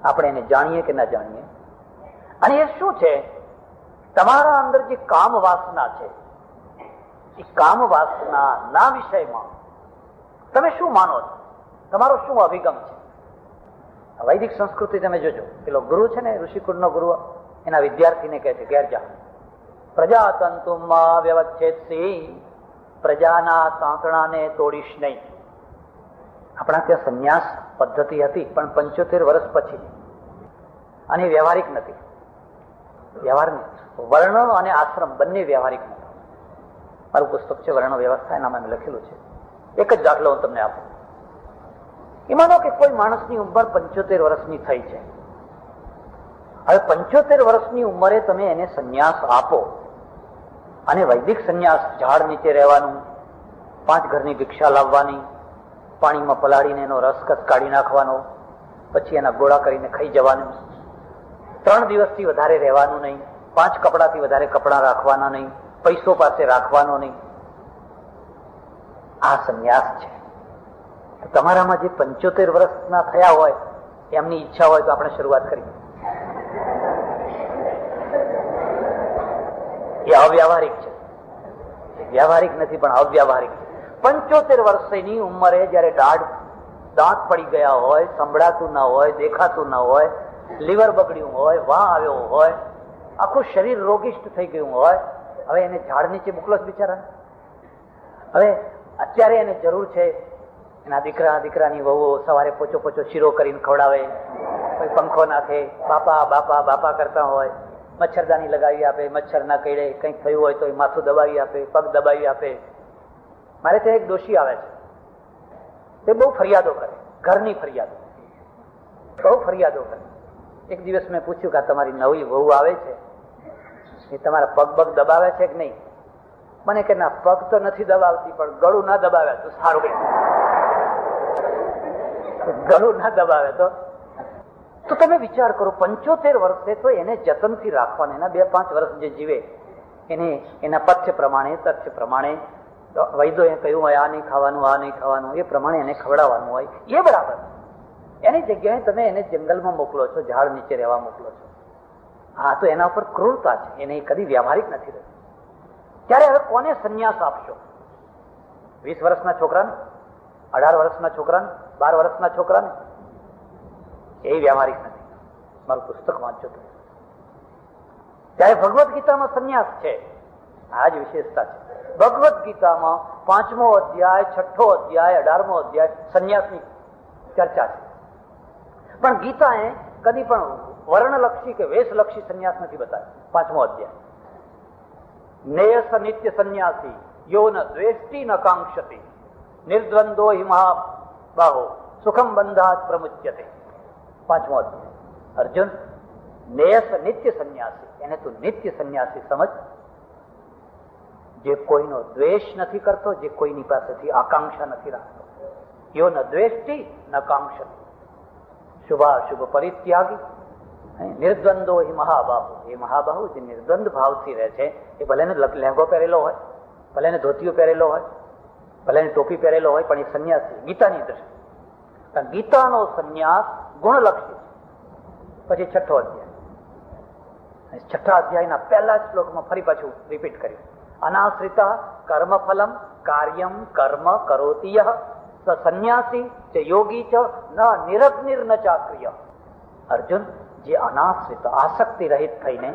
આપણે એને જાણીએ કે ના જાણીએ. અને એ શું છે? તમારા અંદર જે કામ વાસના છે, એ કામ વાસના ના વિષયમાં તમે શું માનો છો? તમારો શું અભિગમ છે? વૈદિક સંસ્કૃતિ તમે જોજો, પેલો ગુરુ છે ને, ઋષિકુળનો ગુરુ, એના વિદ્યાર્થીને કહે છે, ઘેર જા, પ્રજાતંતુમાં વ્યવચ્છેદસી, પ્રજાના તાંતણાને તોડીશ નહીં. આપણા ત્યાં સંન્યાસ પદ્ધતિ હતી, પણ 75 વર્ષ પછી, અને વ્યવહારિક નથી. વ્યવહારની વર્ણ અને આશ્રમ બંને વ્યવહારિક નથી. મારું પુસ્તક છે વર્ણ વ્યવસ્થા, એનામાં મેં લખેલું છે. એક જ દાખલો હું તમને આપું. એ માનો કે કોઈ માણસની ઉંમર 75 વર્ષની થઈ છે. હવે 75 વર્ષની ઉંમરે તમે એને સંન્યાસ આપો, અને વૈદિક સંન્યાસ, ઝાડ નીચે રહેવાનું, 5 ઘરની ભિક્ષા લાવવાની, પાણીમાં પલાળીને એનો રસ કાઢી નાખવાનો, પછી એના ગોળા કરીને ખાઈ જવાનું, 3 દિવસથી વધારે રહેવાનું નહીં, 5 કપડાથી વધારે કપડા રાખવાના નહીં, પૈસો પાસે રાખવાનો નહીં. આ સંન્યાસ છે. તમારામાં જે 75 વર્ષના થયા હોય, એમની ઈચ્છા હોય તો આપણે શરૂઆત કરીએ. એ અવ્યાવહારિક છે, વ્યવહારિક નથી, પણ અવ્યાવહારિક છે. 75 વર્ષની ઉંમરે જયારે દાંત પડી ગયા હોય, સંભળાતું ના હોય, દેખાતું ના હોય, લીવર બગડ્યું હોય, વાં આવ્યો હોય, આખું શરીર રોગિષ્ટ થઈ ગયું હોય, હવે એને ઝાડ નીચે મોકલો જ બિચારા. હવે અત્યારે એને જરૂર છે, એના દીકરાની વહુઓ સવારે પોચો શીરો કરીને ખવડાવે, કોઈ પંખો નાખે, બાપા બાપા બાપા કરતા હોય, મચ્છરદાની લગાવી આપે, મચ્છર ના કઈડે, કંઈક થયું હોય તો એ માથું દબાવી આપે, પગ દબાવી આપે. મારે ત્યાં એક ડોશી આવે છે, તે બહુ ફરિયાદો કરે, ઘરની ફરિયાદો, બહુ ફરિયાદો કરે. એક દિવસ મેં પૂછ્યું કે તમારી નવી વહુ આવે છે, એ તમારા પગ દબાવે છે કે નહીં? મને કે ના, પગ તો નથી દબાવતી, પણ ગળું ના દબાવે તો સારું. ગળું ના દબાવે તો તમે વિચાર કરો, 75 વર્ષે તો એને જતનથી રાખવાના. એના 2-5 વર્ષ જે જીવે એને એના પથ્ય પ્રમાણે, તથ્ય પ્રમાણે, વૈદ્યોએ કહ્યું હોય આ નહીં ખાવાનું, આ નહીં ખાવાનું, એ પ્રમાણે એને ખવડાવવાનું હોય, એ બરાબર. એની જગ્યાએ તમે એને જંગલમાં મોકલો છો, ઝાડ નીચે રહેવા મોકલો છો. હા, તો એના ઉપર ક્રૂરતા છે, એને કદી વ્યવહારિક નથી રહેતું. ત્યારે હવે કોને સંન્યાસ આપશો? 20 વર્ષના છોકરાને, 18 વર્ષના છોકરાને, 12 વર્ષના છોકરાને? એ વ્યવહારિક નથી. મારું પુસ્તક વાંચો તો. ત્યારે ભગવદ્ ગીતામાં સંન્યાસ છે, આ જ વિશેષતા છે. ભગવદ્ ગીતામાં 5મો અધ્યાય, 6ઠો અધ્યાય, 18મો અધ્યાય સંન્યાસની ચર્ચા છે. પણ ગીતાએ કદી પણ વર્ણલક્ષી કે વેશલક્ષી સંન્યાસ નથી બતાવ્યો. 5મો અધ્યાય, નેયસ નિત્ય સંન્યાસી યો ન દ્વેષ્ટિ ન કાંક્ષતિ નિર્દ્વંદો હિ મહાબાહો સુખમ બંધાત પ્રમુચ્યતે. 5મો અધ્યાય. અર્જુન, નેયસ નિત્ય સંન્યાસી, એને તું નિત્ય સંન્યાસી સમજ, જે કોઈનો દ્વેષ નથી કરતો, જે કોઈની પાસેથી આકાંક્ષા નથી રાખતો. યો ન દ્વેષ્ટિ ન કાંક્ષતિ, શુભાશુભ પરિત્યાગી, નિર્દ્વંદો હિ મહાબાહુ. એ મહાબાહુ જે નિર્દ્વંદ ભાવથી રહે છે, એ ભલે ને લહેંગો પહેરેલો હોય, ભલે ને ધોતિયો પહેરેલો હોય, ભલે ને ટોપી પહેરેલો હોય, પણ એ સંન્યાસી ગીતાની દ્રષ્ટિ. કારણ ગીતાનો સંન્યાસ ગુણલક્ષી છે. પછી 6ઠો અધ્યાય, 6ઠા અધ્યાયના પહેલા જ શ્લોકમાં ફરી પાછું રિપીટ કર્યું, અનાશ્રિત કર્મફલમ કાર્યમ કર્મ કરોતિ યઃ સ સંન્યાસી ચ યોગી ચ ન નિરગ્નિર ન ચાક્રિય. અર્જુન, જે અનાશ્રિત આસક્તિ રહિત થઈને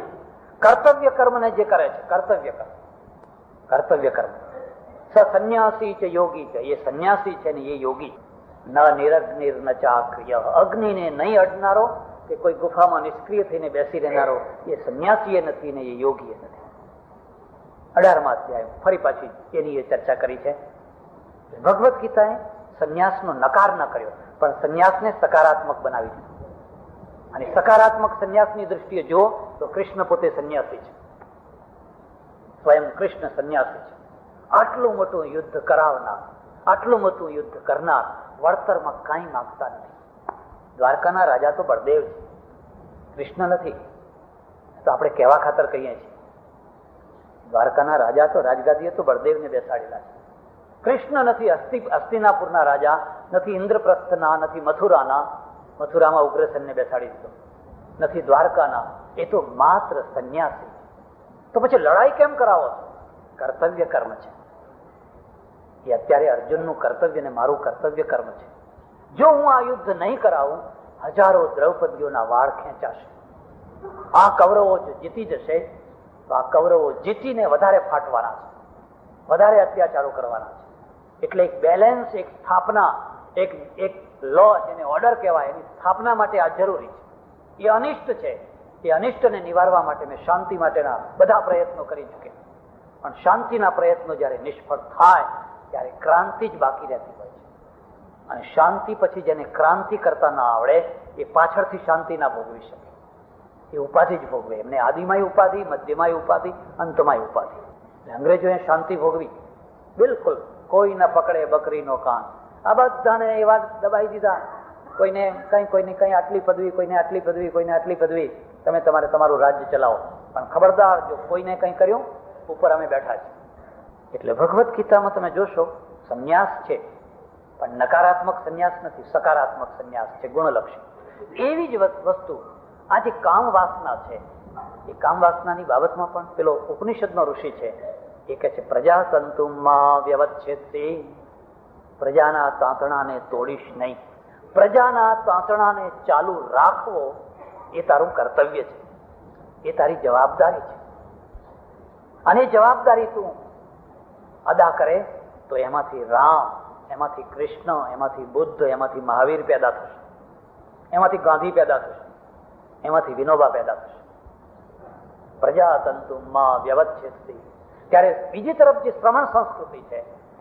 કર્તવ્ય કર્મને જે કરે છે, કર્તવ્ય કર્મ, સ સંન્યાસી છે યોગી છે, એ સંન્યાસી છે ને એ યોગી. ન નિરગ્નિર ન ચાક્રિય, અગ્નિને નહીં અડનારો કે કોઈ ગુફામાં નિષ્ક્રિય થઈને બેસી રહેનારો એ સંન્યાસી નથી ને એ યોગી નથી. 18મા અધ્યાય ફરી પાછી એની એ ચર્ચા કરી છે. ભગવદ્ ગીતાએ સંન્યાસનો નકાર ન કર્યો, પણ સંન્યાસને સકારાત્મક બનાવી દીધો. અને સકારાત્મક સંન્યાસની દૃષ્ટિએ જુઓ તો કૃષ્ણ પોતે સંન્યાસી છે, સ્વયં કૃષ્ણ સંન્યાસી છે. આટલું મોટું યુદ્ધ કરાવનાર, આટલું મોટું યુદ્ધ કરનાર, વળતરમાં કાંઈ માંગતા નથી. દ્વારકાના રાજા તો બળદેવ છે, કૃષ્ણ નથી. તો આપણે કેવા ખાતર કહીએ છીએ, દ્વારકાના રાજા તો રાજગાદીએ તો બળદેવને બેસાડેલા છે. કૃષ્ણ નથી. હસ્તિનાપુરના રાજા નથી, ઇન્દ્રપ્રસ્થના નથી, મથુરામાં ઉગ્રસેનને બેસાડી દીધો નથી, દ્વારકાના. એ તો માત્ર સંન્યાસી. તો પછી લડાઈ કેમ કરાવો છો? કર્તવ્ય કર્મ છે. એ અત્યારે અર્જુનનું કર્તવ્ય ને મારું કર્તવ્ય કર્મ છે. જો હું આ યુદ્ધ નહીં કરાવું, હજારો દ્રૌપદીઓના વાળ ખેંચાશે. આ કૌરવો જીતી જશે તો આ કૌરવો જીતીને વધારે ફાટવાના છે, વધારે અત્યાચારો કરવાના છે. એટલે એક બેલેન્સ, એક સ્થાપના, એક લો, જેને ઓર્ડર કહેવાય, એની સ્થાપના માટે આ જરૂરી છે. એ અનિષ્ટ છે. એ અનિષ્ટને નિવારવા માટે મેં શાંતિ માટેના બધા પ્રયત્નો કરી ચૂક્યા. પણ શાંતિના પ્રયત્નો જ્યારે નિષ્ફળ થાય ત્યારે ક્રાંતિ જ બાકી રહેતી હોય છે. અને શાંતિ પછી જેને ક્રાંતિ કરતા ના આવડે એ પાછળથી શાંતિ ના ભોગવી શકે. એ ઉપાધિ જ ભોગવે. એમને આદિમાંય ઉપાધિ, મધ્યમાંય ઉપાધિ, અંતમાંય ઉપાધિ. અંગ્રેજોએ શાંતિ ભોગવી, બિલકુલ કોઈ ના પકડે બકરીનો કાન. આ બધાને એવા દબાઈ દીધા. કોઈને કઈ આટલી પદવી, કોઈને આટલી પદવી, કોઈને આટલી પદવી. તમે તમારે તમારું રાજ્ય ચલાવો, પણ ખબરદાર, જો કોઈને કંઈ કર્યું, ઉપર અમે બેઠા છીએ. એટલે ભગવદ્ ગીતામાં તમે જોશો સંન્યાસ છે, પણ નકારાત્મક સંન્યાસ નથી, સકારાત્મક સંન્યાસ છે, ગુણલક્ષી. એવી જ વસ્તુ આ જે કામ વાસના છે, એ કામ વાસનાની બાબતમાં પણ પેલો ઉપનિષદનો ઋષિ છે, એ કહે છે પ્રજા સંતુમાં વ્યવચ્છેદે, પ્રજાના તાંતણાને તોડીશ નહીં. પ્રજાના તાંતણાને ચાલુ રાખવો એ તારું કર્તવ્ય છે, એ તારી જવાબદારી છે. અને જવાબદારી તું અદા કરે તો એમાંથી રામ, એમાંથી કૃષ્ણ, એમાંથી બુદ્ધ, એમાંથી મહાવીર પેદા થશે, એમાંથી ગાંધી પેદા થશે, એમાંથી વિનોબા પેદા થશે. પ્રજાતંતુમાં વ્યવચ્છેદે. ત્યારે બીજી તરફ જે શ્રમણ સંસ્કૃતિ છે,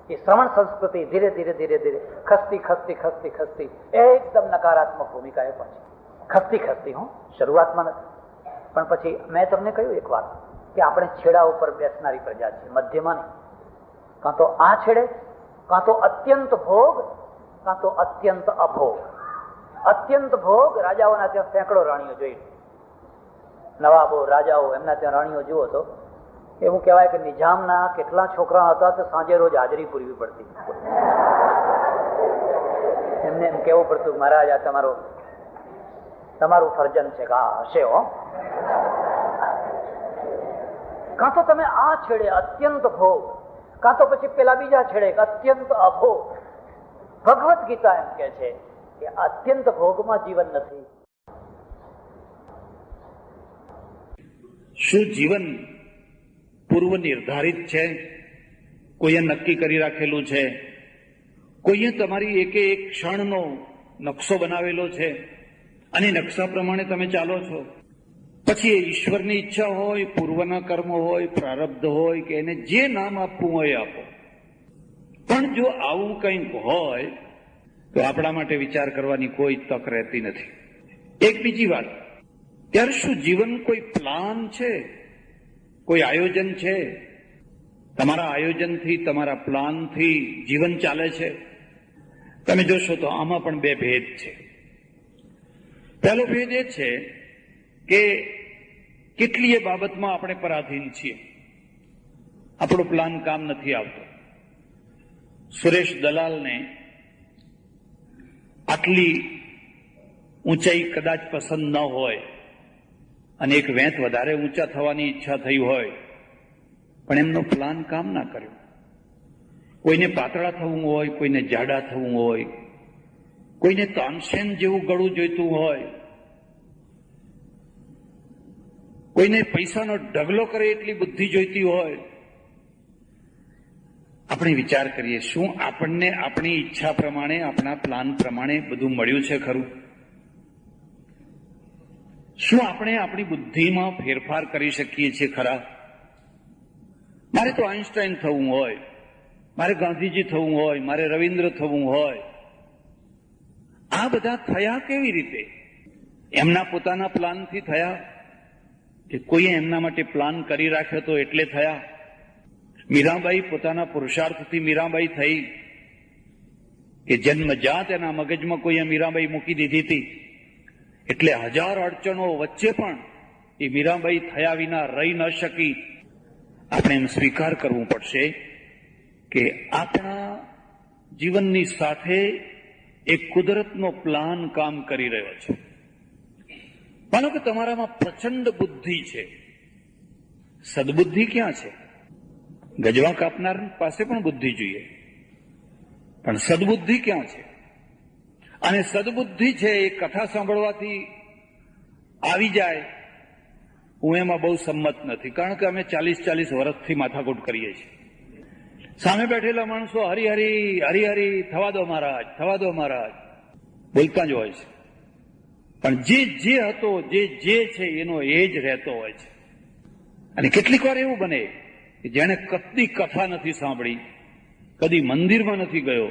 એ શ્રમણ સંસ્કૃતિ ધીરે ધીરે ધીરે ધીરે ખસતી એકદમ નકારાત્મક ભૂમિકાએ પહોંચી. ખસતી હું શરૂઆતમાં નથી, પણ પછી મેં તમને કહ્યું એક વાત કે આપણે છેડા ઉપર બેસનારી પ્રજા છે, મધ્યમાં નહીં. કાં તો આ છેડે, કાં તો અત્યંત ભોગ, કાં તો અત્યંત અભોગ. અત્યંત ભોગ, રાજાઓના ત્યાં સેંકડો રાણીઓ જોઈ, નવાબો, રાજાઓ, એમના ત્યાં રાણીઓ જુઓ તો એવું કહેવાય કે નિજામના કેટલા છોકરા હતા તો સાંજે રોજ હાજરી પૂરવી પડતી. એમને એમ કેવું પડતું, મહારાજ આ તમારું ફરજન છે કે આ હશે હો. કાં તો તમે આ છેડે અત્યંત ભોગ, કાં તો પછી પેલા બીજા છેડે અત્યંત અભોગ. ભગવદ્ ગીતા એમ કે છે કે અત્યંત ભોગમાં જીવન નથી. શું જીવન પૂર્વ નિર્ધારિત છે? કોઈએ નક્કી કરી રાખેલું છે? કોઈએ તમારી એક ક્ષણનો નકશો બનાવેલો છે અને નકશા પ્રમાણે તમે ચાલો છો? પછી એ ઈશ્વરની ઈચ્છા હોય, પૂર્વના કર્મ હોય, પ્રારબ્ધ હોય, કે એને જે નામ આપવું હોય આપો. પણ જો આવું કંઈક હોય તો આપણા માટે વિચાર કરવાની કોઈ તક રહેતી નથી. એક બીજી વાત, ત્યારે શું જીવન કોઈ પ્લાન છે, કોઈ આયોજન છે? તમારા આયોજનથી, તમારા પ્લાનથી જીવન ચાલે છે? તમે જોશો તો આમાં પણ બે ભેદ છે. પહેલો ભેદ એ છે કે કેટલીય બાબતમાં આપણે પરાધીન છીએ, આપણો પ્લાન કામ નથી આવતો. સુરેશ દલાલને આટલી ઊંચાઈ કદાચ પસંદ ન હોય અને એક વેંત વધારે ઊંચા થવાની ઈચ્છા થઈ હોય, પણ એમનો પ્લાન કામ ના કર્યો. કોઈને પાતળા થવું હોય, કોઈને જાડા થવું હોય, કોઈને તાનસેન જેવું ગળું જોઈતું હોય, કોઈને પૈસાનો ઢગલો કરે એટલી બુદ્ધિ જોઈતી હોય. આપણે વિચાર કરીએ, શું આપણને આપણી ઈચ્છા પ્રમાણે, આપણા પ્લાન પ્રમાણે બધું મળ્યું છે ખરું? શું આપણે આપણી બુદ્ધિમાં ફેરફાર કરી શકીએ છીએ ખરા? મારે તો આઈન્સ્ટાઈન થવું હોય, મારે ગાંધીજી થવું હોય, મારે રવિન્દ્ર થવું હોય. આ બધા થયા કેવી રીતે? એમના પોતાના પ્લાનથી થયા કે કોઈએ એમના માટે પ્લાન કરી રાખ્યો તો એટલે થયા? મીરાબાઈ પોતાના પુરુષાર્થથી મીરાબાઈ થઈ કે જન્મજાત એના મગજમાં કોઈએ મીરાબાઈ મૂકી દીધી હતી? એટલે હજાર અડચણો વચ્ચે પણ એ મીરાબાઈ થયા વિના રહી ન શકી. આપણે એમ સ્વીકાર કરવું પડશે કે આપણા જીવનની સાથે એક કુદરતનો પ્લાન કામ કરી રહ્યો છે. માનો કે તમારામાં પ્રચંડ બુદ્ધિ છે, સદબુદ્ધિ ક્યાં છે? ગજવા કાપનાર પાસે પણ બુદ્ધિ જોઈએ, પણ સદબુદ્ધિ ક્યાં છે? અને સદબુદ્ધિ છે એ કથા સાંભળવાથી આવી જાય, હું એમાં બહુ સંમત નથી. કારણ કે અમે 40 વર્ષથી માથાકૂટ કરીએ છીએ. સામે બેઠેલા માણસો હરિહરી હરિહરી, થવા દો મહારાજ, થવા દો મહારાજ બોલતા જ હોય છે. પણ જે હતો, જે છે એનો એ જ રહેતો હોય છે. અને કેટલીક વાર એવું બને કે જેણે કદી કથા નથી સાંભળી, કદી મંદિરમાં નથી ગયો,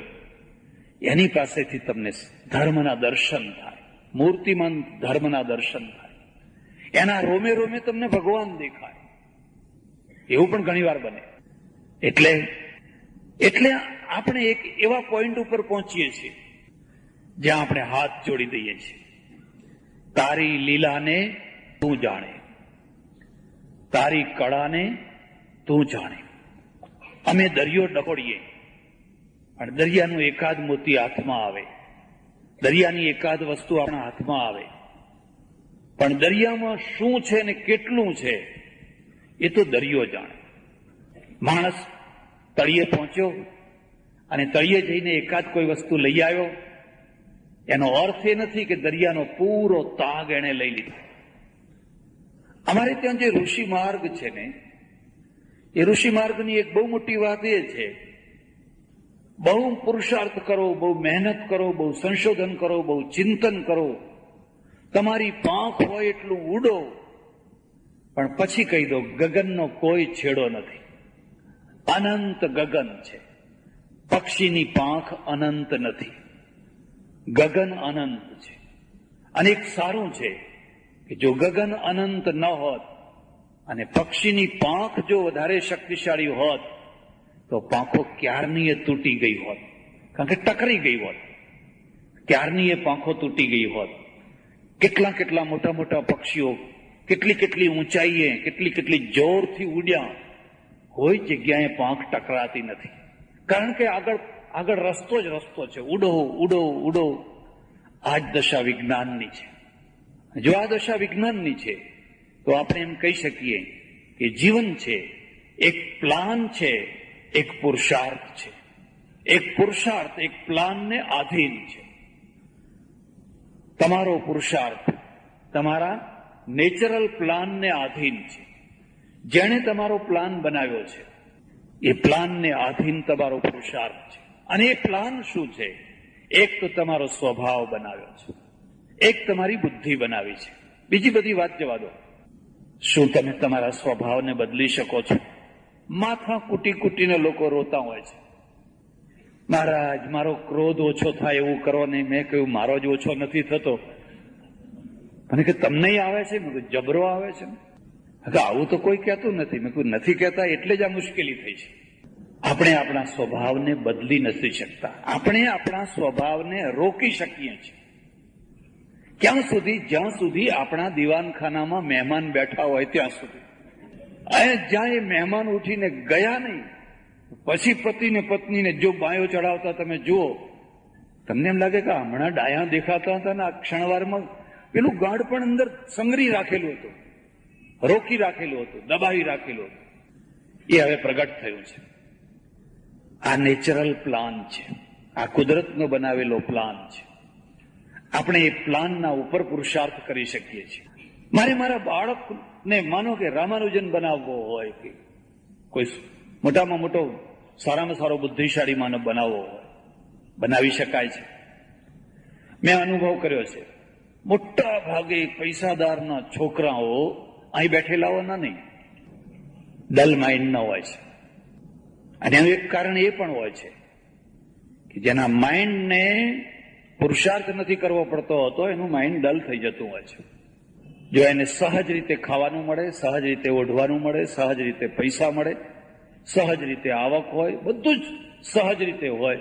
એની પાસેથી તમને ધર્મના દર્શન થાય, મૂર્તિમાન ધર્મના દર્શન થાય, એના રોમે રોમે તમને ભગવાન દેખાય. એવું પણ ઘણી વાર બને. એટલે આપણે એક એવા પોઈન્ટ ઉપર પહોંચીએ છીએ જ્યાં આપણે હાથ જોડી દઈએ છીએ. તારી લીલાને તું જાણે, તારી કળાને તું જાણે. અમે દરિયો ડકોડીએ અને દરિયાનું એકાદ મોતી હાથમાં આવે, દરિયાની એકાદ વસ્તુ આપણા હાથમાં આવે, પણ દરિયામાં શું છે ને કેટલું છે એ તો દરિયો જાણે. માણસ તળિયે પહોંચ્યો અને તળિયે જઈને એકાદ કોઈ વસ્તુ લઈ આવ્યો, એનો અર્થ એ નથી કે દરિયાનો પૂરો તાગ એણે લઈ લીધો. અમારે ત્યાં જે ઋષિ માર્ગ છે ને, એ ઋષિ માર્ગની એક બહુ મોટી વાત એ છે, બહુ પુરુષાર્થ કરો, બહુ મહેનત કરો, બહુ સંશોધન કરો, બહુ ચિંતન કરો, તમારી પાંખ હોય એટલું ઉડો, પણ પછી કહી દો ગગનનો કોઈ છેડો નથી, અનંત ગગન છે. પક્ષીની પાંખ અનંત નથી, ગગન અનંત છે. અને એક સારું છે કે જો ગગન અનંત ન હોત અને પક્ષીની પાંખ જો વધારે શક્તિશાળી હોત તો પાંખો ક્યારની એ તૂટી ગઈ હોત, કારણ કે ટકરી ગઈ હોત, ક્યારની એ પાંખો તૂટી ગઈ હોત. કેટલા મોટા મોટા પક્ષીઓ કેટલી ઊંચાઈએ, કેટલી જોરથી ઉડ્યા, કોઈ જગ્યાએ પાંખ ટકરાતી નથી, કારણ કે આગળ રસ્તો જ રસ્તો છે, ઉડો ઉડો ઉડો. આ જ દશા વિજ્ઞાનની છે. જો આ દશા વિજ્ઞાનની છે તો આપણે એમ કહી શકીએ કે જીવન છે એક પ્લાન છે, એક પુરુષાર્થ છે. એક પુરુષાર્થ એક પ્લાનને આધીન છે. તમારો પુરુષાર્થ તમારા નેચરલ પ્લાનને આધીન છે. જેણે તમારો પ્લાન બનાવ્યો છે એ પ્લાનને આધીન તમારો પુરુષાર્થ છે. અને એ પ્લાન શું છે? એક તો તમારો સ્વભાવ બનાવ્યો છે, એક તમારી બુદ્ધિ બનાવી છે. બીજી બધી વાત જવા દો. શું તમે તમારા સ્વભાવને બદલી શકો છો? માથા કૂટીને લોકો રોતા હોય છે, મહારાજ મારો ક્રોધ ઓછો થાય એવું કરો ને. મેં કહ્યું મારો જ ઓછો નથી થતો. મને કે તમને આવે છે? મેં કહ્યું જબરો આવે છે. આવું તો કોઈ કહેતું નથી. મેં કહ્યું નથી કહેતા એટલે જ આ મુશ્કેલી થઈ છે. આપણે આપણા સ્વભાવને બદલી નથી શકતા. આપણે આપણા સ્વભાવને રોકી શકીએ છીએ ક્યાં સુધી? જ્યાં સુધી આપણા દીવાનખાનામાં મહેમાન બેઠા હોય ત્યાં સુધી. અને જ્યાં એ મહેમાન ઉઠીને ગયા નહીં, પછી પતિને પત્નીને જો બાયો ચડાવતા તમે જુઓ, તમને એમ લાગે કે હમણાં ડાયા દેખાતા હતા ને આ ક્ષણવારમાં પેલું ગાઢ પણ અંદર સંગ્રહી રાખેલું હતું, રોકી રાખેલું હતું, દબાવી રાખેલું હતું. એ હવે પ્રગટ થયું છે. આ નેચરલ પ્લાન છે, આ કુદરતનો બનાવેલો પ્લાન છે. આપણે એ પ્લાનના ઉપર પુરુષાર્થ કરી શકીએ છીએ. મારે મારા બાળકને માનો કે રામાનુજન બનાવવો હોય કે કોઈ મોટામાં મોટો સારામાં સારો બુદ્ધિશાળી માનવ બનાવવો હોય, બનાવી શકાય છે. મેં અનુભવ કર્યો છે. મોટા ભાગે પૈસાદારના છોકરાઓ અહીં બેઠેલાઓના નહીં, ડલ માઇન્ડના હોય છે. અને એનું એક કારણ એ પણ હોય છે કે જેના માઇન્ડને પુરુષાર્થ નથી કરવો પડતો હતો, એનું માઇન્ડ ડલ થઈ જતું હોય છે. જો એને સહજ રીતે ખાવાનું મળે, સહજ રીતે ઓઢવાનું મળે, સહજ રીતે પૈસા મળે, સહજ રીતે આવક હોય, બધું જ સહજ રીતે હોય,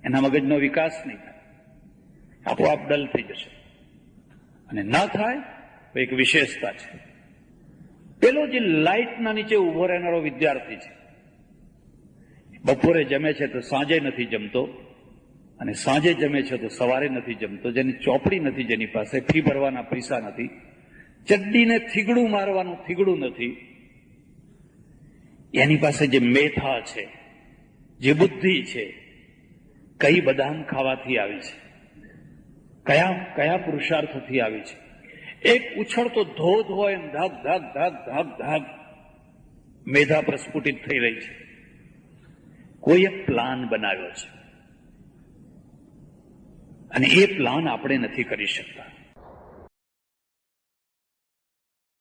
એના મગજનો વિકાસ નહીં થાય, આપોઆપ ડલ થઈ જશે. અને ના થાય તો એક વિશેષતા છે. પેલો જે લાઇટના નીચે ઉભો રહેનારો વિદ્યાર્થી છે, બપોરે જમે છે તો સાંજે નથી જમતો, અને સાંજે જમે છે તો સવારે નથી જમતો, જેની ચોપડી નથી, જેની પાસે ફી ભરવાના પૈસા નથી, ચડ્ડીને થીગડું મારવાનું થીગડું નથી, એની પાસે જે મેથા છે, જે બુદ્ધિ છે, કઈ બદામ ખાવાથી આવી છે, કયા પુરુષાર્થથી આવી છે. એક ઉછળતો ધોધ હોય, ધાગ ધાગ ધાગ ધાગ ધાગ મેધા પ્રસ્ફુટિત થઈ રહી છે. કોઈએ પ્લાન બનાવ્યો છે, અને એ પ્લાન આપણે નથી કરી શકતા.